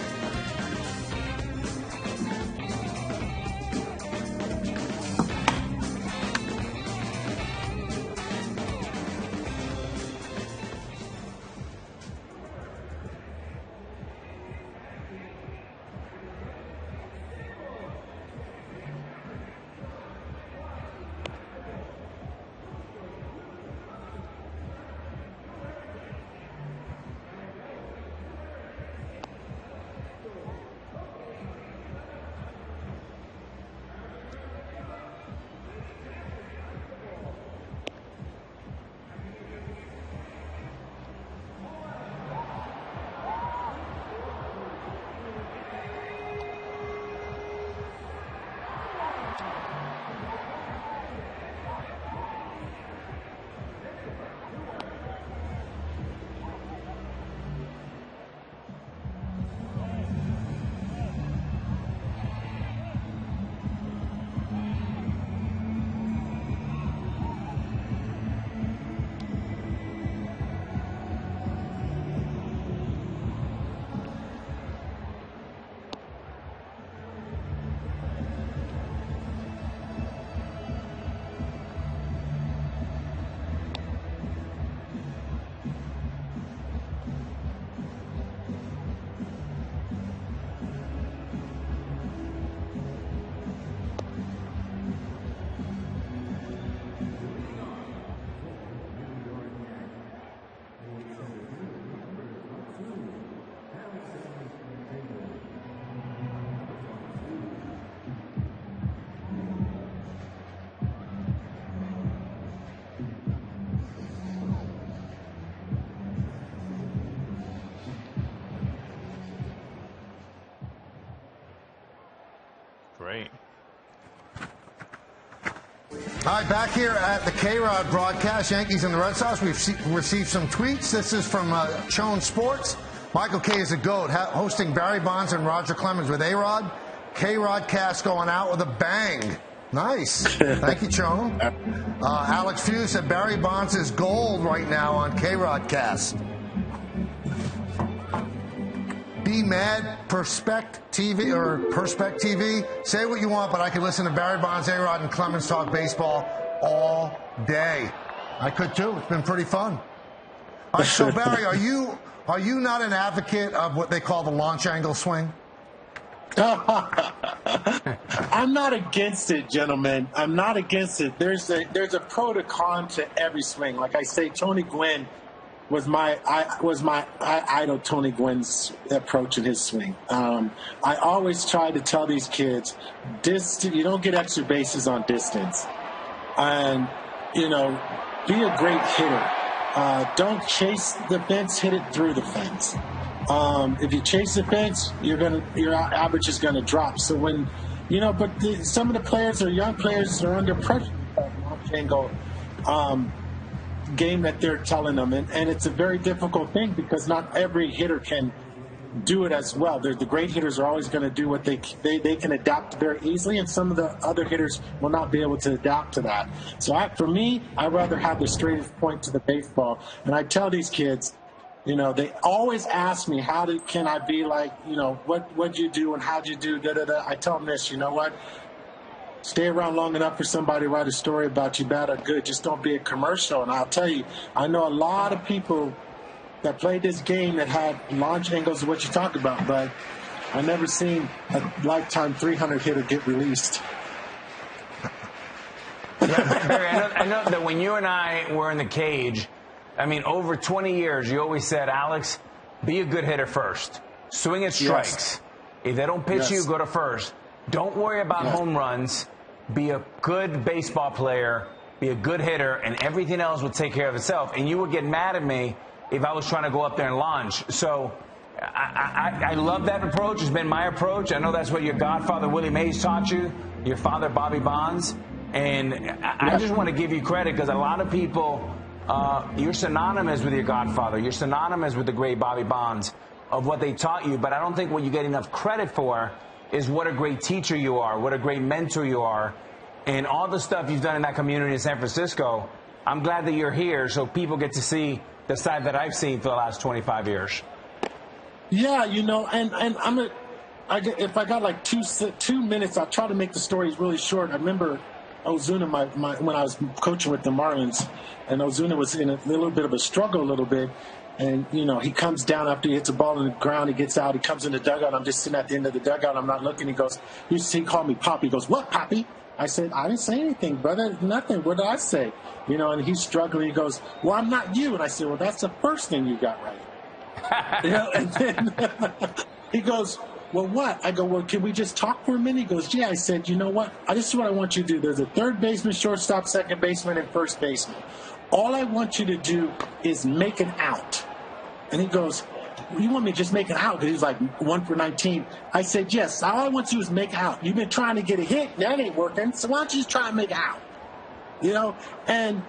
Great. All right, back here at the KayRod broadcast, Yankees and the Red Sox. We've received some tweets. This is from Chone Sports. Michael Kay is a GOAT, hosting Barry Bonds and Roger Clemens with A-Rod. KayRod cast going out with a bang. Nice. Thank you, Chone. Alex Few said Barry Bonds is gold right now on KayRod cast. Be mad, Perspect TV. Say what you want, but I can listen to Barry Bonds, A-Rod, and Clemens talk baseball all day. I could too. It's been pretty fun. All right, so Barry, are you not an advocate of what they call the launch angle swing? I'm not against it, gentlemen. I'm not against it. There's a pro to con to every swing. Like I say, Tony Gwynn was my idol. Tony Gwynn's approach in his swing. I always try to tell these kids, you don't get extra bases on distance, and be a great hitter. Don't chase the fence, hit it through the fence. If you chase the fence, your average is gonna drop. So when some of the players or young players are under pressure. Angle game that they're telling them, and it's a very difficult thing because not every hitter can do it as well. The great hitters are always going to do what they can adapt very easily, and some of the other hitters will not be able to adapt to that. So for me, I'd rather have the straightest point to the baseball. And I tell these kids, they always ask me, can I be like, what'd you do and how'd you do, da-da-da. I tell them this, you know what? Stay around long enough for somebody to write a story about you, bad or good. Just don't be a commercial. And I'll tell you, I know a lot of people that played this game that had launch angles of what you talk about, but I've never seen a lifetime 300 hitter get released. Yeah, Barry, I know that when you and I were in the cage, over 20 years, you always said, Alex, be a good hitter first. Swing at strikes. Yes. If they don't pitch you, go to first. Don't worry about home runs. Be a good baseball player. Be a good hitter, and everything else will take care of itself. And you would get mad at me if I was trying to go up there and launch. So I love that approach. It's been my approach. I know that's what your godfather, Willie Mays, taught you, your father, Bobby Bonds. And I just want to give you credit because a lot of people, you're synonymous with your godfather. You're synonymous with the great Bobby Bonds of what they taught you. But I don't think what you get enough credit for is what a great teacher you are, what a great mentor you are, and all the stuff you've done in that community in San Francisco. I'm glad that you're here so people get to see the side that I've seen for the last 25 years. Yeah, and if I got like 2 minutes, I'll try to make the stories really short. I remember Ozuna, when I was coaching with the Marlins, and Ozuna was in a little bit of a struggle a little bit. And, he comes down after he hits a ball on the ground. He gets out. He comes in the dugout. I'm just sitting at the end of the dugout. I'm not looking. He goes, he called me Poppy. He goes, what, Poppy? I said, I didn't say anything, brother. Nothing. What did I say? And he's struggling. He goes, well, I'm not you. And I said, well, that's the first thing you got right. And then he goes, well, what? I go, well, can we just talk for a minute? He goes, yeah. I said, you know what? This is what I want you to do. There's a third baseman, shortstop, second baseman, and first baseman. All I want you to do is make an out. And he goes, you want me to just make an out? Because he's like 1 for 19. I said, yes, all I want you to do is make out. You've been trying to get a hit. That ain't working. So why don't you just try and make out? And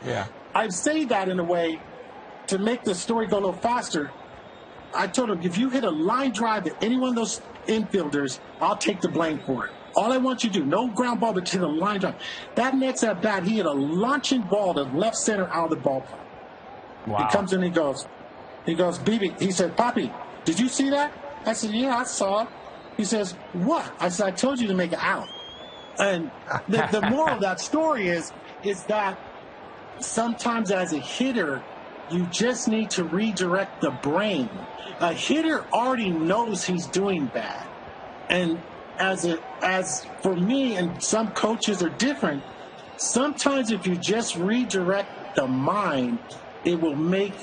I say that in a way to make the story go a little faster. I told him, if you hit a line drive at any one of those infielders, I'll take the blame for it. All I want you to do, no ground ball, but hit a line drive. That next at bat, he hit a launching ball to left center out of the ballpark. Wow. He comes in and he goes, BB, he said, Poppy, did you see that? I said, yeah, I saw it. He says, what? I said, I told you to make it out. And the moral of that story is that sometimes as a hitter, you just need to redirect the brain. A hitter already knows he's doing bad. And as for me, and some coaches are different, sometimes if you just redirect the mind, it will make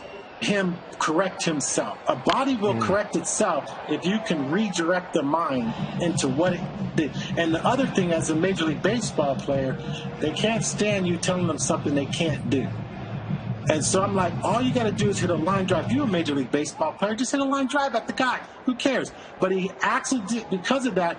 him correct himself. A body will correct itself if you can redirect the mind into what it did. And the other thing, as a Major League Baseball player, they can't stand you telling them something they can't do. And so I'm like, all you got to do is hit a line drive. If you're a Major League Baseball player, just hit a line drive at the guy. Who cares? But he actually, because of that,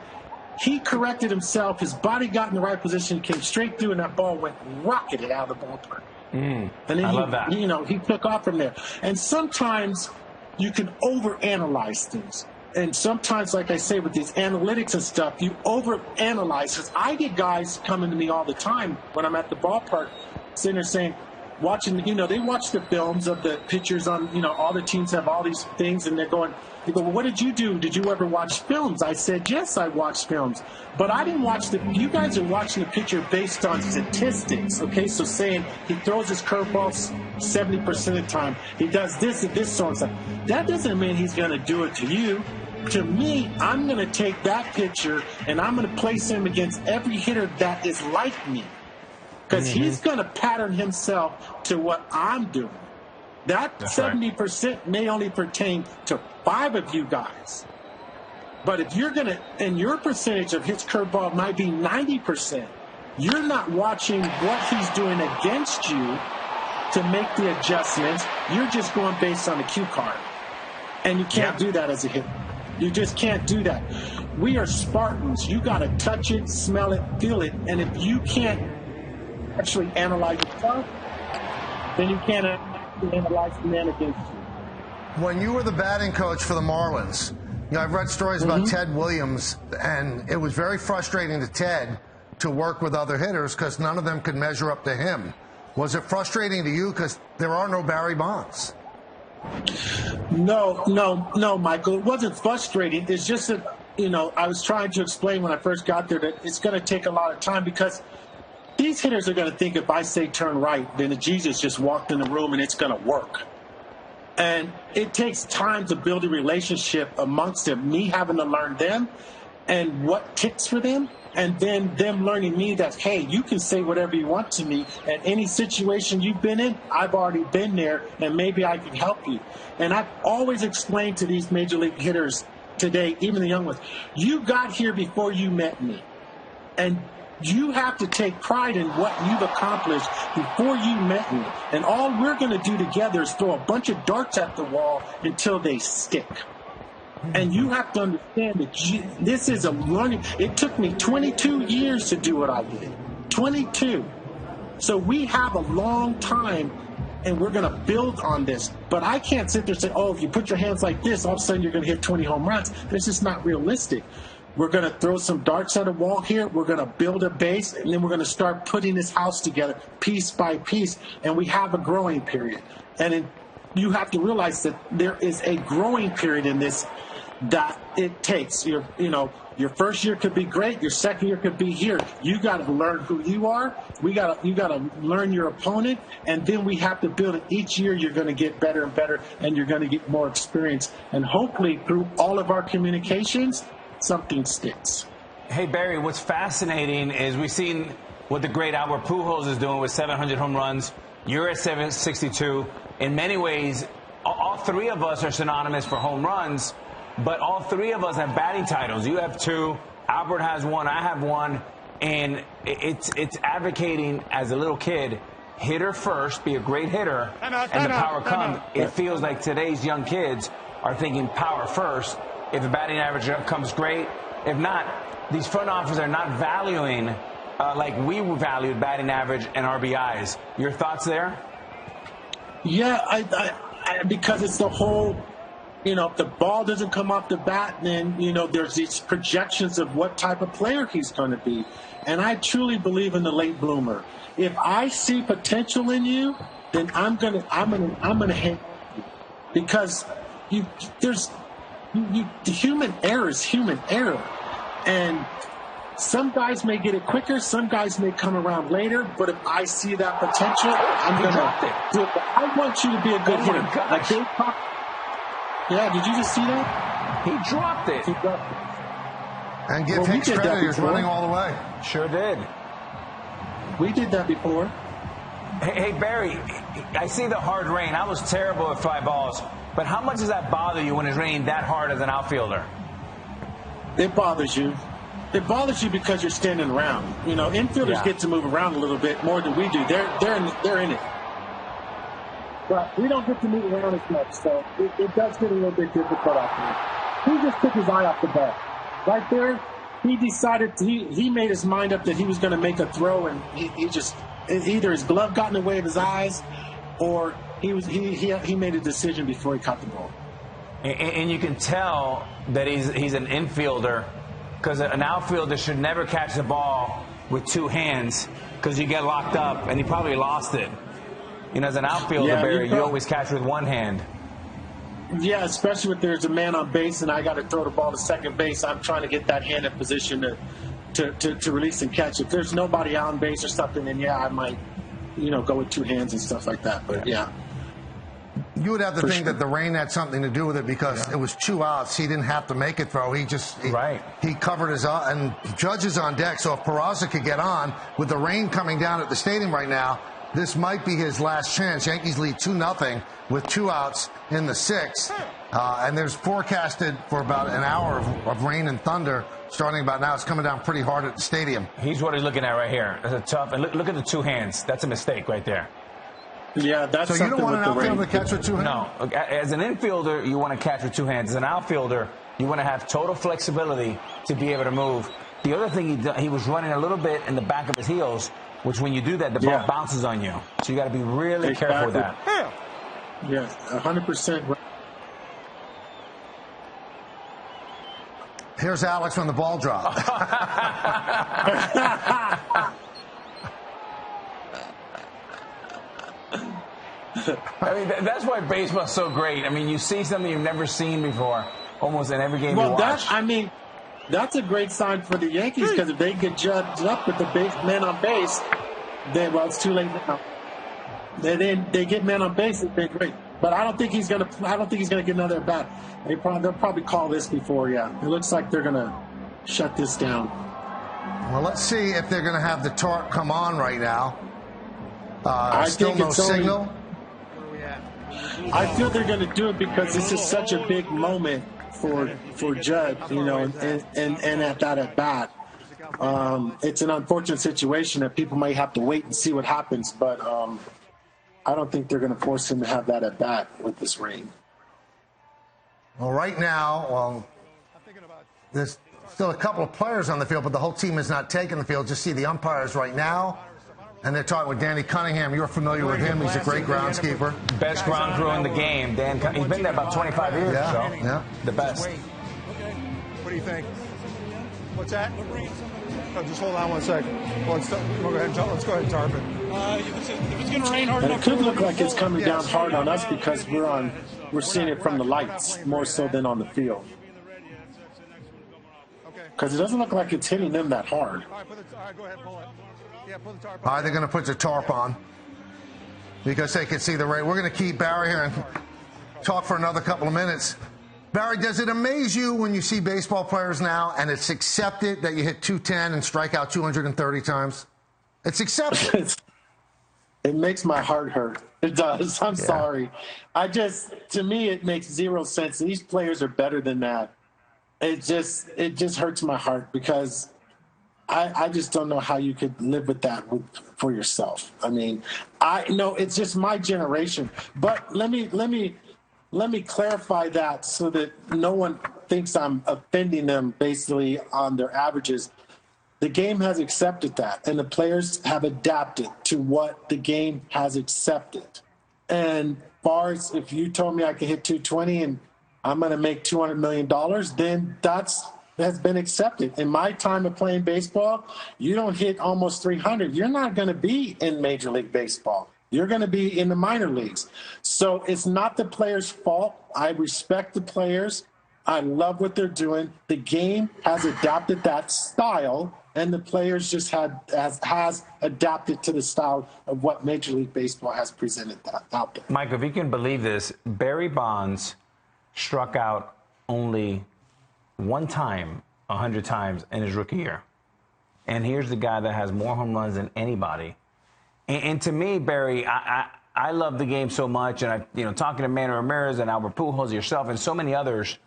he corrected himself. His body got in the right position. He came straight through, and that ball went rocketed out of the ballpark. And then I love that. He took off from there. And sometimes you can overanalyze things. And sometimes, like I say, with these analytics and stuff, you overanalyze. Because I get guys coming to me all the time when I'm at the ballpark, sitting there saying, watching, they watch the films of the pitchers on, all the teams have all these things, and they go, well, what did you do? Did you ever watch films? I said, yes, I watched films. But I didn't watch you guys are watching the pitcher based on statistics, okay? So saying he throws his curveballs 70% of the time, he does this and this, so on. That doesn't mean he's going to do it to you. To me, I'm going to take that pitcher and I'm going to place him against every hitter that is like me. Because he's going to pattern himself to what I'm doing. That 70% may only pertain to 5 of you guys. But if you're going to, and your percentage of his curveball might be 90%, you're not watching what he's doing against you to make the adjustments. You're just going based on the cue card. And you can't do that as a hitter. You just can't do that. We are Spartans. You got to touch it, smell it, feel it. And if you can't actually analyze yourself, then you can't actually analyze the man against you. When you were the batting coach for the Marlins, I've read stories about Ted Williams, and it was very frustrating to Ted to work with other hitters because none of them could measure up to him. Was it frustrating to you because there are no Barry Bonds? No, Michael. It wasn't frustrating. It's just that, I was trying to explain when I first got there that it's going to take a lot of time because these hitters are going to think if I say turn right, then Jesus just walked in the room and it's going to work. And it takes time to build a relationship amongst them, me having to learn them and what ticks for them, and then them learning me that, hey, you can say whatever you want to me, and any situation you've been in, I've already been there, and maybe I can help you. And I've always explained to these major league hitters today, even the young ones, you got here before you met me. And you have to take pride in what you've accomplished before you met me. And all we're going to do together is throw a bunch of darts at the wall until they stick. And you have to understand that this is a learning. It took me 22 years to do what I did. 22. So we have a long time, and we're going to build on this. But I can't sit there and say, oh, if you put your hands like this, all of a sudden you're going to hit 20 home runs. This is not realistic. We're going to throw some darts at a wall here. We're going to build a base, and then we're going to start putting this house together piece by piece. And we have a growing period. And you have to realize that there is a growing period in this that it takes. Your first year could be great. Your second year could be here. You got to learn who you are. You got to learn your opponent, and then we have to build it. Each year you're going to get better and better, and you're going to get more experience. And hopefully through all of our communications, something sticks. Hey, Barry, what's fascinating is we've seen what the great Albert Pujols is doing with 700 home runs. You're at 762. In many ways, all 3 of us are synonymous for home runs. But all 3 of us have batting titles. You have 2. Albert has 1. I have 1. And it's advocating as a little kid, hitter first, be a great hitter, and the power comes. It feels like today's young kids are thinking power first. If the batting average comes great. If not, these front offices are not valuing like we valued batting average and RBIs. Your thoughts there? Yeah, I because it's the whole. If the ball doesn't come off the bat, then, there's these projections of what type of player he's going to be. And I truly believe in the late bloomer. If I see potential in you, then I'm gonna hang you. Because the human error is human error. And some guys may get it quicker, some guys may come around later, but if I see that potential, I'm going to do it. But I want you to be a good hitter. Yeah, did you just see that? He dropped it. And give Hicks credit, he was running all the way. Sure did. We did that before. Hey, Barry, I see the hard rain. I was terrible at fly balls. But how much does that bother you when it's raining that hard as an outfielder? It bothers you. It bothers you because you're standing around. Infielders get to move around a little bit more than we do. They're in it. But we don't get to move around as much, so it does get a little bit difficult out there. He just took his eye off the ball. Right there, he decided, he made his mind up that he was going to make a throw, and he just, either his glove got in the way of his eyes, or he made a decision before he caught the ball. And you can tell that he's an infielder, because an outfielder should never catch the ball with two hands, because you get locked up, and he probably lost it. You know, as an outfielder, Barry, you always catch with one hand. Yeah, especially if there's a man on base and I got to throw the ball to second base. I'm trying to get that hand in position to release and catch. If there's nobody on base or something, then yeah, I might, go with two hands and stuff like that. But yeah. You would have to think that the rain had something to do with it, because it was 2 outs. He didn't have to make it throw. He covered his and Judge is on deck. So if Peraza could get on with the rain coming down at the stadium right now, this might be his last chance. Yankees lead 2-0 with 2 outs in the 6th. And there's forecasted for about an hour of rain and thunder starting about now. It's coming down pretty hard at the stadium. He's what he's looking at right here. It's a tough. And look at the two hands. That's a mistake right there. Yeah, that's so you don't want an outfielder to catch with two hands? No. As an infielder, you want to catch with two hands. As an outfielder, you want to have total flexibility to be able to move. The other thing, he was running a little bit in the back of his heels, which when you do that, the ball bounces on you. So you got to be really careful with that. Yeah, 100%. Here's Alex when the ball dropped. I mean, that's why baseball's so great. I mean, you see something you've never seen before almost in every game you watch. That's a great sign for the Yankees, because if they get judged up with the man on base, then, well, it's too late now. They get man on base, it's been great. But I don't think he's gonna get another at bat. They'll probably call this before. Yeah, it looks like they're gonna shut this down. Well, let's see if they're gonna have the tarp come on right now. Still no signal. I feel they're going to do it because this is such a big moment for Judd, and at that at bat. It's an unfortunate situation that people might have to wait and see what happens, but I don't think they're going to force him to have that at bat with this rain. Well, right now, there's still a couple of players on the field, but the whole team is not taking the field. Just see the umpires right now. And they're talking with Danny Cunningham. You're familiar with him. He's a great groundskeeper. Best ground crew in the game. He's been there about 25 years. Yeah. The best. Okay. What do you think? What's that? Oh, just hold on 1 second. Let's go ahead and tarp it. If it's going to rain hard enough, it could look like it's coming down hard on us because we're seeing it from the lights more so than on the field. Because it doesn't look like it's hitting them that hard. All right, go ahead, pull it. Are they going to put the tarp on? Because they can see the rain. We're going to keep Barry here and talk for another couple of minutes. Barry, does it amaze you when you see baseball players now and it's accepted that you hit 210 and strike out 230 times? It's accepted. It makes my heart hurt. It does. I'm sorry. To me, it makes zero sense. These players are better than that. It just hurts my heart because I just don't know how you could live with that for yourself. I mean, I know it's just my generation. But let me clarify that so that no one thinks I'm offending them basically on their averages. The game has accepted that, and the players have adapted to what the game has accepted. And far as if you told me I could hit 220 and I'm going to make $200 million, then has been accepted. In my time of playing baseball, you don't hit almost 300. You're not going to be in Major League Baseball. You're going to be in the minor leagues. So it's not the players' fault. I respect the players. I love what they're doing. The game has adapted that style, and the players just has adapted to the style of what Major League Baseball has presented out there. Mike, if you can believe this, Barry Bonds struck out only one time 100 times in his rookie year. And here's the guy that has more home runs than anybody. And to me, Barry, I love the game so much. And talking to Manny Ramirez and Albert Pujols, yourself, and so many others,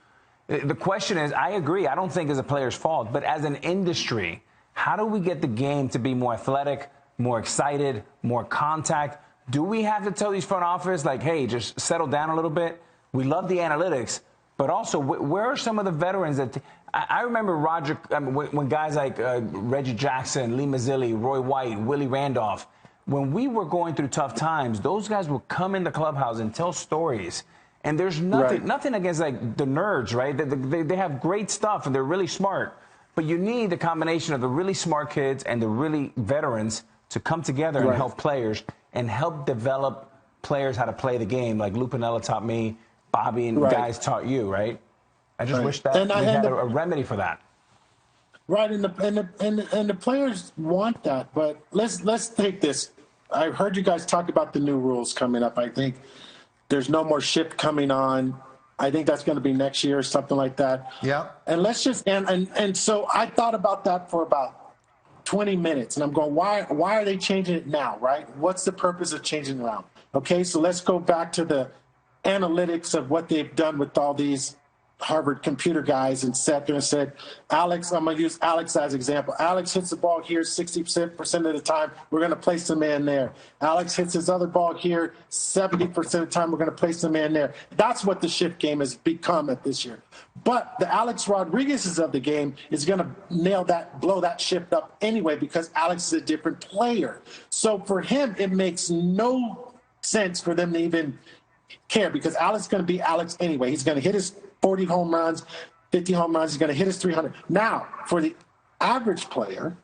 the question is, I agree, I don't think it's a player's fault. But as an industry, how do we get the game to be more athletic, more excited, more contact? Do we have to tell these front office, like, hey, just settle down a little bit? We love the analytics. But also, where are some of the veterans that I remember when guys like Reggie Jackson, Lee Mazzilli, Roy White, Willie Randolph, when we were going through tough times, those guys would come in the clubhouse and tell stories. And there's nothing against like the nerds, right? They have great stuff and they're really smart. But you need the combination of the really smart kids and the really veterans to come together and help players and help develop players how to play the game. Like Lou Piniella taught me, Bobby and guys taught you, right? I just wish that we had a remedy for that. Right, and the players want that. But let's take this. I heard you guys talk about the new rules coming up. I think there's no more shift coming on. I think that's going to be next year or something like that. Yeah. And let's just and so I thought about that for about 20 minutes, and I'm going, why are they changing it now, right? What's the purpose of changing it around? Okay, so let's go back to the analytics of what they've done with all these Harvard computer guys and sat there and said, Alex, I'm going to use Alex as an example. Alex hits the ball here 60% of the time. We're going to place the man there. Alex hits his other ball here 70% of the time. We're going to place the man there. That's what the shift game has become at this year. But the Alex Rodriguez's of the game is going to blow that shift up anyway because Alex is a different player. So for him, it makes no sense for them to even care because Alex is going to be Alex anyway. He's going to hit his 40 home runs, 50 home runs. He's going to hit his 300. Now, for the average player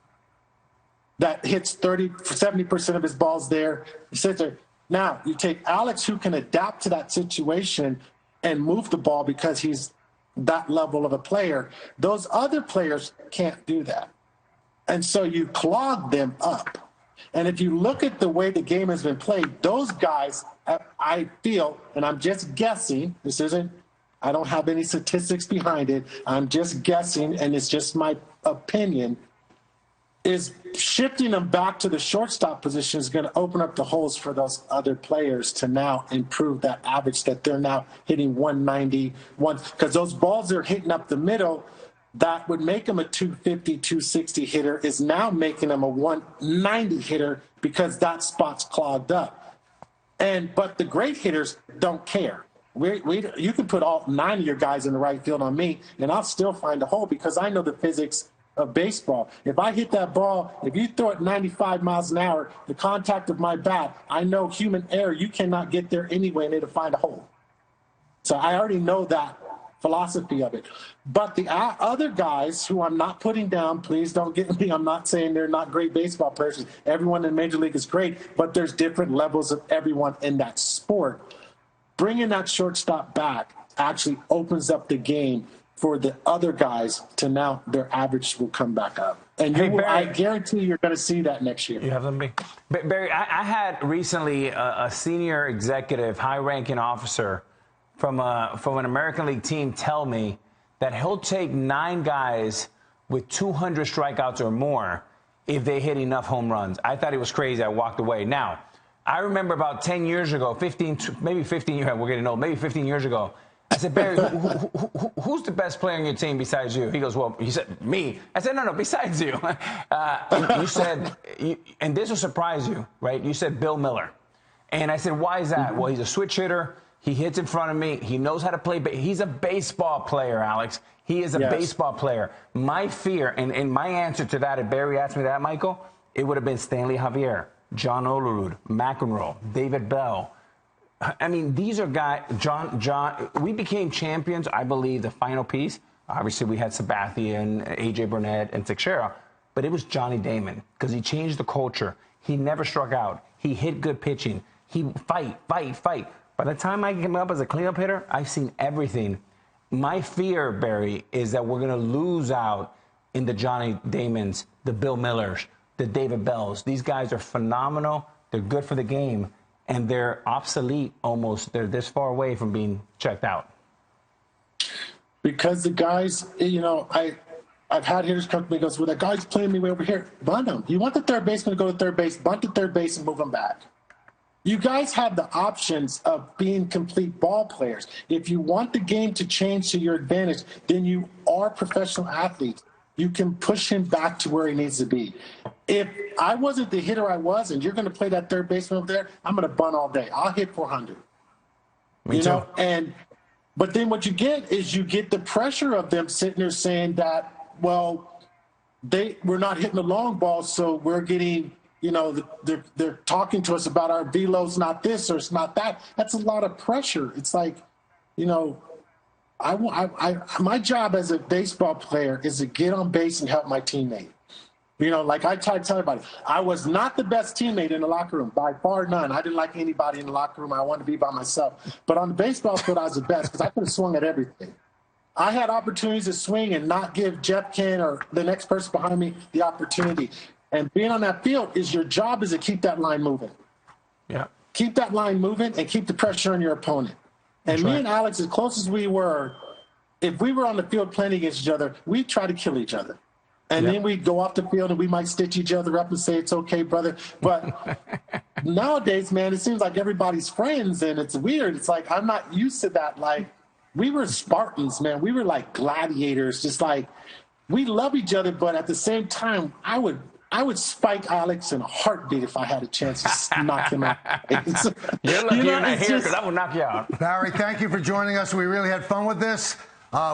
that hits 70% of his balls there, he sits there. Now, you take Alex, who can adapt to that situation and move the ball because he's that level of a player. Those other players can't do that. And so you clog them up. And if you look at the way the game has been played, those guys, I feel, and I'm just guessing, I don't have any statistics behind it. I'm just guessing, and it's just my opinion, is shifting them back to the shortstop position is going to open up the holes for those other players to now improve that average that they're now hitting 191. Because those balls they're hitting up the middle, that would make them a 250, 260 hitter is now making them a 190 hitter because that spot's clogged up. But the great hitters don't care. You can put all 9 of your guys in the right field on me, and I'll still find a hole because I know the physics of baseball. If I hit that ball, if you throw it 95 miles an hour, the contact of my bat, I know human error, you cannot get there anyway and it'll find a hole. So I already know that philosophy of it. But the other guys who I'm not putting down, please don't get me, I'm not saying they're not great baseball players. Everyone in Major League is great, but there's different levels of everyone in that sport. Bringing that shortstop back actually opens up the game for the other guys to now their average will come back up. And I guarantee you're going to see that next year. You have them be. Barry, I had recently a senior executive, high-ranking officer from an American League team tell me that he'll take 9 guys with 200 strikeouts or more if they hit enough home runs. I thought he was crazy. I walked away. Now, I remember about 10 years ago, 15 years, we're getting old, maybe 15 years ago, I said, Barry, who's the best player on your team besides you? He goes, well, he said, me. I said, no, besides you. You said, and this will surprise you, right? You said Bill Miller. And I said, why is that? Well, he's a switch hitter. He hits in front of me. He knows how to play. He's a baseball player, Alex. He is a baseball player. My fear, and my answer to that, if Barry asked me that, Michael, it would have been Stanley Javier, John Olerud, McEnroe, David Bell. I mean, these are guys, John, we became champions, I believe, the final piece. Obviously, we had Sabathia, A.J. Burnett, and Teixeira, but it was Johnny Damon because he changed the culture. He never struck out. He hit good pitching. He fight. By the time I came up as a cleanup hitter, I've seen everything. My fear, Barry, is that we're going to lose out in the Johnny Damons, the Bill Millers, the David Bells. These guys are phenomenal. They're good for the game, and they're obsolete almost. They're this far away from being checked out. Because the guys, I've had hitters come to me and goes, well, that guy's playing me way over here. Bunt him. You want the third baseman to go to third base, bunt to third base and move him back. You guys have the options of being complete ball players. If you want the game to change to your advantage, then you are professional athletes. You can push him back to where he needs to be. If I wasn't the hitter I was, and you're going to play that third baseman over there, I'm going to bunt all day. I'll hit 400. Me too. But then what you get is you get the pressure of them sitting there saying that, well, we're not hitting the long ball, so we're getting, they're talking to us about our velo's not this or it's not that. That's a lot of pressure. It's like, you know, my job as a baseball player is to get on base and help my teammate. You know, like I try to tell everybody, I was not the best teammate in the locker room, by far none. I didn't like anybody in the locker room. I wanted to be by myself. But on the baseball field, I was the best because I could have swung at everything. I had opportunities to swing and not give Jeff Ken or the next person behind me the opportunity. And being on that field is your job is to keep that line moving. Yeah. Keep that line moving and keep the pressure on your opponent. And me and Alex, as close as we were, if we were on the field playing against each other, we'd try to kill each other. And then we'd go off the field and we might stitch each other up and say, it's okay, brother. But nowadays, man, it seems like everybody's friends and it's weird. It's like I'm not used to that. Like, we were Spartans, man. We were like gladiators, just like we love each other. But at the same time, I would spike Alex in a heartbeat if I had a chance to knock him out. You're lucky you're not here because I would knock you out. Barry, thank you for joining us. We really had fun with this.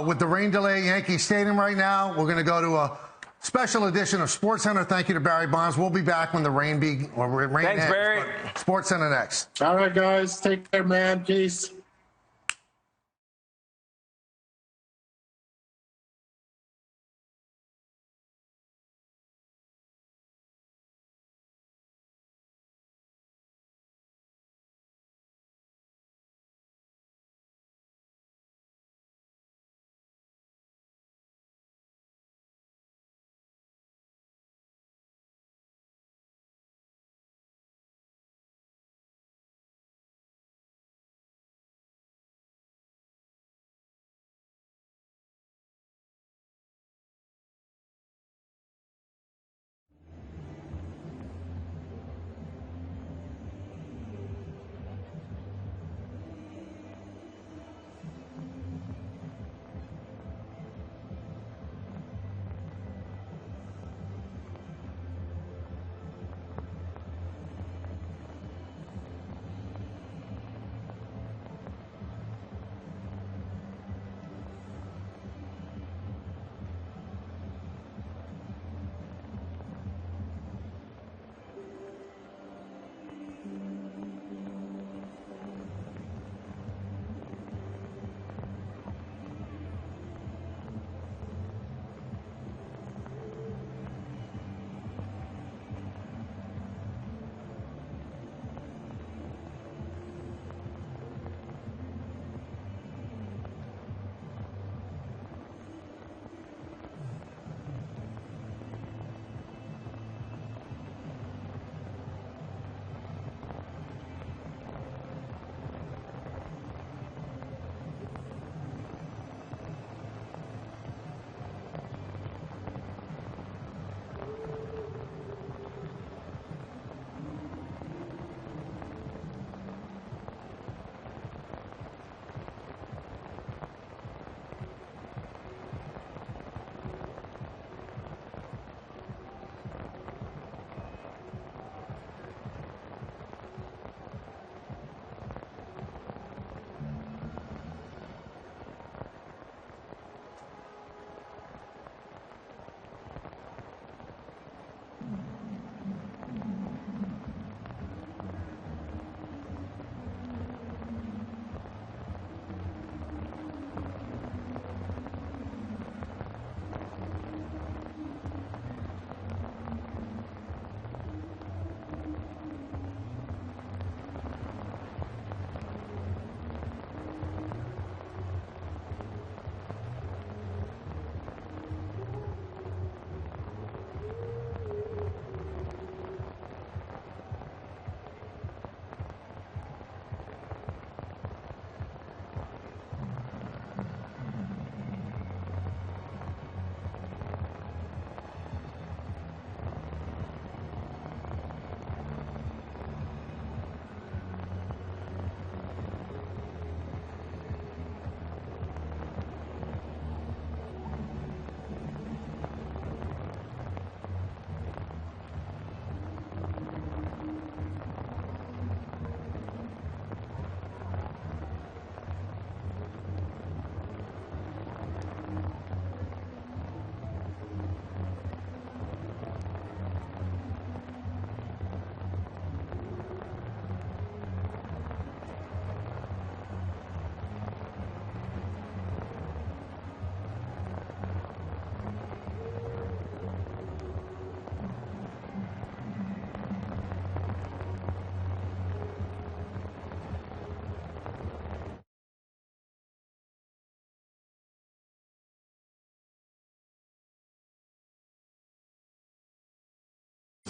With the rain delay at Yankee Stadium right now, we're going to go to a special edition of SportsCenter. Thank you to Barry Bonds. We'll be back when the rain Thanks, ends. Barry. SportsCenter next. All right, guys. Take care, man. Peace.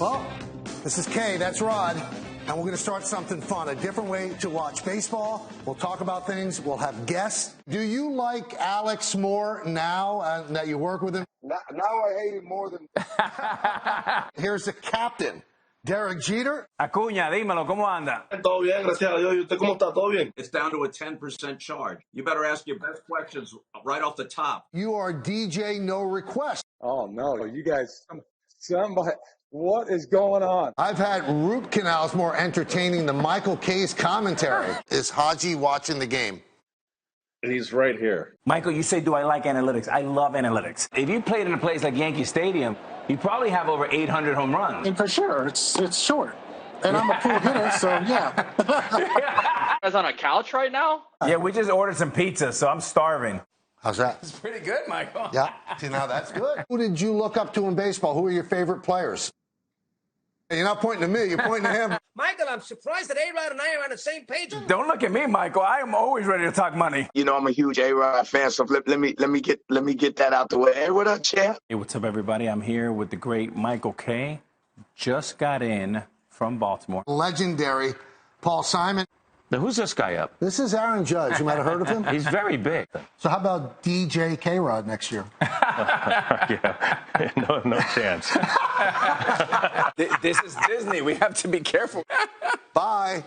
Well, this is Kay, that's Rod, and we're going to start something fun, a different way to watch baseball. We'll talk about things. We'll have guests. Do you like Alex more now that you work with him? Now I hate him more than... Here's the captain, Derek Jeter. Acuña, dímelo, ¿cómo anda? Todo bien, gracias a Dios. ¿Y usted cómo está? ¿Todo bien? It's down to a 10% charge. You better ask your best questions right off the top. You are DJ No Request. Oh, no. You guys, somebody, what is going on? I've had root canals more entertaining than Michael Kay's commentary. Is Haji watching the game? He's right here. Michael, you say, do I like analytics? I love analytics. If you played in a place like Yankee Stadium, you probably have over 800 home runs. And for sure, it's short. And I'm a pool hitter, so yeah. You guys on a couch right now? Yeah, we just ordered some pizza, so I'm starving. How's that? It's pretty good, Michael. Yeah. See, now that's good. Who did you look up to in baseball? Who are your favorite players? You're not pointing to me. You're pointing to him. Michael, I'm surprised that KayRod and I are on the same page. Don't look at me, Michael. I am always ready to talk money. You know I'm a huge KayRod fan, so let me get that out the way. Hey, what up, champ? Hey, what's up, everybody? I'm here with the great Michael Kay. Just got in from Baltimore. Legendary Paul Simon. Now, who's this guy up? This is Aaron Judge. You might have heard of him. He's very big. So how about DJ KayRod next year? Yeah, no chance. This is Disney. We have to be careful. Bye.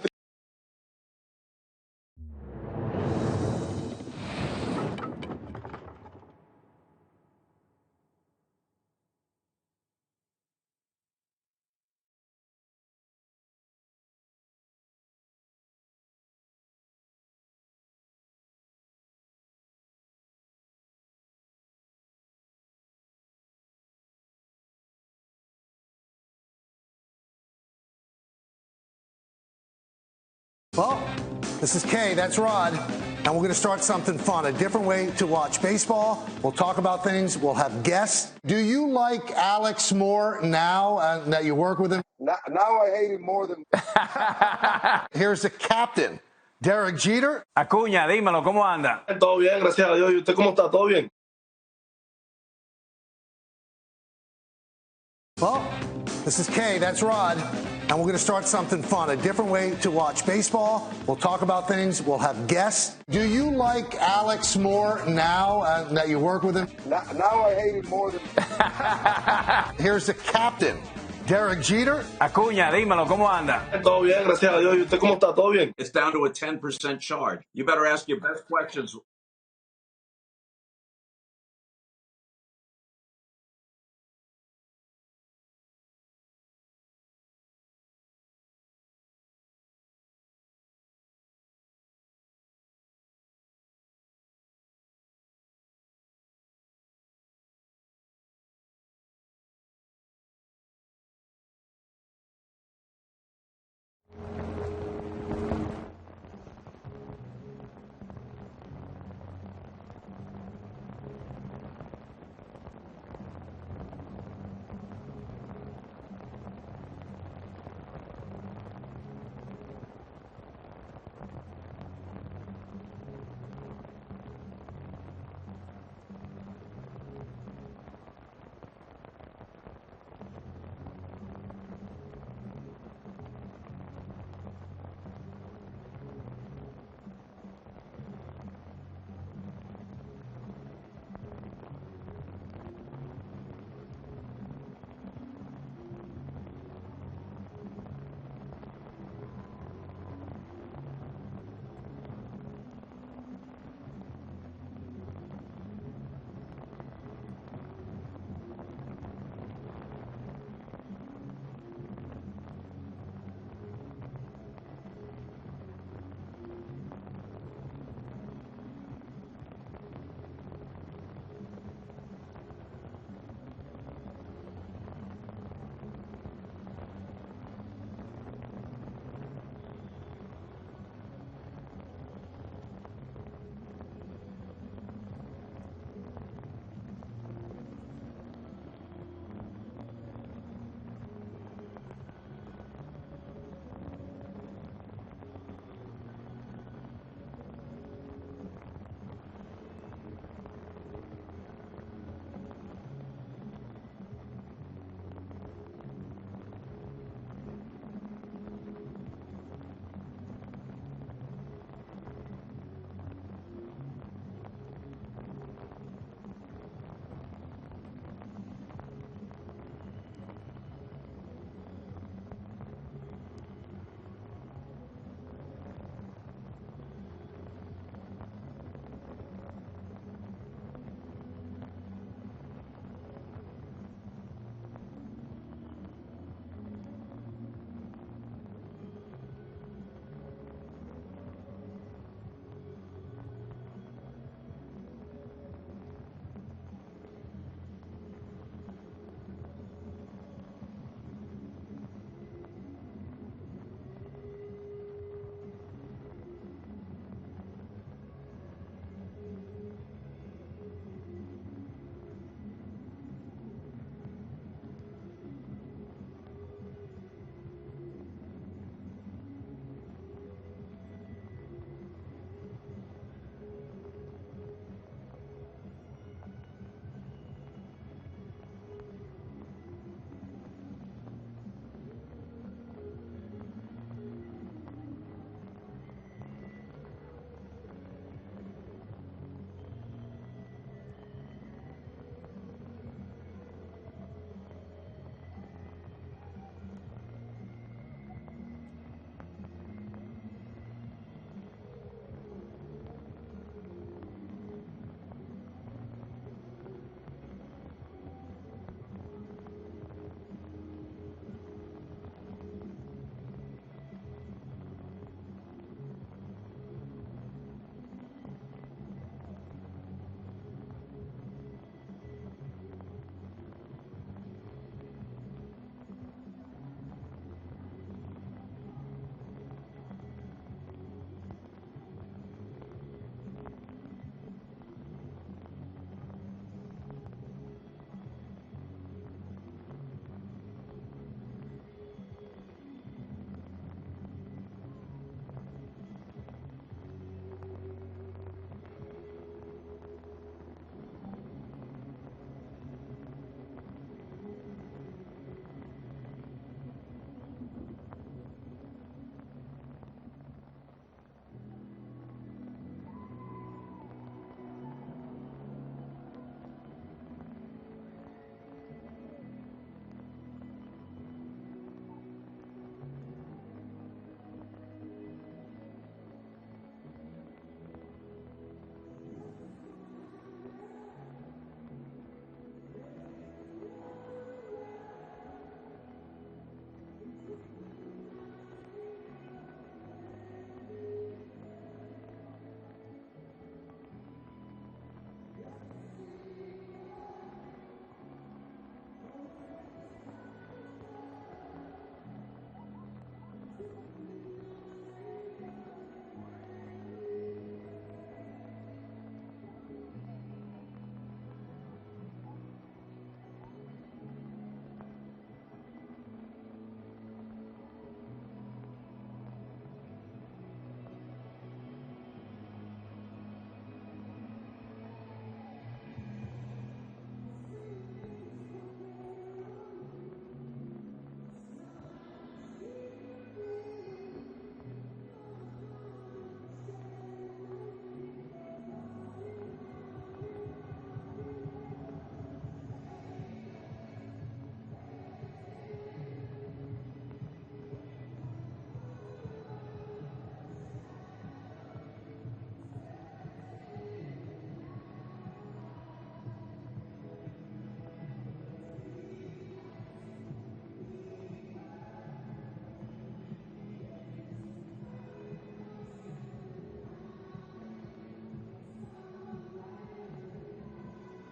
Well, this is Kay, that's Rod, and we're going to start something fun, a different way to watch baseball. We'll talk about things. We'll have guests. Do you like Alex more now that you work with him? Now I hate him more than... Here's the captain, Derek Jeter. Acuña, dímelo, ¿cómo anda? Todo bien, gracias a Dios. ¿Y usted cómo está? ¿Todo bien? Well, this is Kay, that's Rod, and we're going to start something fun, a different way to watch baseball. We'll talk about things. We'll have guests. Do you like Alex more now that you work with him? Now I hate him more than... Here's the captain, Derek Jeter. Acuña, dímelo, ¿cómo anda? Todo bien, gracias a Dios. ¿Y usted cómo está? ¿Todo bien? It's down to a 10% charge. You better ask your best questions